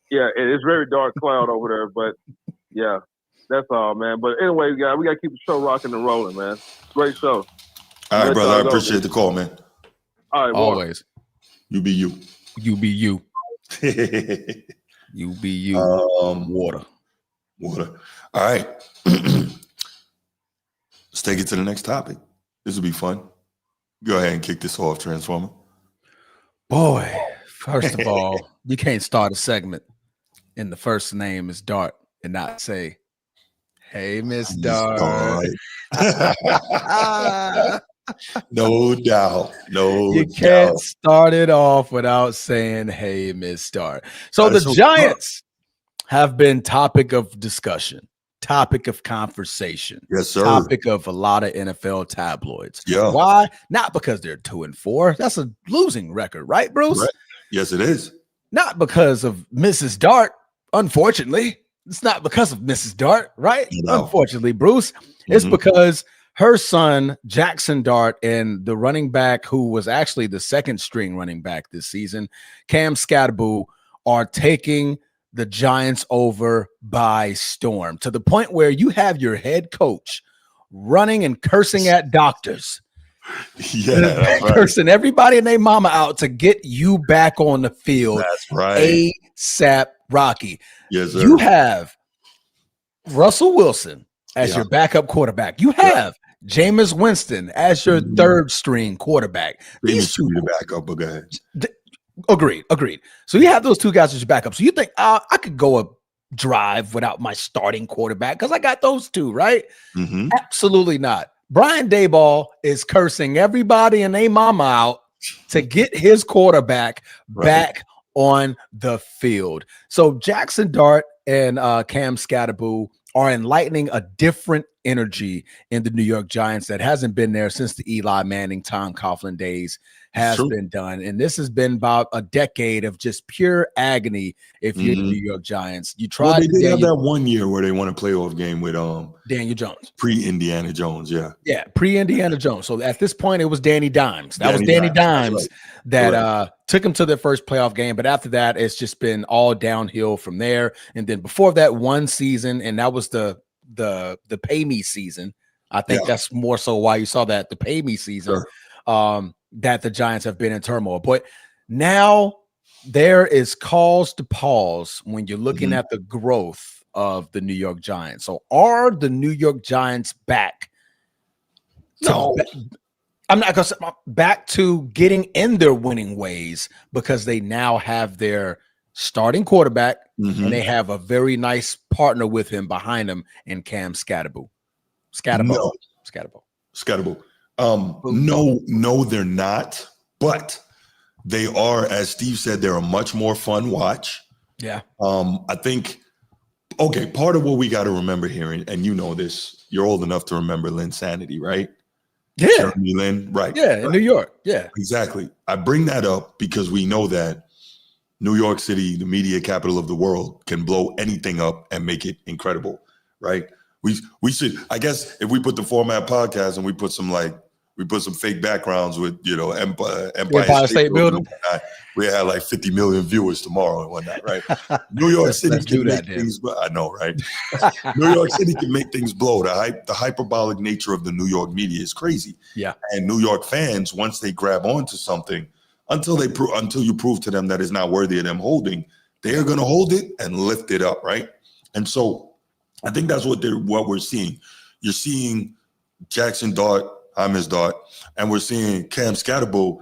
Speaker 6: Yeah, it's very dark cloud over there, but yeah, that's all, man. But anyway, guys, we gotta keep the show rocking and rolling, man. Great show.
Speaker 1: All right, brother. I appreciate the call, man.
Speaker 6: All right,
Speaker 3: always.
Speaker 1: You be you.
Speaker 3: You be you. You be you. Water.
Speaker 1: All right. Let's take it to the next topic. This will be fun. Go ahead and kick this off, Transformer.
Speaker 3: Boy, first of all, you can't start a segment and the first name is Dart and not say, "Hey, Miss Dart."
Speaker 1: No doubt.
Speaker 3: You can't start it off without saying, "Hey, Miss Dart." So the Giants have been topic of discussion, topic of conversation.
Speaker 1: Yes, sir.
Speaker 3: Topic of a lot of NFL tabloids.
Speaker 1: Yeah.
Speaker 3: Why? Not because they're 2-4. That's a losing record, right, Bruce?
Speaker 1: Right. Yes, it is.
Speaker 3: Not because of Mrs. Dart, unfortunately. It's not because of Mrs. Dart, right? No. Unfortunately, Bruce. It's because her son, Jackson Dart, and the running back who was actually the second string running back this season, Cam Scatterbull, are taking the Giants over by storm to the point where you have your head coach running and cursing at doctors.
Speaker 1: Yeah,
Speaker 3: cursing everybody and their mama out to get you back on the field.
Speaker 1: That's right.
Speaker 3: ASAP Rocky.
Speaker 1: Yes, sir.
Speaker 3: You have Russell Wilson as your backup quarterback. You have Jameis Winston as your third string quarterback.
Speaker 1: These two the backup, but go ahead.
Speaker 3: Agreed. So you have those two guys as your backup. So you think I could go a drive without my starting quarterback because I got those two, right? Absolutely not. Brian Daboll is cursing everybody and their mama out to get his quarterback back on the field. So Jackson Dart and Cam Scatterbull are enlightening a different energy in the New York Giants that hasn't been there since the Eli Manning, Tom Coughlin days has been done. And this has been about a decade of just pure agony if you're the New York Giants. You tried
Speaker 1: they did have that 1 year where they won a playoff game with
Speaker 3: Daniel Jones.
Speaker 1: Pre-Indiana Jones,
Speaker 3: Yeah, pre-Indiana Jones. So at this point, it was Danny Dimes. That was Danny Dimes that took him to their first playoff game. But after that, it's just been all downhill from there. And then before that, one season, and that was the pay me season. I think that's more so why you saw that, the pay me season. That the Giants have been in turmoil. But now there is cause to pause when you're looking at the growth of the New York Giants. So are the New York Giants back?
Speaker 1: No.
Speaker 3: I'm not going to say back to getting in their winning ways because they now have their starting quarterback and they have a very nice partner with him behind him in Cam Scatterbull. Scatterbull.
Speaker 1: No, they're not. But they are, as Steve said, they're a much more fun watch.
Speaker 3: Yeah.
Speaker 1: I think, part of what we got to remember here, and you know this, you're old enough to remember Linsanity, right?
Speaker 3: Yeah.
Speaker 1: Jeremy Lin, right.
Speaker 3: Yeah, in New York. Yeah.
Speaker 1: Exactly. I bring that up because we know that New York City, the media capital of the world, can blow anything up and make it incredible, right? We should, I guess, if we put the Format Podcast and we put some like We put some fake backgrounds with, Empire
Speaker 3: State Building.
Speaker 1: We had like 50 million viewers tomorrow and whatnot, right? New York City can make things, I know, right? New York City can make things blow. The hyperbolic nature of the New York media is crazy.
Speaker 3: Yeah.
Speaker 1: And New York fans, once they grab onto something, until you prove to them that it's not worthy of them holding, they are going to hold it and lift it up, right? And so I think that's what we're seeing. You're seeing Jackson Dart, I miss Dart, and we're seeing Cam Scatterbo,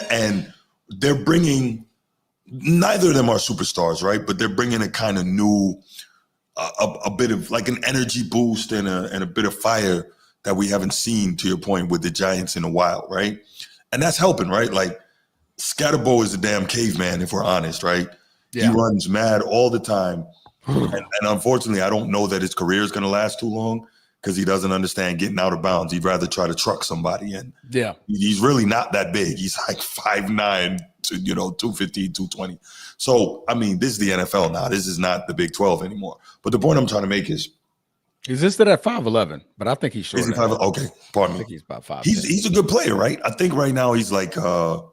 Speaker 1: and they're bringing, neither of them are superstars, right? But they're bringing a kind of new, a bit of like an energy boost and a bit of fire that we haven't seen, to your point, with the Giants in a while, right? And that's helping, right? Like Scatterbo is a damn caveman, if we're honest, right? Yeah. He runs mad all the time. and unfortunately, I don't know that his career is going to last too long because he doesn't understand getting out of bounds. He'd rather try to truck somebody in.
Speaker 3: Yeah.
Speaker 1: He's really not that big. He's like 5'9", 215, 220. So, I mean, this is the NFL now. This is not the Big 12 anymore. But the point I'm trying to make is,
Speaker 3: he's listed at 5'11", but I think he's short.
Speaker 1: Okay, pardon me.
Speaker 3: I think he's about 5'10".
Speaker 1: He's a good player, right? I think right now he's like, 10th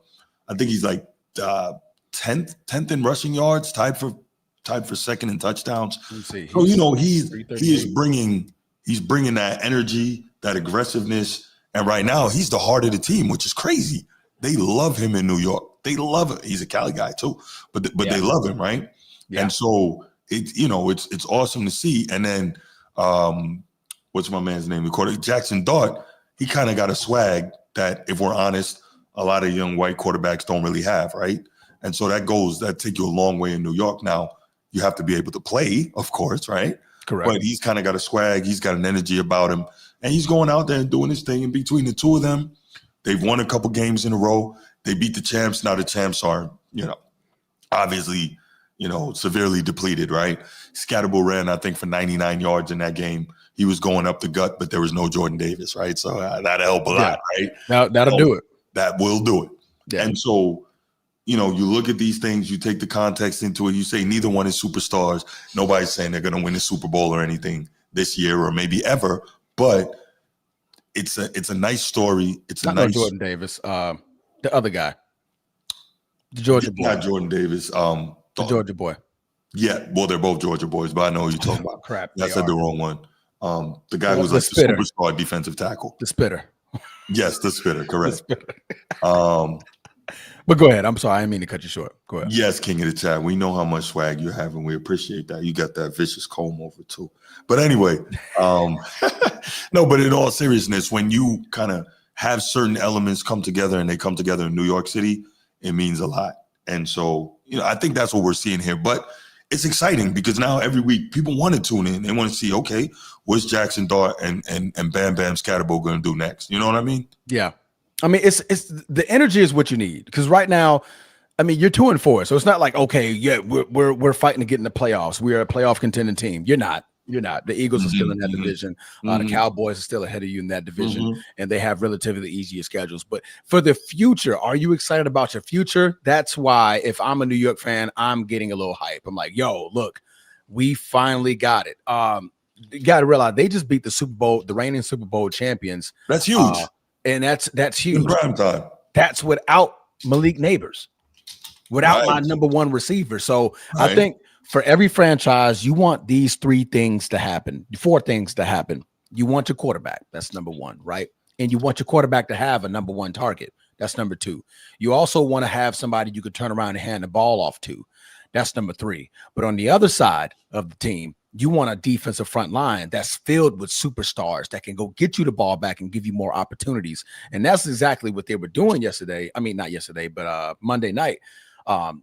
Speaker 1: in rushing yards, tied for second in touchdowns.
Speaker 3: Let's see.
Speaker 1: So he's bringing that energy, that aggressiveness, and right now he's the heart of the team, which is crazy. They love him in New York. They love him. He's a Cali guy too, but they love him, right? Yeah. And so it's awesome to see. And then what's my man's name? Jackson Dart. He kind of got a swag that, if we're honest, a lot of young white quarterbacks don't really have, right? And so that take you a long way in New York. Now, you have to be able to play, of course, right?
Speaker 3: Correct.
Speaker 1: But he's kind of got a swag. He's got an energy about him. And he's going out there and doing his thing. And between the two of them, they've won a couple games in a row. They beat the champs. Now the champs are, obviously, severely depleted, right? Scatterbo ran, I think, for 99 yards in that game. He was going up the gut, but there was no Jordan Davis, right? So that'll help a lot, right?
Speaker 3: That'll do it.
Speaker 1: That will do it.
Speaker 3: Yeah.
Speaker 1: And so, you look at these things, you take the context into it, you say neither one is superstars. Nobody's saying they're going to win the Super Bowl or anything this year or maybe ever, but it's a nice story. It's
Speaker 3: not nice Jordan Davis, the other guy, the Georgia boy.
Speaker 1: Not Jordan Davis.
Speaker 3: The Georgia boy.
Speaker 1: Yeah, well, they're both Georgia boys, but I know who you're talking about.
Speaker 3: Crap.
Speaker 1: I said the wrong one. The guy who's like the superstar defensive tackle.
Speaker 3: The spitter.
Speaker 1: Yes, the spitter, correct.
Speaker 3: The spitter. But go ahead. I'm sorry. I didn't mean to cut you short. Go ahead.
Speaker 1: Yes, King of the Chat. We know how much swag you have, and we appreciate that. You got that vicious comb over too. But anyway, no, but in all seriousness, when you kind of have certain elements come together and they come together in New York City, it means a lot. And so, I think that's what we're seeing here. But it's exciting because now every week people want to tune in. They want to see, okay, what's Jackson Dart and Bam Bam Scatterbo going to do next? You know what I mean?
Speaker 3: Yeah. I mean, it's the energy is what you need, because right now, I mean, you're 2-4, so it's not like, okay, yeah, we're fighting to get in the playoffs. We are a playoff contending team. You're not. The Eagles are still in that division. The Cowboys are still ahead of you in that division, and they have relatively easier schedules. But for the future, are you excited about your future? That's why, if I'm a New York fan, I'm getting a little hype. I'm like, yo, look, we finally got it. You got to realize they just beat the reigning Super Bowl champions.
Speaker 1: That's huge.
Speaker 3: And that's huge.
Speaker 1: In prime time.
Speaker 3: That's without Malik Neighbors, without my number one receiver. So I think for every franchise, you want these 4 things to happen. You want your quarterback. That's number 1, right? And you want your quarterback to have a number 1 target. That's number 2. You also want to have somebody you could turn around and hand the ball off to. That's number 3. But on the other side of the team, you want a defensive front line that's filled with superstars that can go get you the ball back and give you more opportunities. And that's exactly what they were doing yesterday. I mean, not yesterday, but Monday night,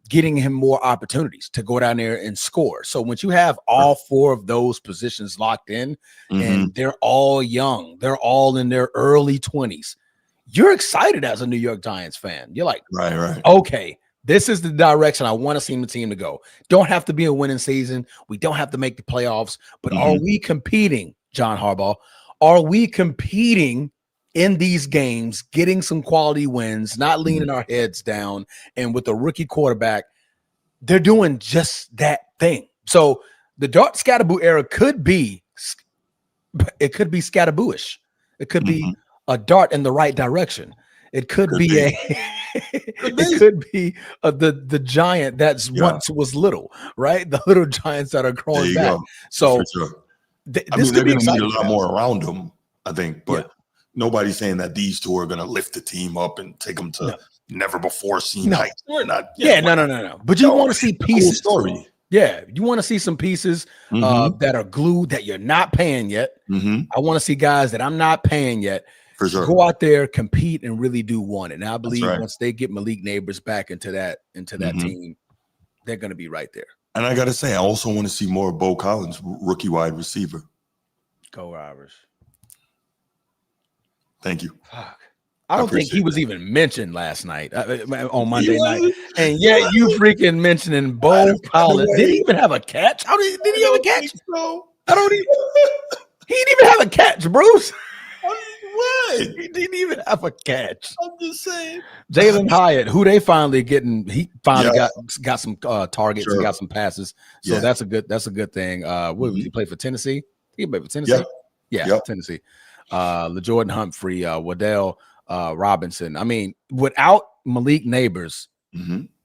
Speaker 3: getting him more opportunities to go down there and score. So once you have all 4 of those positions locked in, and they're all young, they're all in their early 20s, you're excited as a New York Giants fan. You're like,
Speaker 1: right.
Speaker 3: Okay, this is the direction I want to see the team to go. Don't have to be a winning season. We don't have to make the playoffs. But are we competing, John Harbaugh? Are we competing in these games, getting some quality wins, not leaning our heads down? And with a rookie quarterback, they're doing just that thing. So the Dart Scatterbo era could be Scatterbooish. It could be a dart in the right direction. It could be the giant that's once was little, right? The little giants that are growing back.
Speaker 1: Go.
Speaker 3: So
Speaker 1: for sure.
Speaker 3: This
Speaker 1: I mean, they're
Speaker 3: could be
Speaker 1: going to need a
Speaker 3: exciting.
Speaker 1: lot more around them, I think, but nobody's saying that these two are going to lift the team up and take them to never before seen heights. We're not.
Speaker 3: No. But you want to see pieces.
Speaker 1: Cool story.
Speaker 3: Yeah, you want to see some pieces that are glued that you're not paying yet. I want to see guys that I'm not paying yet.
Speaker 1: For sure.
Speaker 3: Go out there, compete, and really do one. And I believe once they get Malik Neighbors back into that team, they're going to be right there. And
Speaker 1: I got to say, I also want to see more of Bo Collins, rookie wide receiver.
Speaker 3: Go Irish.
Speaker 1: Thank you.
Speaker 3: Fuck. I don't think he was even mentioned last night on Monday night. And yet you freaking mentioning Bo Collins. Did he even have a catch? Did he have a catch? He didn't even have a catch, Bruce.
Speaker 1: What?
Speaker 3: He didn't even have a catch.
Speaker 1: I'm just saying.
Speaker 3: Jalen Hyatt, who they finally getting, he finally got some targets and got some passes. So that's a good thing. What he played for Tennessee? He played for Tennessee. Tennessee. LaJordan Humphrey, Waddell Robinson. I mean, without Malik Neighbors,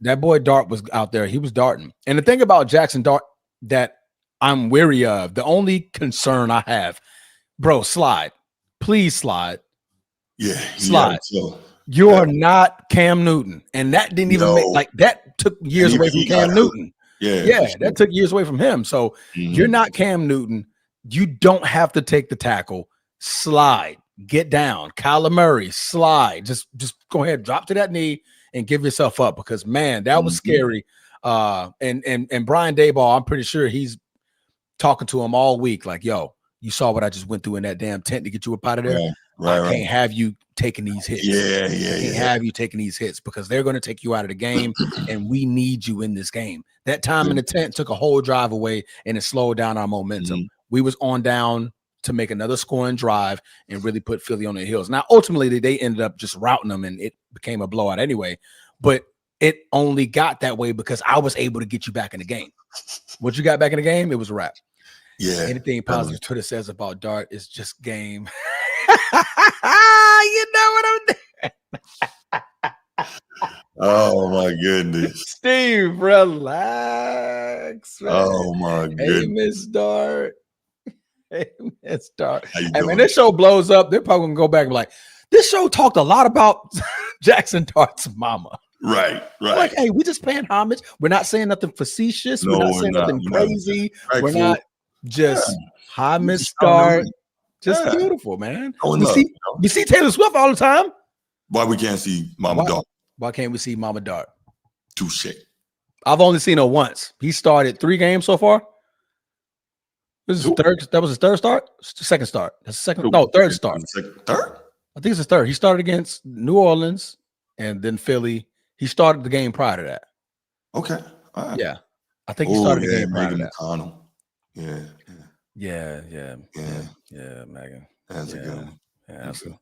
Speaker 3: that boy Dart was out there. He was darting. And the thing about Jackson Dart that I'm weary of, the only concern I have, bro, slide. Please slide.
Speaker 1: Yeah.
Speaker 3: Slide. You're not Cam Newton. And that didn't even make that took years away from Cam Newton. That took years away from him. So you're not Cam Newton. You don't have to take the tackle. Slide. Get down. Kyler Murray, slide. Just go ahead, drop to that knee and give yourself up because man, that was scary. And Brian Daboll, I'm pretty sure he's talking to him all week, like, yo, you saw what I just went through in that damn tent to get you up out of there. I can't have you taking these hits. I can't have you taking these hits because they're going to take you out of the game, and we need you in this game. That time in the tent took a whole drive away, and it slowed down our momentum. We was on down to make another scoring drive and really put Philly on their heels. Now, ultimately, they ended up just routing them, and it became a blowout anyway. But it only got that way because I was able to get you back in the game. Once you got back in the game, it was a wrap.
Speaker 1: Yeah.
Speaker 3: Anything positive Twitter says about Dart is just game. You know what I'm doing.
Speaker 1: Oh my goodness.
Speaker 3: Steve, relax. Man.
Speaker 1: Oh my goodness.
Speaker 3: Hey, Miss Dart. Hey, Miss Dart. Hey, man, this show blows up. They're probably gonna go back and be like, this show talked a lot about Jackson Dart's mama.
Speaker 1: Right.
Speaker 3: Like, hey, we just paying homage. We're not saying nothing facetious. We're not saying nothing crazy. We're not just hi, Miss Dart. Just beautiful, man. We see Taylor Swift all the time.
Speaker 1: Why we can't see Mama Dart?
Speaker 3: Why can't we see Mama Dart?
Speaker 1: Touche.
Speaker 3: I've only seen her once. He started 3 games so far. This is his third. That was his third start. Second start. That's second. No, third start.
Speaker 1: Third.
Speaker 3: I think it's his third. He started against New Orleans and then Philly. He started the game prior to that.
Speaker 1: Okay. All right.
Speaker 3: Yeah, I think he started the game prior to that.
Speaker 1: McConnell.
Speaker 3: Yeah, Megan.
Speaker 1: That's a good one.
Speaker 3: Yeah, that's a,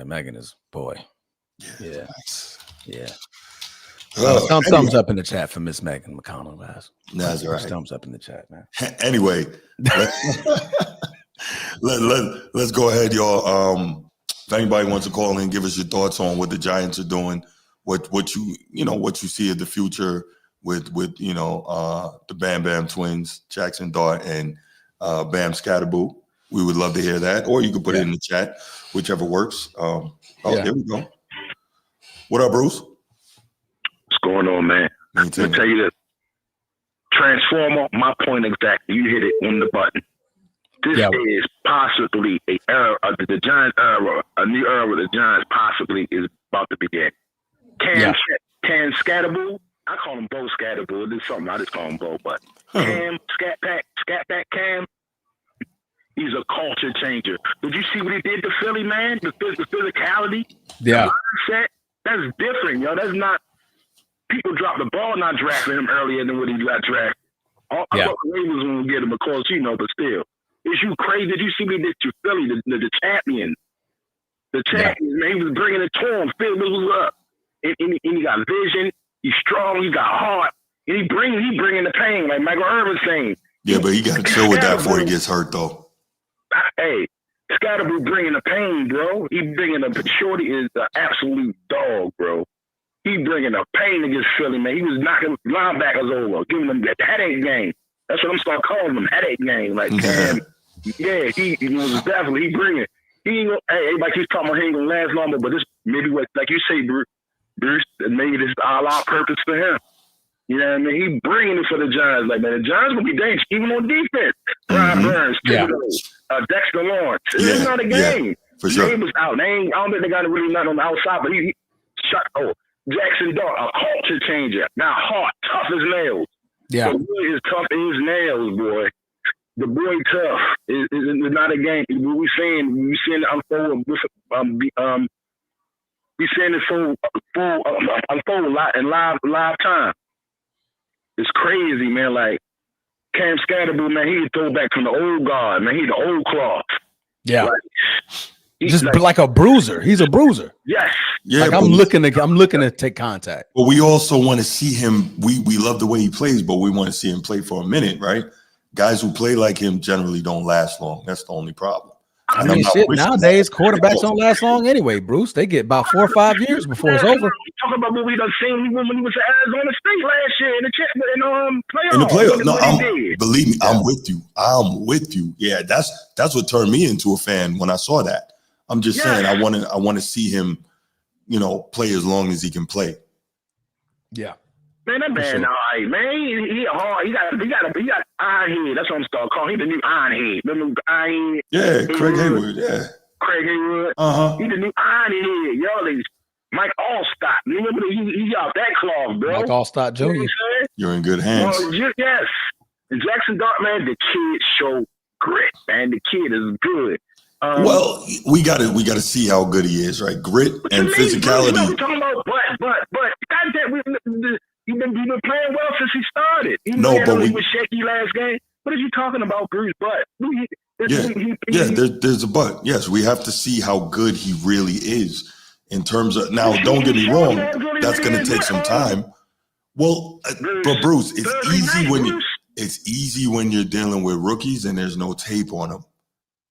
Speaker 3: Megan is boy. Yeah. Thumbs up in the chat for Miss Megan McConnell, guys.
Speaker 1: That's right.
Speaker 3: Thumbs up in the chat, man.
Speaker 1: Anyway, let's go ahead, y'all. If anybody wants to call in, give us your thoughts on what the Giants are doing, what you see of the future with the Bam Bam twins, Jackson Dart and Bam Scatterboo. We would love to hear that, or you can put it in the chat, whichever works. Here we go. What up, Bruce?
Speaker 10: What's going on, man? Let me tell you this. Transformer, my point exactly. You hit it on the button. This is possibly a era of the Giants era, a new era of the Giants possibly is about to begin. Cam Scatterboo, I call him Bo Scatterboo. There's something I just call him Bo, but Cam Scat Pack Cam, he's a culture changer. Did you see what he did to Philly, man? The physicality, the mindset, that's different, yo. That's not people drop the ball not drafting him earlier than when he got drafted. I thought the Ravens were gonna get him, of course, but still. Is you crazy? Did you see what he did to Philly, the champion? The champion, man, he was bringing it to him. Philly was up. And he got vision. He's strong. He got heart. And he bringing the pain, like Michael Irvin saying.
Speaker 1: Yeah, but he got to chill with that before he gets hurt, though.
Speaker 10: Hey, Scatterby bringing the pain, bro. He bringing the Shorty is the absolute dog, bro. He bringing the pain against Philly, man. He was knocking linebackers over, giving them that headache game. That's what I'm start calling them, headache game. Like, damn, yeah, he was definitely he bringing. He ain't gonna, hey, everybody keeps talking about he ain't gonna last longer, but this maybe what, like you say, Bruce, maybe this is all our purpose for him. You know what I mean? He bringing it for the Giants. Like, man, the Giants will be dangerous, even on defense. Brian Burns, Dexter Lawrence. It's not a game.
Speaker 1: For sure.
Speaker 10: He was out. I don't think they got really nothing on the outside, but he shot. Oh, Jackson Dart, a culture changer. Now, hard, tough as nails.
Speaker 3: Yeah.
Speaker 10: The boy is tough as nails, boy. The boy tough. It's not a game. We seeing it unfold. We seeing it unfold in live time. It's crazy, man. Like Cam Scatterby, man, he throw back from the old guard, man. He the old cloth.
Speaker 3: Yeah.
Speaker 10: Like,
Speaker 3: just like a bruiser. He's a bruiser.
Speaker 10: Yes.
Speaker 1: Yeah.
Speaker 3: Like I'm looking to take contact.
Speaker 1: But we also want to see him. We love the way he plays, but we want to see him play for a minute, right? Guys who play like him generally don't last long. That's the only problem.
Speaker 3: I mean, shit, nowadays quarterbacks don't last long anyway, Bruce. They get about 4 or 5 years before it's over.
Speaker 10: Talking about what we done seen when he was at Arizona State last year in the playoffs.
Speaker 1: In the playoffs, no, believe me, I'm with you. I'm with you. Yeah, that's what turned me into a fan when I saw that. I'm just saying, I want to see him, play as long as he can play.
Speaker 3: Yeah.
Speaker 10: Man, that man, all right, man. He hard. He got iron head. That's what I'm starting calling. He the new iron head. Remember iron head?
Speaker 1: Yeah, Craig Haywood. Yeah.
Speaker 10: Craig Haywood. He the new iron head. Y'all, Mike Allstott. Remember he got that cloth, bro.
Speaker 3: Mike Allstott Jr.
Speaker 1: You're in good hands.
Speaker 10: Well, yes. And Jackson Dart, man, the kid showed grit, man. The kid is good.
Speaker 1: Well, we gotta see how good he is, right? Grit and physicality.
Speaker 10: We're talking about but goddamn, You've been playing well since he started. He was shaky last game. What are you talking about, Bruce? But
Speaker 1: there's a but. Yes, we have to see how good he really is in terms of. Now, don't get me wrong. That's going to take some time. Well, but Bruce, it's easy when you're dealing with rookies and there's no tape on them.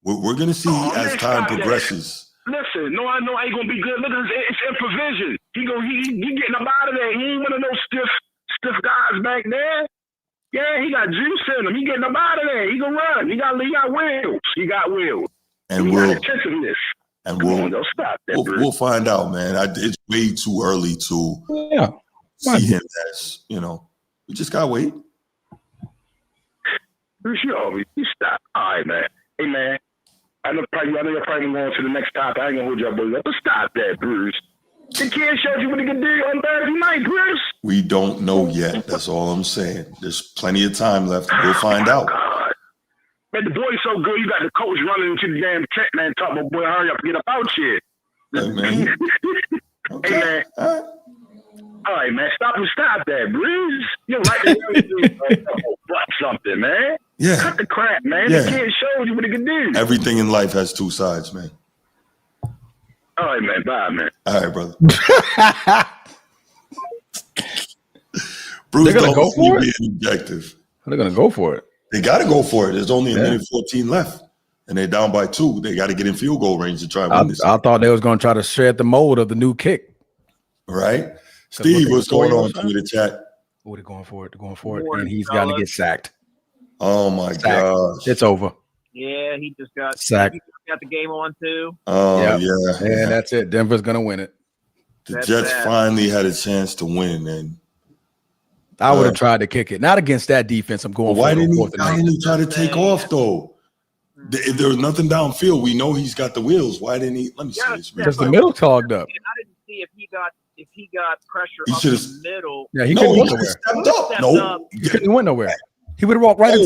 Speaker 1: We're going to see as time progresses.
Speaker 10: Listen, no, I know I ain't gonna be good. Look, it's improvision. He getting up out of there. He ain't one of those stiff guys back there. Yeah, he got juice in him. He getting up out of there. He gonna run. He got wheels. He got wheels.
Speaker 1: And
Speaker 10: he got attentiveness. And
Speaker 1: we'll
Speaker 10: stop that.
Speaker 1: We'll find out, man. It's way too early to see him as We just gotta wait.
Speaker 10: Bruce, you stop. All right, man. Hey, man. I know you're probably going to the next topic. I ain't gonna hold your boys up. But stop that, Bruce. The kid showed you what he can do on Thursday night, Bruce.
Speaker 1: We don't know yet. That's all I'm saying. There's plenty of time left. We'll find out.
Speaker 10: God. Man, the boy's so good. You got the coach running into the damn tent, man. Talking about, boy, hurry up and get up out here.
Speaker 1: Hey, man.
Speaker 10: Okay. Hey, man. All right, man. Stop that, Bruce. You're right. Something, man.
Speaker 1: Yeah.
Speaker 10: Cut the crap, man. The kid showed you what he can do.
Speaker 1: Everything in life has two sides, man.
Speaker 10: All right, man. Bye, man.
Speaker 1: All right, brother. Bruce,
Speaker 3: they're gonna go for it.
Speaker 1: Objective.
Speaker 3: They're gonna go for it.
Speaker 1: They got to go for it. There's only a minute 14 left, and they're down by 2. They got to get in field goal range to try and win this.
Speaker 3: I thought they was gonna try to shred the mold of the new kick.
Speaker 1: Right, Steve. What's going on through the chat?
Speaker 3: Oh, they're going for it. And he's got to get sacked.
Speaker 1: Oh my gosh,
Speaker 3: it's over.
Speaker 8: Yeah, he just got
Speaker 3: sacked.
Speaker 8: He got the game on too.
Speaker 1: Oh
Speaker 3: yeah, and that's it. Denver's gonna win it.
Speaker 1: The Jets finally had a chance to win, and
Speaker 3: I would have tried to kick it. Not against that defense. I'm going.
Speaker 1: Why didn't he try to take off though? If there was nothing downfield, we know he's got the wheels. Why didn't he? Let me see this.
Speaker 3: Because the middle clogged up.
Speaker 8: I didn't see if he got pressure up the middle.
Speaker 3: Yeah, he couldn't go nowhere. He couldn't went nowhere. He would have walked right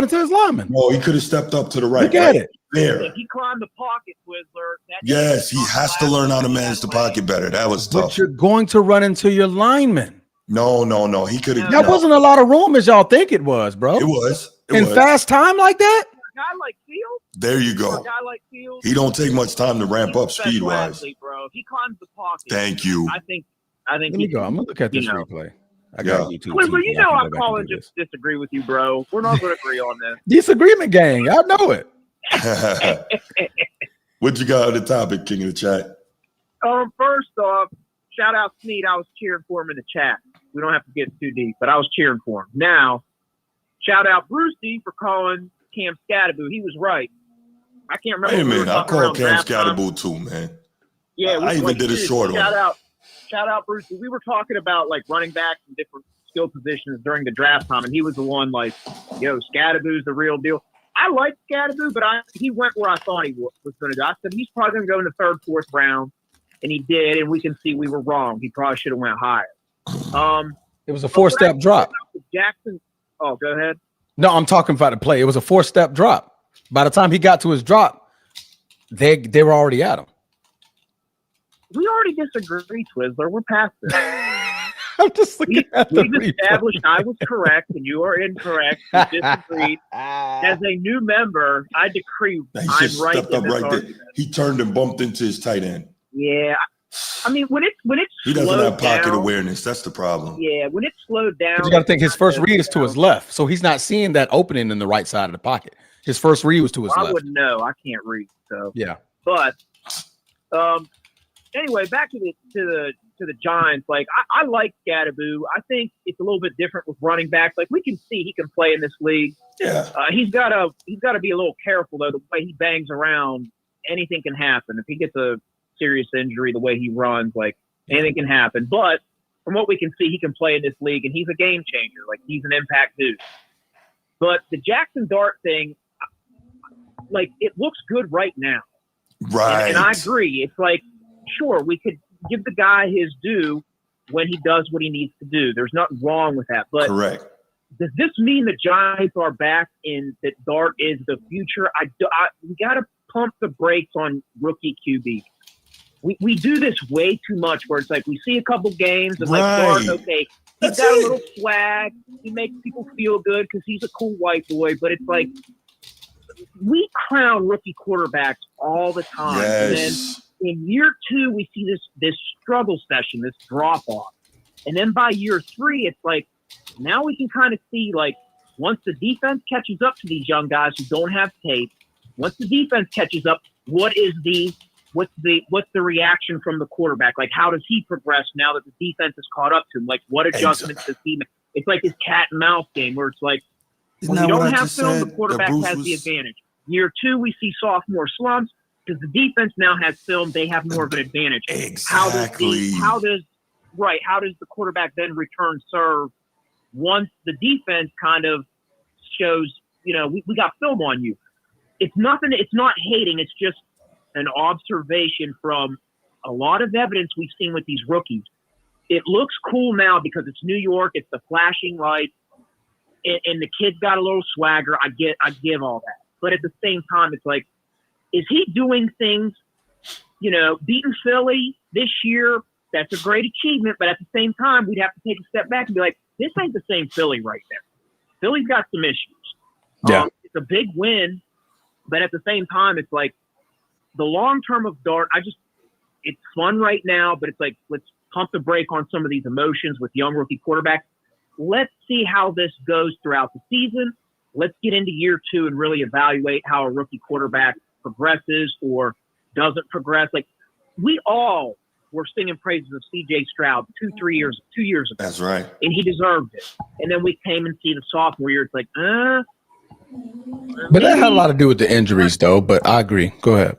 Speaker 3: into his lineman.
Speaker 1: No, he could have stepped up to the right.
Speaker 3: Look at it.
Speaker 1: There.
Speaker 8: If he climbed the pocket, Twizzler.
Speaker 1: Yes, he has to learn how to manage the pocket better. That was tough.
Speaker 3: But you're going to run into your lineman.
Speaker 1: No. He could have.
Speaker 3: That wasn't a lot of room as y'all think it was, bro.
Speaker 1: It was.
Speaker 3: Fast time like that?
Speaker 8: A guy like Fields?
Speaker 1: There you go.
Speaker 8: A guy like Fields?
Speaker 1: He don't take much time to ramp up speed-wise.
Speaker 8: Bro. If he climbs the pocket.
Speaker 1: Thank you.
Speaker 8: I think
Speaker 3: Let me go. I'm going to look at this replay. I got YouTube.
Speaker 8: Well, you know I'm calling just disagree with you, bro. We're not going to agree on this.
Speaker 3: Disagreement gang. I know it.
Speaker 1: What you got on the topic, King of the Chat?
Speaker 11: First off, shout out Sneed. I was cheering for him in the chat. We don't have to get too deep, but I was cheering for him. Now, shout out Brucey for calling Cam Scattaboo. He was right. I can't remember.
Speaker 1: Wait a minute. I called Cam Scattaboo too, man.
Speaker 11: Yeah,
Speaker 1: I even did a short on it.
Speaker 11: Shout out Brucey. We were talking about like running backs and different skill positions during the draft time, and he was the one like, yo, Scattaboo's the real deal. I like Scattaboo, but he went where I thought he was going to go. I said he's probably going to go in the third, fourth round, and he did, and we can see we were wrong. He probably should have went higher.
Speaker 3: It was a 4-step drop.
Speaker 11: Jackson. Oh, go ahead.
Speaker 3: No, I'm talking about the play. It was a 4-step drop. By the time he got to his drop, they were already at him.
Speaker 11: We already disagree, Twizzler. We're past this.
Speaker 3: I'm just looking at the
Speaker 11: We've established I was correct and you are incorrect. We disagreed. As a new member, I decree I'm right in this argument.
Speaker 1: He turned and bumped into his tight end.
Speaker 11: Yeah. I mean, when it's
Speaker 1: he doesn't have pocket
Speaker 11: down,
Speaker 1: awareness. That's the problem.
Speaker 11: Yeah, when it's slowed down.
Speaker 3: You got to think his first read is to his left, so he's not seeing that opening in the right side of the pocket. His first read was to his left.
Speaker 11: I wouldn't know. I can't read. So
Speaker 3: yeah.
Speaker 11: But anyway, back to the Giants. Like I like Scattaboo. I think it's a little bit different with running backs. Like we can see he can play in this league.
Speaker 1: Yeah.
Speaker 11: He's got to be a little careful though. The way he bangs around, anything can happen. If he gets a serious injury, the way he runs, like anything can happen. But from what we can see, he can play in this league, and he's a game changer. Like he's an impact dude. But the Jackson Dart thing, like it looks good right now.
Speaker 1: Right.
Speaker 11: And I agree. It's like, sure, we could give the guy his due when he does what he needs to do. There's nothing wrong with that. But
Speaker 1: correct.
Speaker 11: Does this mean the Giants are back in that Dart is the future? We got to pump the brakes on rookie QB. We do this way too much where it's like we see a couple games and like Dart, okay, he's got a little swag. He makes people feel good because he's a cool white boy. But it's like we crown rookie quarterbacks all the time.
Speaker 1: Yes.
Speaker 11: And then in year 2, we see this struggle session, this drop off. And then by year 3, it's like now we can kind of see like once the defense catches up to these young guys who don't have tape, once the defense catches up, what's the reaction from the quarterback? Like, how does he progress now that the defense has caught up to him? Like, what adjustments does he make? It's like this cat and mouse game where it's like, when you don't have film, the quarterback has the advantage. Year 2, we see sophomore slumps because the defense now has film. They have more of an advantage.
Speaker 1: Exactly.
Speaker 11: How does the quarterback then return serve once the defense kind of shows, we got film on you? It's nothing. It's not hating. It's just an observation from a lot of evidence we've seen with these rookies. It looks cool now because it's New York. It's the flashing lights, and the kid's got a little swagger. I give all that. But at the same time, it's like, is he doing things, beating Philly this year? That's a great achievement. But at the same time, we'd have to take a step back and be like, this ain't the same Philly right there. Philly's got some issues.
Speaker 3: Yeah.
Speaker 11: It's a big win. But at the same time, it's like the long term of Dart, it's fun right now, but it's like, let's pump the brake on some of these emotions with young rookie quarterbacks. Let's see how this goes throughout the season. Let's get into year 2 and really evaluate how a rookie quarterback progresses or doesn't progress. Like we all were singing praises of CJ Stroud 2 years ago.
Speaker 1: That's right.
Speaker 11: And he deserved it. And then we came and see the sophomore year. It's like,
Speaker 3: but that had a lot to do with the injuries, though. But I agree. Go ahead.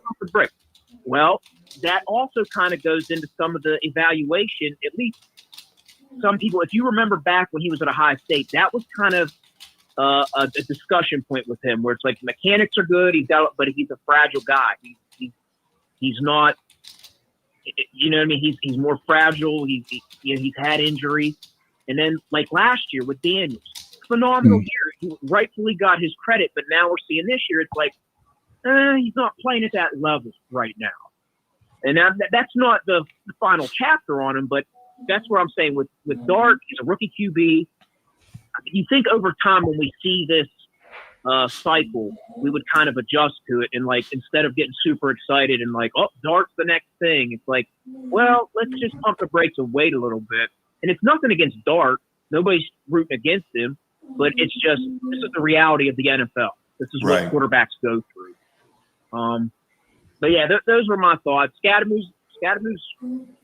Speaker 11: Well, that also kind of goes into some of the evaluation. At least some people, if you remember back when he was at Ohio State, that was kind of a discussion point with him, where it's like mechanics are good, but he's a fragile guy. He's not, you know what I mean? He's more fragile. He's had injuries, and then like last year with Daniels. Phenomenal year. He rightfully got his credit, but now we're seeing this year, it's like, he's not playing at that level right now. And that's not the final chapter on him, but that's where I'm saying with Dart, he's a rookie QB. You think over time when we see this cycle, we would kind of adjust to it and like instead of getting super excited and like, oh, Dart's the next thing, it's like, well, let's just pump the brakes and wait a little bit. And it's nothing against Dart. Nobody's rooting against him. But it's just, this is the reality of the NFL. This is what quarterbacks go through. But yeah, those were my thoughts. Scadamoo's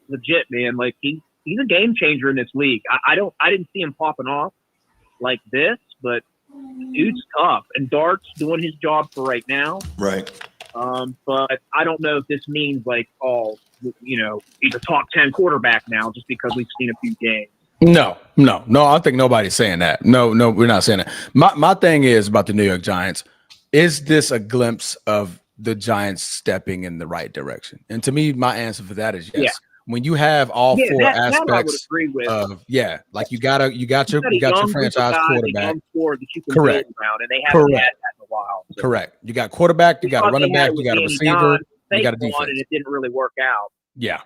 Speaker 11: legit, man. Like he's a game changer in this league. I didn't see him popping off like this, but dude's tough, and Dart's doing his job for right now.
Speaker 1: Right.
Speaker 11: But I don't know if this means like, he's a top 10 quarterback now just because we've seen a few games.
Speaker 3: No. I don't think nobody's saying that. No, we're not saying that. My thing is about the New York Giants. Is this a glimpse of the Giants stepping in the right direction? And to me, my answer for that is yes. Yeah. When you have all four aspects
Speaker 11: I would agree with.
Speaker 3: Like you got your franchise quarterback.
Speaker 11: That you can
Speaker 3: correct.
Speaker 11: Build around, and they haven't had that in a while. So.
Speaker 3: Correct. You got quarterback, you got a running back, you got a receiver, you got a defense.
Speaker 11: And it didn't really work out.
Speaker 3: Yeah.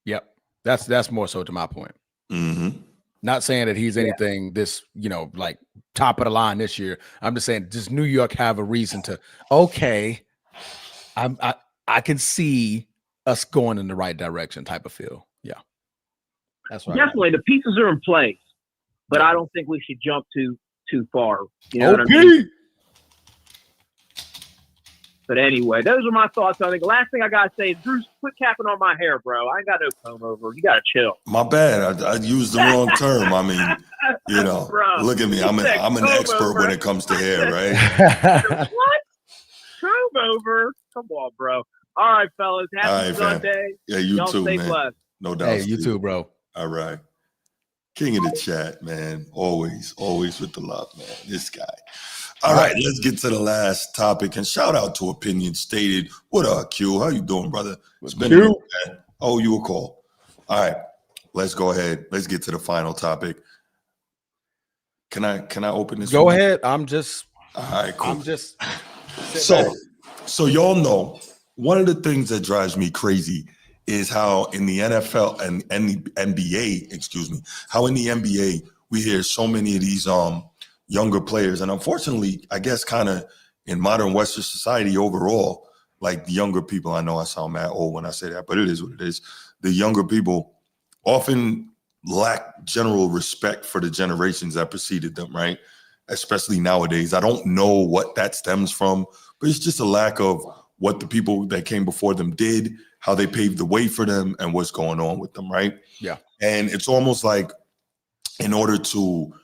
Speaker 3: Yep. That's more so to my point.
Speaker 1: Mm-hmm.
Speaker 3: Not saying that he's anything this, like top of the line this year. I'm just saying, does New York have a reason to? Okay, I can see us going in the right direction type of feel. Yeah, that's right.
Speaker 11: Definitely, the pieces are in place, but I don't think we should jump too far. You know what I mean? But anyway, those are my thoughts. I think the last thing I gotta say is, Bruce, quit capping on my hair, bro. I ain't got no comb over. You gotta chill.
Speaker 1: My bad. I used the wrong term. I mean, bro, look at me. I'm an expert when it comes to hair, right?
Speaker 11: What? Comb over? Come on, bro. All right, fellas. Happy Sunday.
Speaker 1: Yeah, you
Speaker 11: Y'all
Speaker 1: too,
Speaker 11: stay
Speaker 1: man.
Speaker 11: blessed.
Speaker 1: No doubt.
Speaker 3: Hey, you too, bro.
Speaker 1: All right. King of the chat, man. Always with the love, man. This guy. All right, let's get to the last topic. And shout out to Opinion Stated. What up, Q? How you doing, brother? It's been a minute, man. Oh, you a call. All right, let's go ahead. Let's get to the final topic. Can I open this?
Speaker 3: Go ahead. All right, cool. I'm just
Speaker 1: so y'all know one of the things that drives me crazy is how in the NFL and the NBA, how in the NBA we hear so many of these younger players, and unfortunately, I guess kind of in modern Western society overall, like the younger people, I know I sound mad old when I say that, but it is what it is. The younger people often lack general respect for the generations that preceded them, right? Especially nowadays. I don't know what that stems from, but it's just a lack of what the people that came before them did, how they paved the way for them, and what's going on with them, right?
Speaker 3: Yeah.
Speaker 1: And it's almost like in order to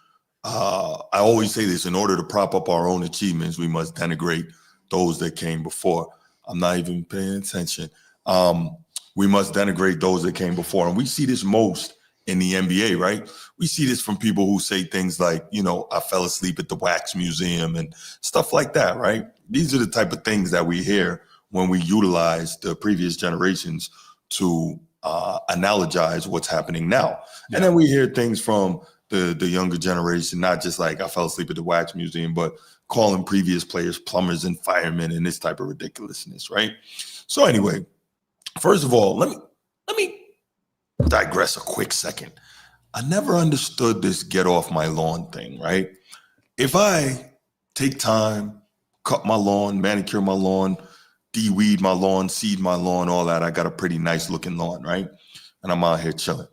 Speaker 1: I always say this, in order to prop up our own achievements, we must denigrate those that came before. I'm not even paying attention. We must denigrate those that came before. And we see this most in the NBA, right? We see this from people who say things like, I fell asleep at the wax museum and stuff like that, right? These are the type of things that we hear when we utilize the previous generations to analogize what's happening now. Yeah. And then we hear things from the younger generation, not just like I fell asleep at the wax museum, but calling previous players plumbers and firemen and this type of ridiculousness, right? So anyway, first of all, let me digress a quick second. I never understood this get off my lawn thing, right? If I take time, cut my lawn, manicure my lawn, de-weed my lawn, seed my lawn, all that, I got a pretty nice looking lawn, right? And I'm out here chilling.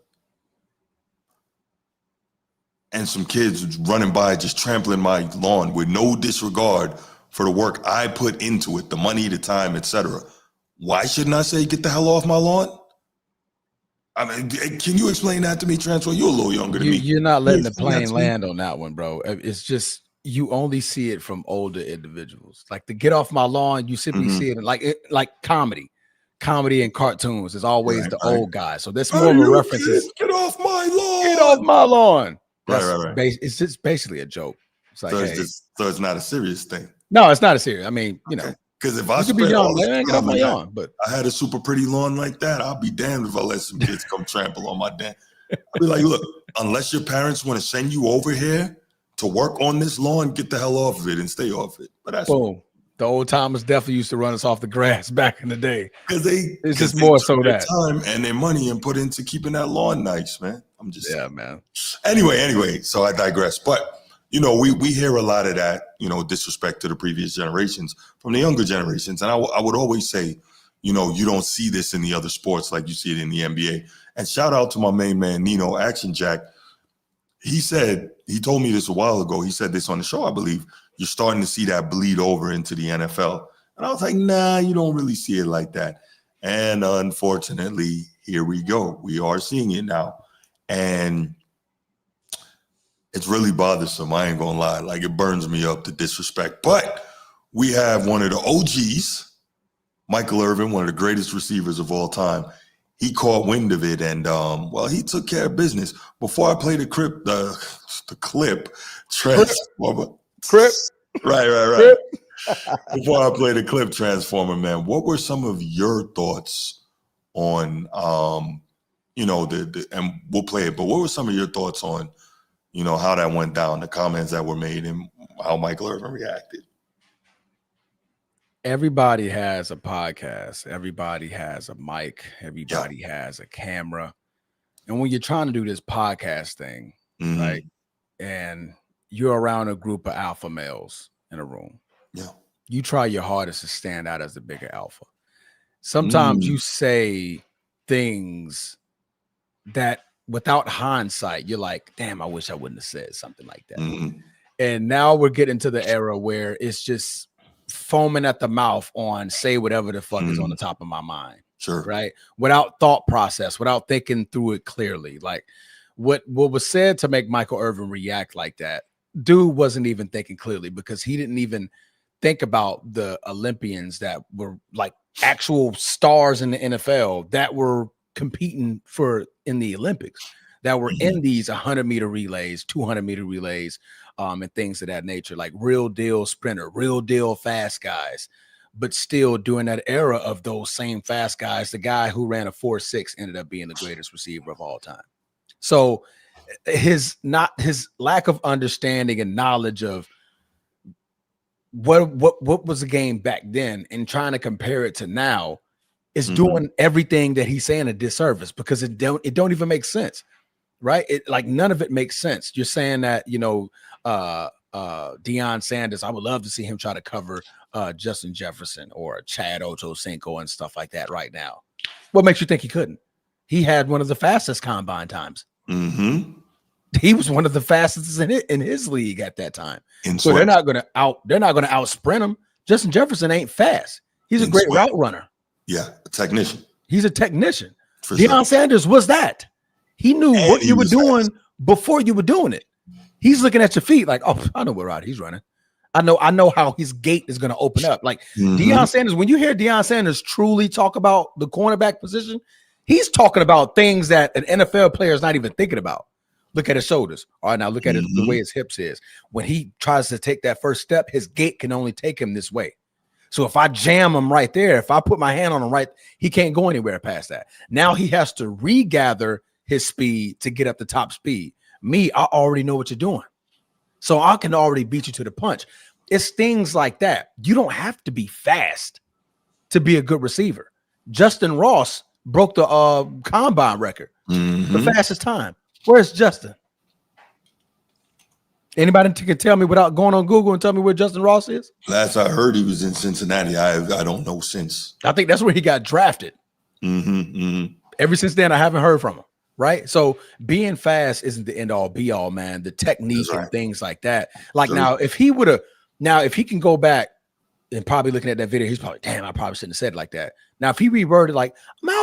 Speaker 1: And some kids running by just trampling my lawn with no disregard for the work I put into it, the money, the time, etc. Why shouldn't I say, get the hell off my lawn? I mean, can you explain that to me, Transfer? You're a little younger than me.
Speaker 3: You're not letting the plane land on that one, bro. It's just, you only see it from older individuals. Like the get off my lawn, you simply see it like comedy and cartoons is always the old guy. So that's more of a reference.
Speaker 1: Get off my lawn.
Speaker 3: Get off my lawn.
Speaker 1: Right.
Speaker 3: It's just basically a joke. It's like,
Speaker 1: so it's not a serious thing.
Speaker 3: No, it's not a serious. I mean,
Speaker 1: because if I
Speaker 3: could be young, man, get off my lawn. But
Speaker 1: I had a super pretty lawn like that, I'll be damned if I let some kids come trample on my damn. I'll be like, look, unless your parents want to send you over here to work on this lawn, get the hell off of it and stay off it. But that's
Speaker 3: boom. The old timers definitely used to run us off the grass back in the day.
Speaker 1: Because
Speaker 3: it's just more so
Speaker 1: their
Speaker 3: that
Speaker 1: time and their money and put into keeping that lawn nice, man. I'm just
Speaker 3: saying. Man.
Speaker 1: Anyway, so I digress. But we hear a lot of that, disrespect to the previous generations from the younger generations. And I would always say, you don't see this in the other sports like you see it in the NBA. And shout out to my main man, Nino Action Jack. He told me this a while ago. He said this on the show, I believe. You're starting to see that bleed over into the NFL. And I was like, nah, you don't really see it like that. And unfortunately, here we go. We are seeing it now. And it's really bothersome. I ain't gonna lie. Like, it burns me up, the disrespect. But we have one of the OGs, Michael Irvin, one of the greatest receivers of all time. He caught wind of it, and he took care of business. Before I play the clip, Transformer.
Speaker 3: Crip.
Speaker 1: Right. Before I play the clip, Transformer, man, what were some of your thoughts on, and we'll play it, but what were some of your thoughts on, how that went down, the comments that were made, and how Michael Irvin reacted?
Speaker 3: Everybody has a podcast. Everybody has a mic. Everybody has a camera. And when you're trying to do this podcast thing, right, and you're around a group of alpha males in a room, you try your hardest to stand out as the bigger alpha. Sometimes you say things that without hindsight, you're like, damn, I wish I wouldn't have said something like that. And now we're getting to the era where it's just foaming at the mouth on say whatever the fuck is on the top of my mind.
Speaker 1: Sure.
Speaker 3: Right. Without thought process, without thinking through it clearly. Like what was said to make Michael Irvin react like that, dude wasn't even thinking clearly, because he didn't even think about the Olympians that were like actual stars in the NFL that were competing in the Olympics, that were in these 100-meter relays, 200-meter relays, and things of that nature, like real deal sprinter, real deal fast guys. But still, during that era of those same fast guys, the guy who ran a 4.6 ended up being the greatest receiver of all time. So his lack of understanding and knowledge of what was the game back then and trying to compare it to now is doing everything that he's saying a disservice, because it don't even make sense, right? None of it makes sense. You're saying that, Deion Sanders, I would love to see him try to cover Justin Jefferson or Chad Ochocinco and stuff like that right now. What makes you think he couldn't? He had one of the fastest combine times. He was one of the fastest in his league at that time. So they're not going to out sprint him. Justin Jefferson ain't fast. He's a great route runner.
Speaker 1: Yeah, a technician.
Speaker 3: He's a technician. Deion Sanders was that. He knew what you were doing before you were doing it. He's looking at your feet like, oh, I know what route he's running. I know how his gait is going to open up. Like Deion Sanders, when you hear Deion Sanders truly talk about the cornerback position, he's talking about things that an NFL player is not even thinking about. Look at his shoulders. All right, now look at it, the way his hips is. When he tries to take that first step, his gait can only take him this way. So if I jam him right there, if I put my hand on him right, he can't go anywhere past that. Now he has to regather his speed to get up the top speed. Me, I already know what you're doing. So I can already beat you to the punch. It's things like that. You don't have to be fast to be a good receiver. Justin Ross broke the combine record, the fastest time. Where's Justin? Anybody can tell me without going on Google and tell me where Justin Ross is?
Speaker 1: Last I heard, he was in Cincinnati. I don't know since.
Speaker 3: I think that's where he got drafted. Ever since then, I haven't heard from him. Right. So being fast isn't the end all be all, man. The technique and things like that. Like now, if he can go back and probably looking at that video, he's probably, damn, I probably shouldn't have said it like that. Now, if he reworded I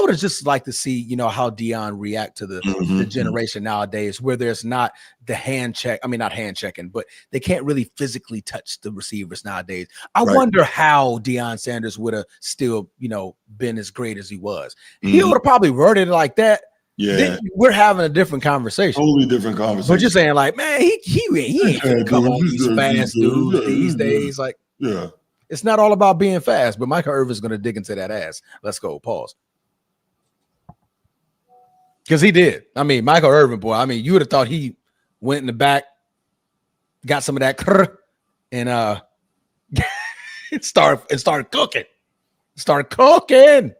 Speaker 3: would have just liked to see, how Deion react to the generation nowadays where there's not the hand check. I mean, not hand checking, but they can't really physically touch the receivers nowadays. I wonder how Deion Sanders would have still, been as great as he was. He would have probably worded it like that.
Speaker 1: Yeah,
Speaker 3: then we're having a different conversation.
Speaker 1: Totally different conversation.
Speaker 3: But you're saying like, man, he ain't gonna come on these fast dudes these days. Like, it's not all about being fast, but Michael Irvin's gonna dig into that ass. Let's go. Pause. Because he did. I mean, Michael Irvin, boy. I mean, you would have thought he went in the back, got some of that, and started cooking. Started cooking.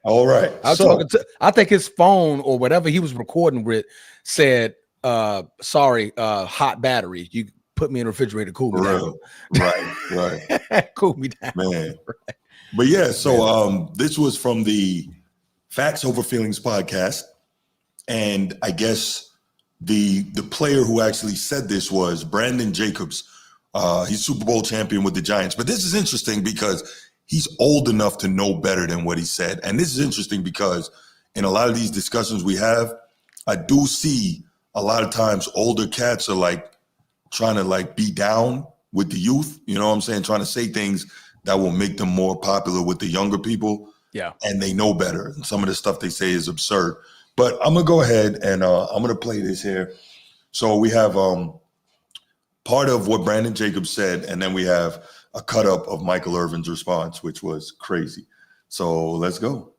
Speaker 1: All right.
Speaker 3: I think his phone or whatever he was recording with said, sorry, hot battery. You put me in the refrigerator, cool me down.
Speaker 1: Right.
Speaker 3: Cool me down.
Speaker 1: Man. Right. But yeah, so this was from the Facts Over Feelings podcast. And I guess the player who actually said this was Brandon Jacobs He's Super Bowl champion with the Giants. But this is interesting because he's old enough to know better than what he said. And this is interesting because in a lot of these discussions we have, I do see a lot of times older cats are like trying to like be down with the youth. You know what I'm saying? Trying to say things that will make them more popular with the younger people.
Speaker 3: Yeah.
Speaker 1: And they know better. And some of the stuff they say is absurd. But I'm going to go ahead and I'm going to play this here. So we have part of what Brandon Jacobs said, and then we have a cut up of Michael Irvin's response, which was crazy. So let's go.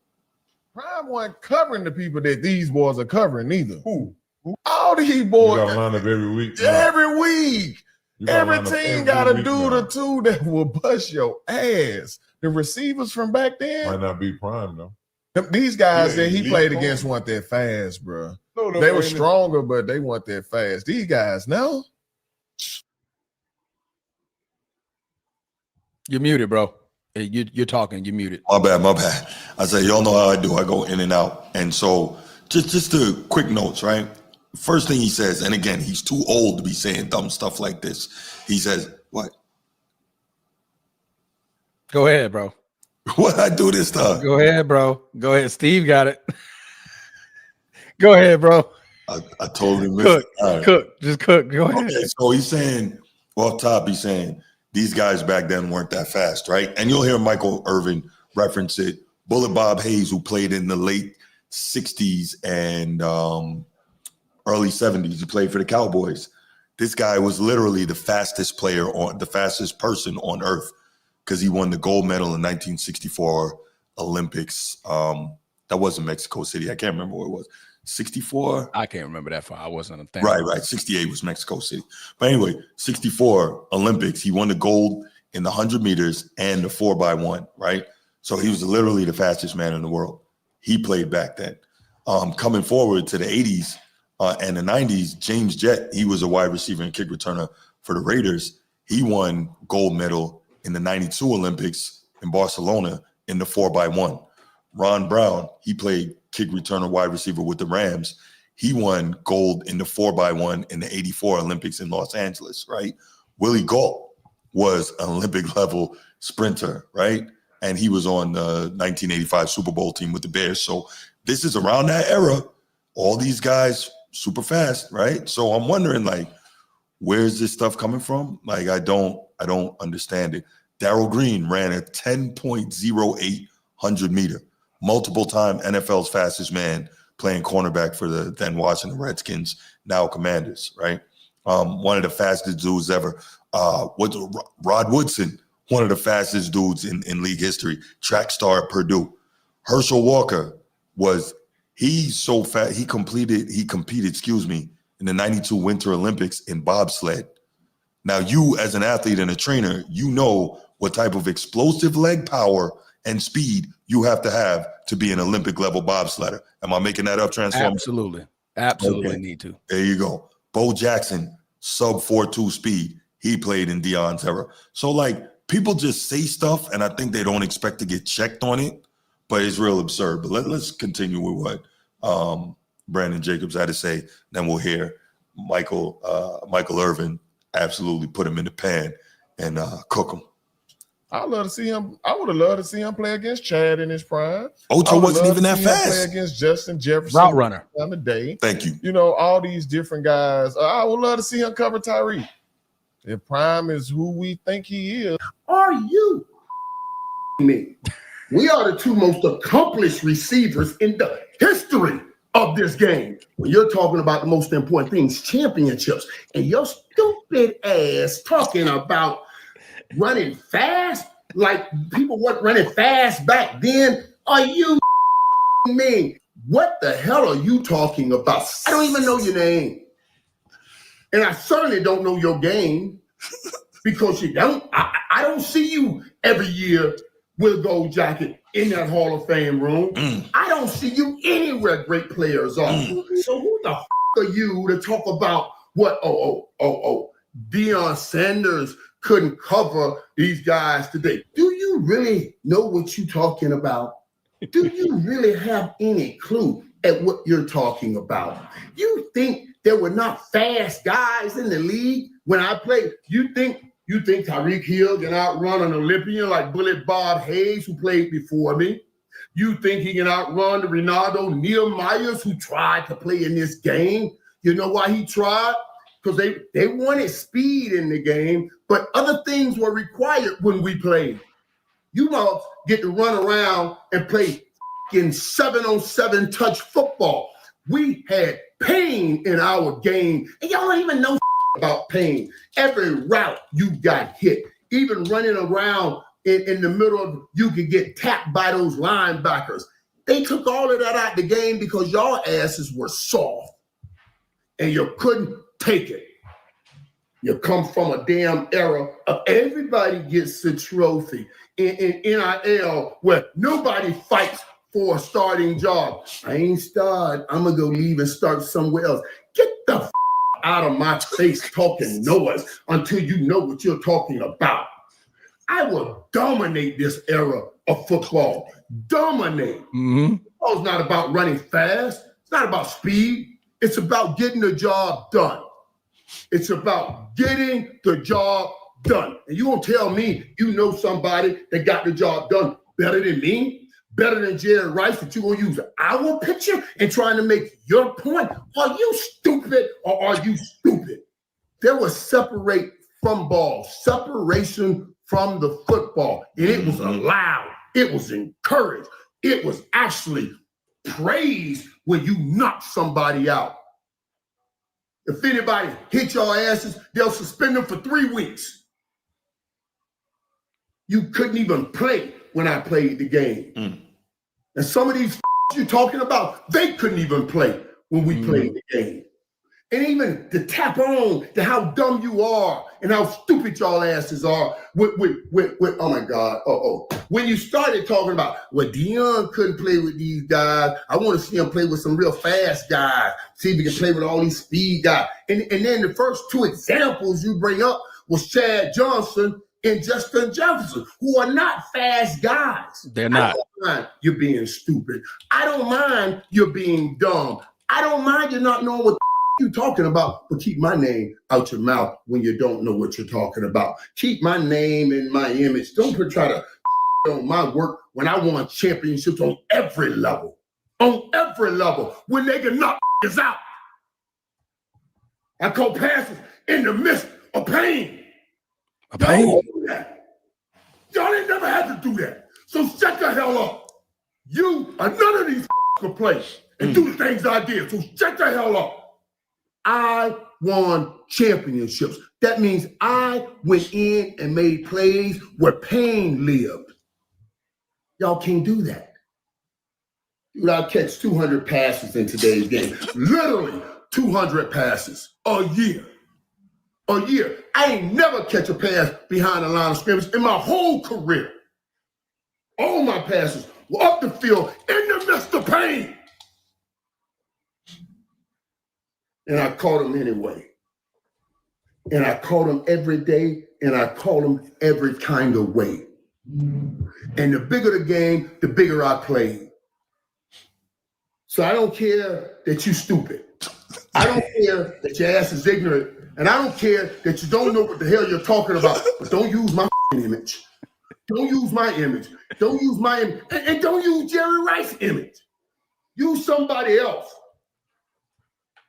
Speaker 12: Prime wasn't covering the people that these boys are covering either. Who? All these boys.
Speaker 13: You got to line up every week.
Speaker 12: Every week. Every team got a dude
Speaker 13: now.
Speaker 12: or two that will bust your ass. The receivers from back then.
Speaker 13: Might not be prime, though.
Speaker 12: These guys that he played against weren't that fast, bro. No, they were stronger, but they weren't that fast. These guys, no.
Speaker 3: You're muted, bro. You're talking. You're muted.
Speaker 1: My bad. I say, y'all know how I do. I go in and out. And so just the quick notes, right? First thing he says, and again, he's too old to be saying dumb stuff like this. He says, what?
Speaker 3: Go ahead, bro.
Speaker 1: What I do this time?
Speaker 3: Go ahead, bro. Go ahead. Steve got it. Go ahead, bro.
Speaker 1: I totally missed it.
Speaker 3: Cook. Just cook. Go ahead.
Speaker 1: Okay, so he's saying, off top, he's saying, these guys back then weren't that fast, right? And you'll hear Michael Irvin reference it. Bullet Bob Hayes, who played in the late 60s and early 70s, he played for the Cowboys. This guy was literally the fastest person on earth because he won the gold medal in 1964 Olympics. That wasn't Mexico City. I can't remember what it was. 64?
Speaker 3: I can't remember that far. I wasn't a thing.
Speaker 1: Right. 68 was Mexico City. But anyway, 64 Olympics, he won the gold in the 100 meters and the 4x1, right? So he was literally the fastest man in the world. He played back then. Coming forward to the 80s and the 90s, James Jett, he was a wide receiver and kick returner for the Raiders. He won gold medal in the 92 Olympics in Barcelona in the 4x1. Ron Brown, he played kick returner wide receiver with the Rams. He won gold in the 4x1 in the 84 Olympics in Los Angeles, right? Willie Gault was an Olympic level sprinter, right? And he was on the 1985 Super Bowl team with the Bears. So this is around that era. All these guys super fast, right? So I'm wondering, like, where's this stuff coming from? Like, I don't understand it. Darryl Green ran a 10.08 100-meter. Multiple time NFL's fastest man, playing cornerback for the then Washington Redskins, now Commanders, right? One of the fastest dudes ever. Rod Woodson, one of the fastest dudes in league history, track star at Purdue. Herschel Walker he's so fast, he competed, in the 92 Winter Olympics in bobsled. Now, you as an athlete and a trainer, you know what type of explosive leg power and speed you have to be an Olympic level bobsledder. Am I making that up, Transformer?
Speaker 3: Absolutely. Okay. Need to.
Speaker 1: There you go. Bo Jackson, sub 4.2 speed. He played in Dion's era. So like people just say stuff and I think they don't expect to get checked on it, but it's real absurd. But let's continue with what Brandon Jacobs had to say. Then we'll hear Michael Irvin absolutely put him in the pan and cook him.
Speaker 12: I'd love to see him. I would have loved to see him play against Chad in his prime.
Speaker 1: Ocho wasn't even that fast.
Speaker 12: Play against Justin Jefferson.
Speaker 3: Route runner.
Speaker 12: On the day.
Speaker 1: Thank you.
Speaker 12: You know, all these different guys. I would love to see him cover Tyreek. If Prime is who we think he is.
Speaker 14: Are you me? We are the two most accomplished receivers in the history of this game. When you're talking about the most important things, championships, and your stupid ass talking about running fast, like people weren't running fast back then. Are you me? What the hell are you talking about? I don't even know your name. And I certainly don't know your game because you don't. I don't see you every year with a gold jacket in that Hall of Fame room. I don't see you anywhere great players are. So who the are you to talk about what? Deion Sanders couldn't cover these guys today. Do you really know what you're talking about? Do you really have any clue at what you're talking about? You think there were not fast guys in the league when I played? You think You think Tyreek Hill can outrun an Olympian like Bullet Bob Hayes, who played before me? You think he can outrun the Ronaldo Nehemiahs, who tried to play in this game? You know why he tried? Because they wanted speed in the game, but other things were required when we played. You must get to run around and play in 7-on-7 touch football. We had pain in our game, and y'all don't even know about pain. Every route you got hit, even running around in the middle of, you could get tapped by those linebackers. They took all of that out the game because y'all asses were soft and you couldn't take it. You come from a damn era of everybody gets a trophy in NIL where nobody fights for a starting job. I ain't started. I'm going to go leave and start somewhere else. Get the out of my face talking noise until you know what you're talking about. I will dominate this era of football. Dominate. Football's not about running fast. It's not about speed. It's about getting the job done. It's about getting the job done. And you won't tell me you know somebody that got the job done better than me, better than Jerry Rice, that you're going to use our picture and trying to make your point. Are you stupid or are you stupid? There was separate from ball, separation from the football. And it was allowed. It was encouraged. It was actually praised when you knocked somebody out. If anybody hit your asses, they'll suspend them for 3 weeks. You couldn't even play when I played the game. And some of these you're talking about, they couldn't even play when we played the game. And even to tap on to how dumb you are and how stupid y'all asses are with oh my God, when you started talking about, well, Deion couldn't play with these guys. I want to see him play with some real fast guys. See if he can play with all these speed guys. And then the first 2 examples you bring up was Chad Johnson and Justin Jefferson, who are not fast guys.
Speaker 3: They're not.
Speaker 14: I don't mind you being stupid. I don't mind you being dumb. I don't mind you not knowing what you talking about, but keep my name out your mouth when you don't know what you're talking about. Keep my name and my image. Don't try to on my work when I won championships on every level. On every level. When they can knock us out. I call passes in the midst of pain. Y'all ain't never had to do that. So shut the hell up. You or none of these can play and do the things I did. So shut the hell up. I won championships. That means I went in and made plays where pain lived. Y'all can't do that. Dude, I'll catch 200 passes in today's game. Literally 200 passes a year. A year. I ain't never catch a pass behind the line of scrimmage in my whole career. All my passes were up the field in the midst of pain. And I caught them anyway. And I caught them every day, and I caught them every kind of way. And the bigger the game, the bigger I played. So I don't care that you stupid. I don't care that your ass is ignorant. And I don't care that you don't know what the hell you're talking about. But don't use my image. Don't use my image. Don't use my image. And don't use Jerry Rice's image. Use somebody else.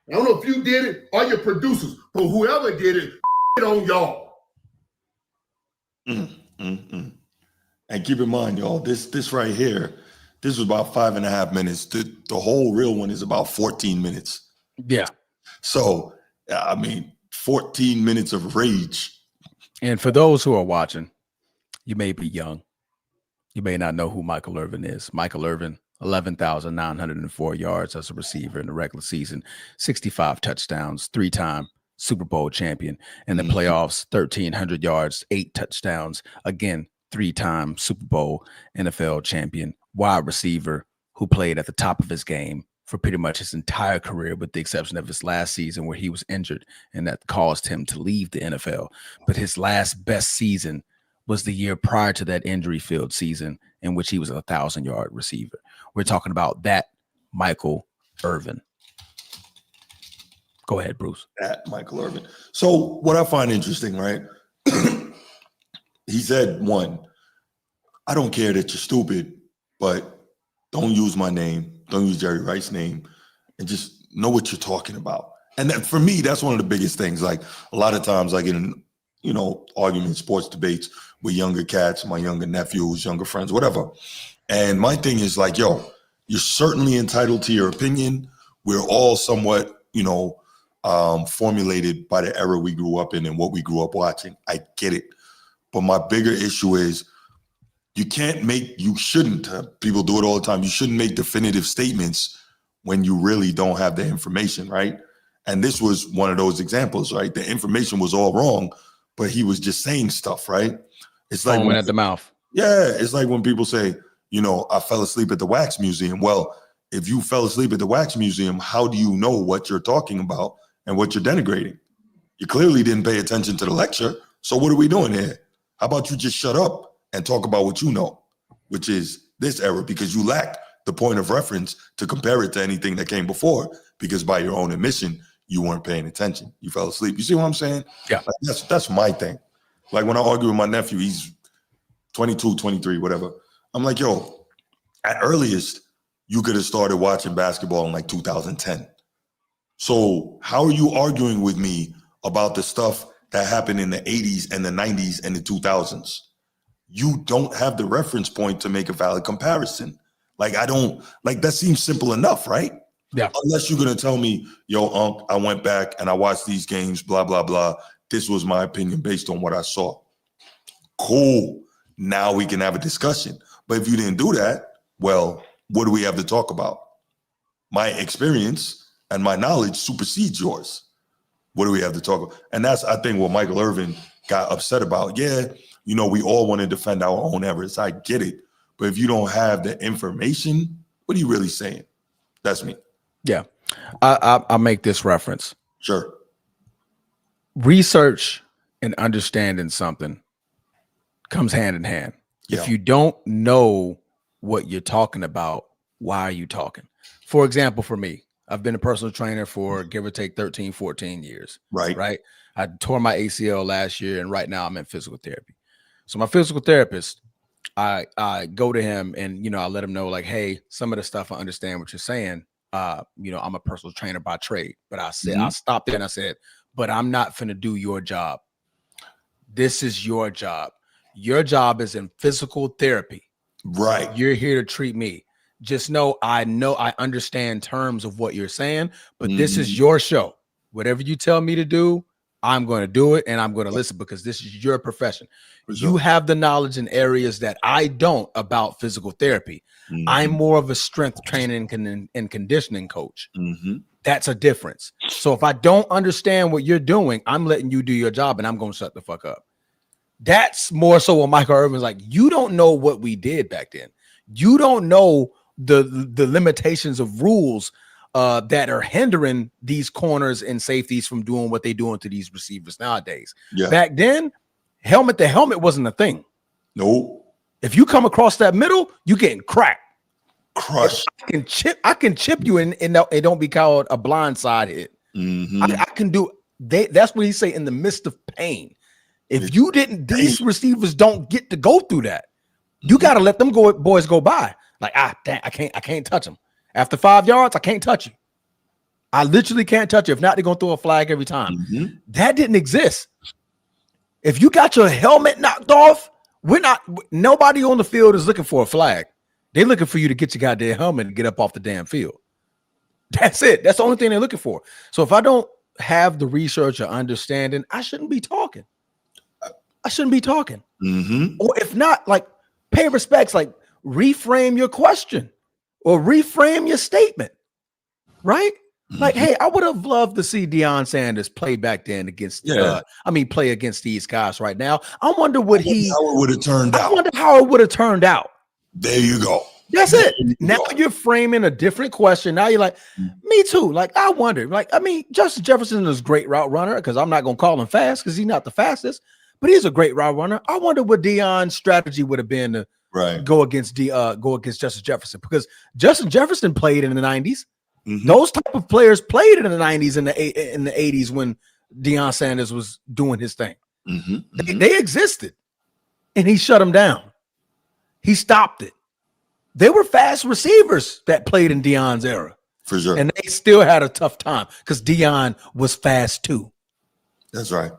Speaker 14: I don't know if you did it or your producers, but whoever did it, on y'all.
Speaker 1: And keep in mind, y'all, this right here, this was about 5.5 minutes. The whole real one is about 14 minutes.
Speaker 3: Yeah.
Speaker 1: So, I mean, 14 minutes of rage.
Speaker 3: And for those who are watching, you may be young. You may not know who Michael Irvin is. Michael Irvin, 11,904 yards as a receiver in the regular season, 65 touchdowns, 3-time Super Bowl champion. In the playoffs, 1,300 yards, 8 touchdowns. Again, 3-time Super Bowl NFL champion, wide receiver who played at the top of his game for pretty much his entire career, with the exception of his last season where he was injured and that caused him to leave the NFL. But his last best season was the year prior to that injury-filled season in which he was a 1,000-yard receiver. We're talking about that Michael Irvin. Go ahead, Bruce.
Speaker 1: That Michael Irvin. So what I find interesting, right? he said, one, I don't care that you're stupid, but don't use my name. Don't use Jerry Rice's name, and just know what you're talking about. And that, for me, that's one of the biggest things. Like a lot of times I get in, arguments, sports debates with younger cats, my younger nephews, younger friends, whatever. And my thing is like, yo, you're certainly entitled to your opinion. We're all somewhat, formulated by the era we grew up in and what we grew up watching. I get it. But my bigger issue is you shouldn't, people do it all the time. You shouldn't make definitive statements when you really don't have the information, right? And this was one of those examples, right? The information was all wrong, but he was just saying stuff, right? It's like
Speaker 3: foaming at the mouth.
Speaker 1: Yeah, it's like when people say, I fell asleep at the wax museum. Well, if you fell asleep at the wax museum, how do you know what you're talking about and what you're denigrating? You clearly didn't pay attention to the lecture. So what are we doing here? How about you just shut up and talk about what you know, which is this era, because you lack the point of reference to compare it to anything that came before, because by your own admission, you weren't paying attention. You fell asleep. You see what I'm saying?
Speaker 3: Yeah.
Speaker 1: Like that's my thing. Like when I argue with my nephew, he's 22, 23, whatever. I'm like, yo, at earliest, you could have started watching basketball in like 2010. So how are you arguing with me about the stuff that happened in the 80s and the 90s and the 2000s? You don't have the reference point to make a valid comparison. Like, that seems simple enough, right?
Speaker 3: Yeah.
Speaker 1: Unless you're going to tell me, yo, Unc, I went back and I watched these games, blah, blah, blah. This was my opinion based on what I saw. Cool. Now we can have a discussion. But if you didn't do that, well, what do we have to talk about? My experience and my knowledge supersedes yours. What do we have to talk about? And that's, I think, what Michael Irvin got upset about. Yeah, we all want to defend our own errors. I get it. But if you don't have the information, what are you really saying? That's me.
Speaker 3: Yeah. I'll make this reference.
Speaker 1: Sure.
Speaker 3: Research and understanding something comes hand in hand. Yeah. If you don't know what you're talking about, why are you talking? For example, for me, I've been a personal trainer for give or take 13, 14 years. Right. I tore my ACL last year, and right now I'm in physical therapy. So my physical therapist, I go to him and, I let him know like, hey, some of the stuff I understand what you're saying. I'm a personal trainer by trade, but I said, I stopped there and I said, but I'm not finna do your job. This is your job. Your job is in physical therapy.
Speaker 1: Right.
Speaker 3: You're here to treat me. Just know I understand terms of what you're saying, but this is your show. Whatever you tell me to do, I'm going to do it, and I'm going to listen because this is your profession. You have the knowledge in areas that I don't about physical therapy. I'm more of a strength training and conditioning coach. That's a difference. So if I don't understand what you're doing, I'm letting you do your job, and I'm going to shut the fuck up. That's more so what Michael Irvin's like. You don't know what we did back then. You don't know the limitations of rules that are hindering these corners and safeties from doing what they're doing to these receivers nowadays. Yeah. Back then, helmet to helmet wasn't a thing.
Speaker 1: No.
Speaker 3: If you come across that middle, you getting cracked.
Speaker 1: Crushed.
Speaker 3: I can chip you and it don't be called a blindside hit. I can do that's what he say in the midst of pain. If you didn't, these receivers don't get to go through that. You got to let them boys go by. Like, damn, I can't touch them. After 5 yards, I can't touch you. I literally can't touch you. If not, they're going to throw a flag every time. That didn't exist. If you got your helmet knocked off, nobody on the field is looking for a flag. They're looking for you to get your goddamn helmet and get up off the damn field. That's it. That's the only thing they're looking for. So if I don't have the research or understanding, I shouldn't be talking. I shouldn't be talking. Or if not, like, pay respects, like reframe your question or reframe your statement, right? Like, hey, I would have loved to see Deion Sanders play back then against, play against these guys right now. I wonder how it would have turned out. I wonder how it would have turned out.
Speaker 1: There you go.
Speaker 3: That's it. Now you're framing a different question. Now you're like, me too. Like, I wonder, Justin Jefferson is a great route runner because I'm not going to call him fast because he's not the fastest. But he's a great route runner. I wonder what Deion's strategy would have been to go against Justin Jefferson, because Justin Jefferson played in the 90s. Those type of players played in the 90s and in the 80s when Deion Sanders was doing his thing. They existed. and he shut them down. He stopped it. They were fast receivers that played in Deion's era.
Speaker 1: For sure.
Speaker 3: And they still had a tough time because Deion was fast too.
Speaker 1: That's right.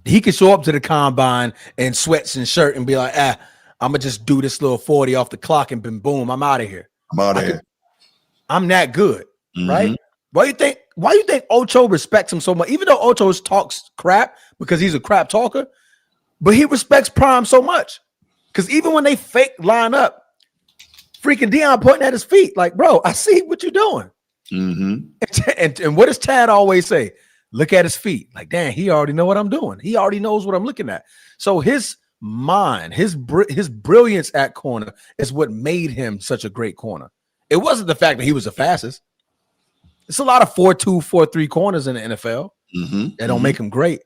Speaker 3: He could show up to the combine in sweats and shirt and be like, I'm going to just do this little 40 off the clock and boom, I'm out of here. I'm that good, right? Why you think Ocho respects him so much? Even though Ocho talks crap because he's a crap talker, but he respects Prime so much. Because even when they fake line up, freaking Deion pointing at his feet, like, bro, I see what you're doing. And what does Tad always say? Look at his feet. Like, damn, he already know what I'm doing. He already knows what I'm looking at. So his mind, his brilliance at corner is what made him such a great corner. It wasn't the fact that he was the fastest. It's a lot of 4-2, 4-3 corners in the NFL that don't make him great.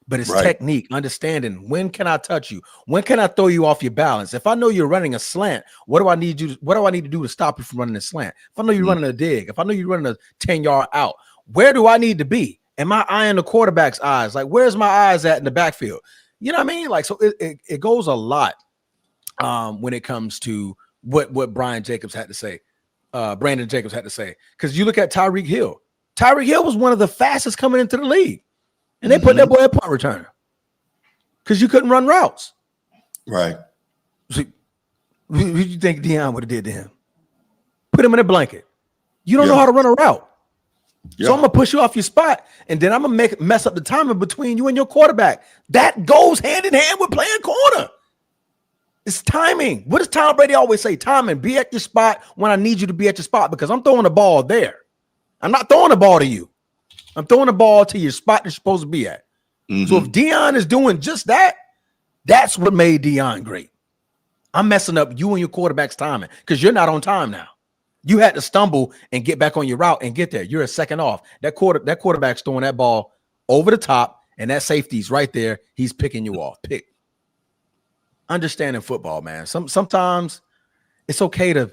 Speaker 3: But it's technique, understanding when can I touch you? When can I throw you off your balance? If I know you're running a slant, what do I need to do to stop you from running a slant? If I know you're running a dig, if I know you're running a 10-yard out, where do I need to be? Am I eyeing the quarterback's eyes? Like, where's my eyes at in the backfield? You know what I mean? Like, so it goes a lot when it comes to what Brandon Jacobs had to say. Because you look at Tyreek Hill. Tyreek Hill was one of the fastest coming into the league. And they put that boy at punt returner because you couldn't run routes.
Speaker 1: Right.
Speaker 3: So, what do you think Deion would have did to him? Put him in a blanket. You don't know how to run a route. So I'm going to push you off your spot, and then I'm going to mess up the timing between you and your quarterback. That goes hand in hand with playing corner. It's timing. What does Tom Brady always say? Timing. Be at your spot when I need you to be at your spot because I'm throwing the ball there. I'm not throwing the ball to you. I'm throwing the ball to your spot you're supposed to be at. So if Deion is doing just that, that's what made Deion great. I'm messing up you and your quarterback's timing because you're not on time now. You had to stumble and get back on your route and get there. You're a second off. That quarterback's throwing that ball over the top, and that safety's right there. He's picking you off. Pick. Understanding football, man. Sometimes it's okay to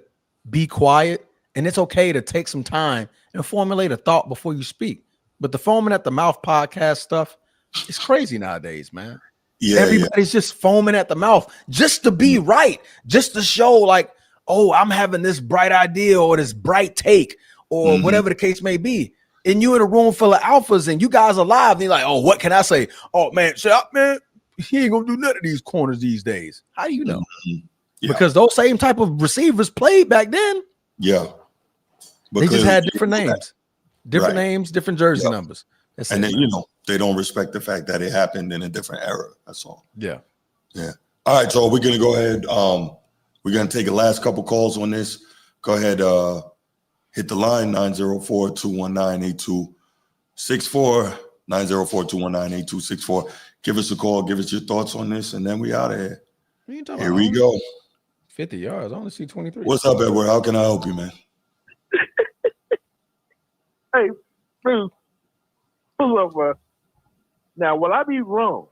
Speaker 3: be quiet, and it's okay to take some time and formulate a thought before you speak. But the foaming at the mouth podcast stuff, it's crazy nowadays, man. Everybody's just foaming at the mouth just to be right, just to show like, oh, I'm having this bright idea or this bright take or whatever the case may be. And you in a room full of alphas and you guys are live. And you're like, oh, what can I say? Oh, man, shut up, man. He ain't going to do none of these corners these days. How do you know? Because those same type of receivers played back then.
Speaker 1: Yeah.
Speaker 3: They just had different names. Different names, different jersey numbers.
Speaker 1: And then, they don't respect the fact that it happened in a different era. That's all.
Speaker 3: Yeah.
Speaker 1: Yeah. All right, so we're going to go ahead. We're going to take the last couple calls on this. Go ahead. Hit the line, 904-219-8264. 904-219-8264. Give us a call. Give us your thoughts on this, and then we out of here. Here we go.
Speaker 3: 50 yards. I only see 23.
Speaker 1: What's up, Edward? How can I help you, man?
Speaker 6: Hey, Bruce, pull up. Now, will I be wrong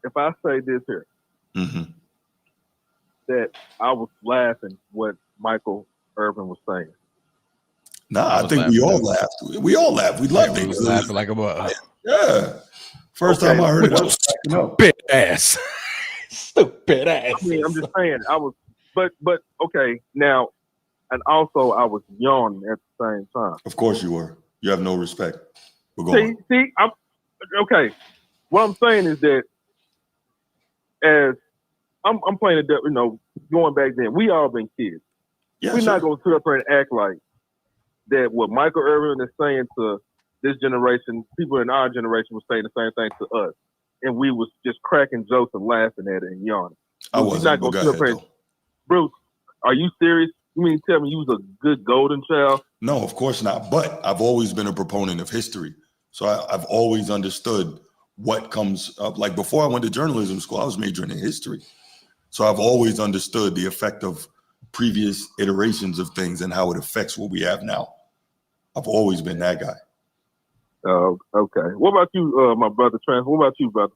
Speaker 6: if I say this here? That I was laughing what Michael Irvin was saying.
Speaker 1: Nah, I think we all laughed. We all laughed. We loved it.
Speaker 3: Was laughing like a butt.
Speaker 1: Yeah. First time I heard it.
Speaker 3: Stupid ass. Stupid ass.
Speaker 6: I mean, I'm just saying. I was, but okay. Now, and also I was yawning at the same time.
Speaker 1: Of course you were. You have no respect.
Speaker 6: See, I'm okay. What I'm saying is that as I'm playing, going back then, we all been kids.
Speaker 1: Yeah,
Speaker 6: we're not going to sit up here and act like that. What Michael Irvin is saying to this generation, people in our generation was saying the same thing to us, and we was just cracking jokes and laughing at it and yawning.
Speaker 1: I wasn't.
Speaker 6: Not going to sit up here. Bruce, are you serious? You mean to tell me you was a good golden child?
Speaker 1: No, of course not. But I've always been a proponent of history. So I've always understood what comes up. Like before I went to journalism school, I was majoring in history. So I've always understood the effect of previous iterations of things and how it affects what we have now. I've always been that guy.
Speaker 6: Oh, okay. What about you, my brother Trans? What about you, brother?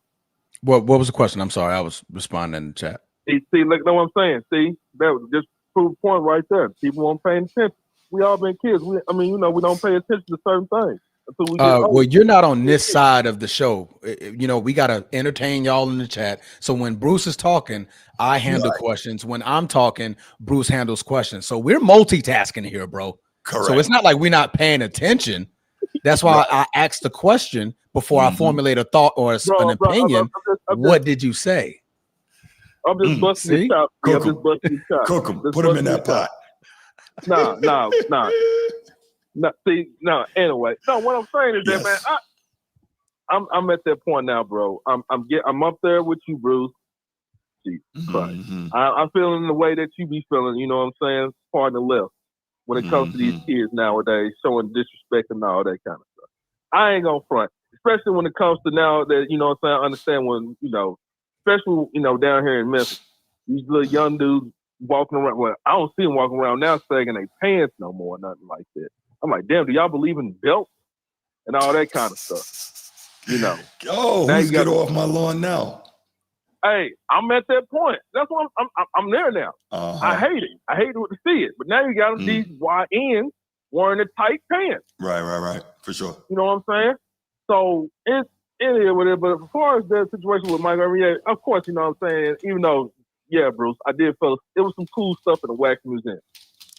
Speaker 3: What was the question? I'm sorry. I was responding in the chat.
Speaker 6: See, look, know what I'm saying? See, that was just proof point right there. People weren't paying attention. We all been kids. We don't pay attention to certain things.
Speaker 3: Well, you're not on this side of the show. You know, we got to entertain y'all in the chat. So when Bruce is talking, I handle questions. When I'm talking, Bruce handles questions. So we're multitasking here, bro.
Speaker 1: Correct.
Speaker 3: So it's not like we're not paying attention. That's why I asked the question before I formulate a thought or an opinion. What did you say?
Speaker 6: I'm just busting your chops. I'm just busting your chops.
Speaker 1: Cook them. Put them in that pot.
Speaker 6: Nah. Anyway, no. What I'm saying is that, man, I'm at that point now, bro. I'm up there with you, Bruce. Jesus Christ. I'm feeling the way that you be feeling. You know what I'm saying? Pardon the left. When it comes to these kids nowadays, showing disrespect and all that kind of stuff. I ain't gonna front, especially when it comes to now that, you know what I'm saying, I understand when, you know, especially, you know, down here in Memphis, these little young dudes walking around. Well, I don't see them walking around now sagging their pants no more, nothing like that. I'm like, damn, do y'all believe in belts and all that kind of stuff? You know.
Speaker 1: Oh, who's get off my lawn now?
Speaker 6: Hey, I'm at that point. That's what I'm there now. I hate it. I hate to see it. But now you got these YNs wearing the tight pants.
Speaker 1: Right. For sure.
Speaker 6: You know what I'm saying? So it's in here with it. But as far as the situation with Mike Irvin, yeah, of course, you know what I'm saying? Even though, yeah, Bruce, I did feel it was some cool stuff in the wax museum.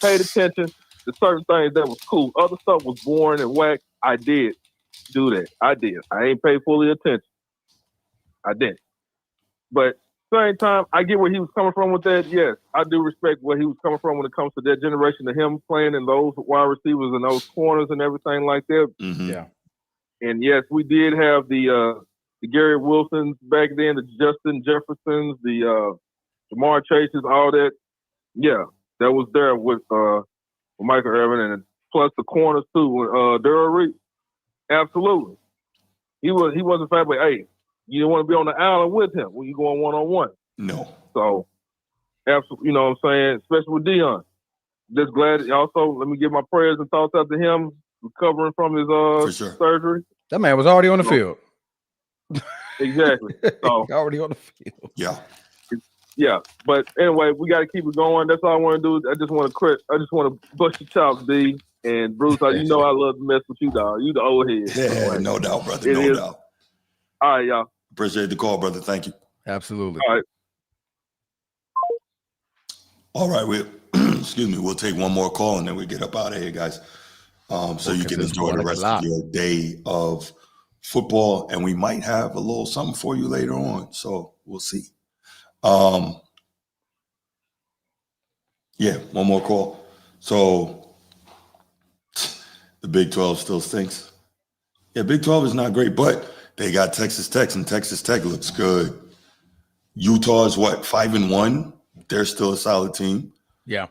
Speaker 6: Paid attention to certain things that was cool. Other stuff was boring and whack. I did do that. I did. I ain't paid fully attention. I didn't. But at the same time, I get where he was coming from with that. Yes, I do respect where he was coming from when it comes to that generation of him playing in those wide receivers and those corners and everything like that.
Speaker 3: Yeah.
Speaker 6: And yes, we did have the Gary Wilsons back then, the Justin Jeffersons, the Jamar Chases, all that. Yeah, that was there with Michael Irvin, and plus the corners too. Darrell Reed, absolutely. He wasn't fat, but hey, you don't want to be on the island with him when you going one-on-one.
Speaker 1: No.
Speaker 6: So, absolutely, you know what I'm saying? Especially with Dion. Just glad. Also, let me give my prayers and thoughts out to him, recovering from his surgery.
Speaker 3: That man was already on the field.
Speaker 6: Exactly. So
Speaker 3: already on the field.
Speaker 1: Yeah.
Speaker 6: Yeah. But anyway, we got to keep it going. That's all I want to do. I just want to bust your chops, D. And Bruce, you know I love to mess with you, dog. You the old head.
Speaker 1: Yeah, no doubt, brother. No doubt.
Speaker 6: All right, y'all.
Speaker 1: Appreciate the call, brother. Thank you.
Speaker 3: Absolutely.
Speaker 1: All right. Excuse me. We'll take one more call and then we get up out of here, guys. So you can enjoy the rest of your day of football, and we might have a little something for you later on. So we'll see. Yeah, one more call. So the Big 12 still stinks. Yeah, Big 12 is not great, but they got Texas Tech, and Texas Tech looks good. Utah's 5-1. They're still a solid team.
Speaker 3: Yeah.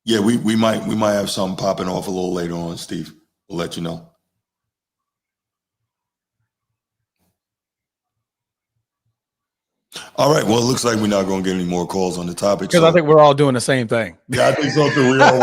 Speaker 1: Yeah, we might have something popping off a little later on, Steve. We'll let you know. All right. Well, it looks like we're not going to get any more calls on the topic.
Speaker 3: Because I think we're all doing the same thing.
Speaker 1: Yeah, I think so too. We're all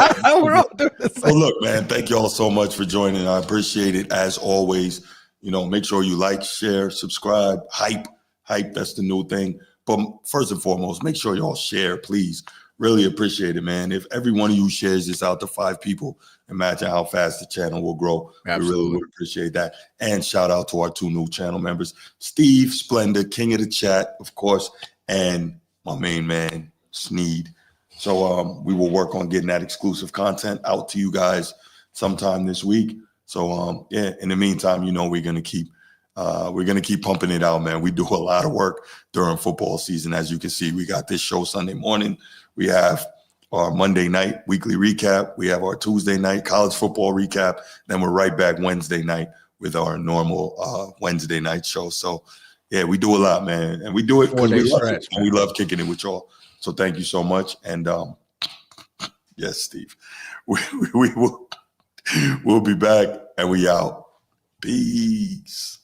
Speaker 1: doing the same thing. Look, man, thank you all so much for joining. I appreciate it as always. You know, make sure you like, share, subscribe, hype. That's the new thing. But first and foremost, make sure y'all share, please. Really appreciate it, man. If every one of you shares this out to 5 people, imagine how fast the channel will grow.
Speaker 3: Absolutely.
Speaker 1: We really would appreciate that. And shout out to our 2 new channel members, Steve Splendor, King of the Chat, of course, and my main man, Sneed. So we will work on getting that exclusive content out to you guys sometime this week. So yeah, in the meantime, you know, we're gonna keep pumping it out, man. We do a lot of work during football season. As you can see, we got this show Sunday morning. We have our Monday night weekly recap. We have our Tuesday night college football recap. Then we're right back Wednesday night with our normal Wednesday night show. So yeah, we do a lot, man. And we do it because we love kicking it with y'all. So thank you so much. And yes, Steve, we'll be back, and we out. Peace.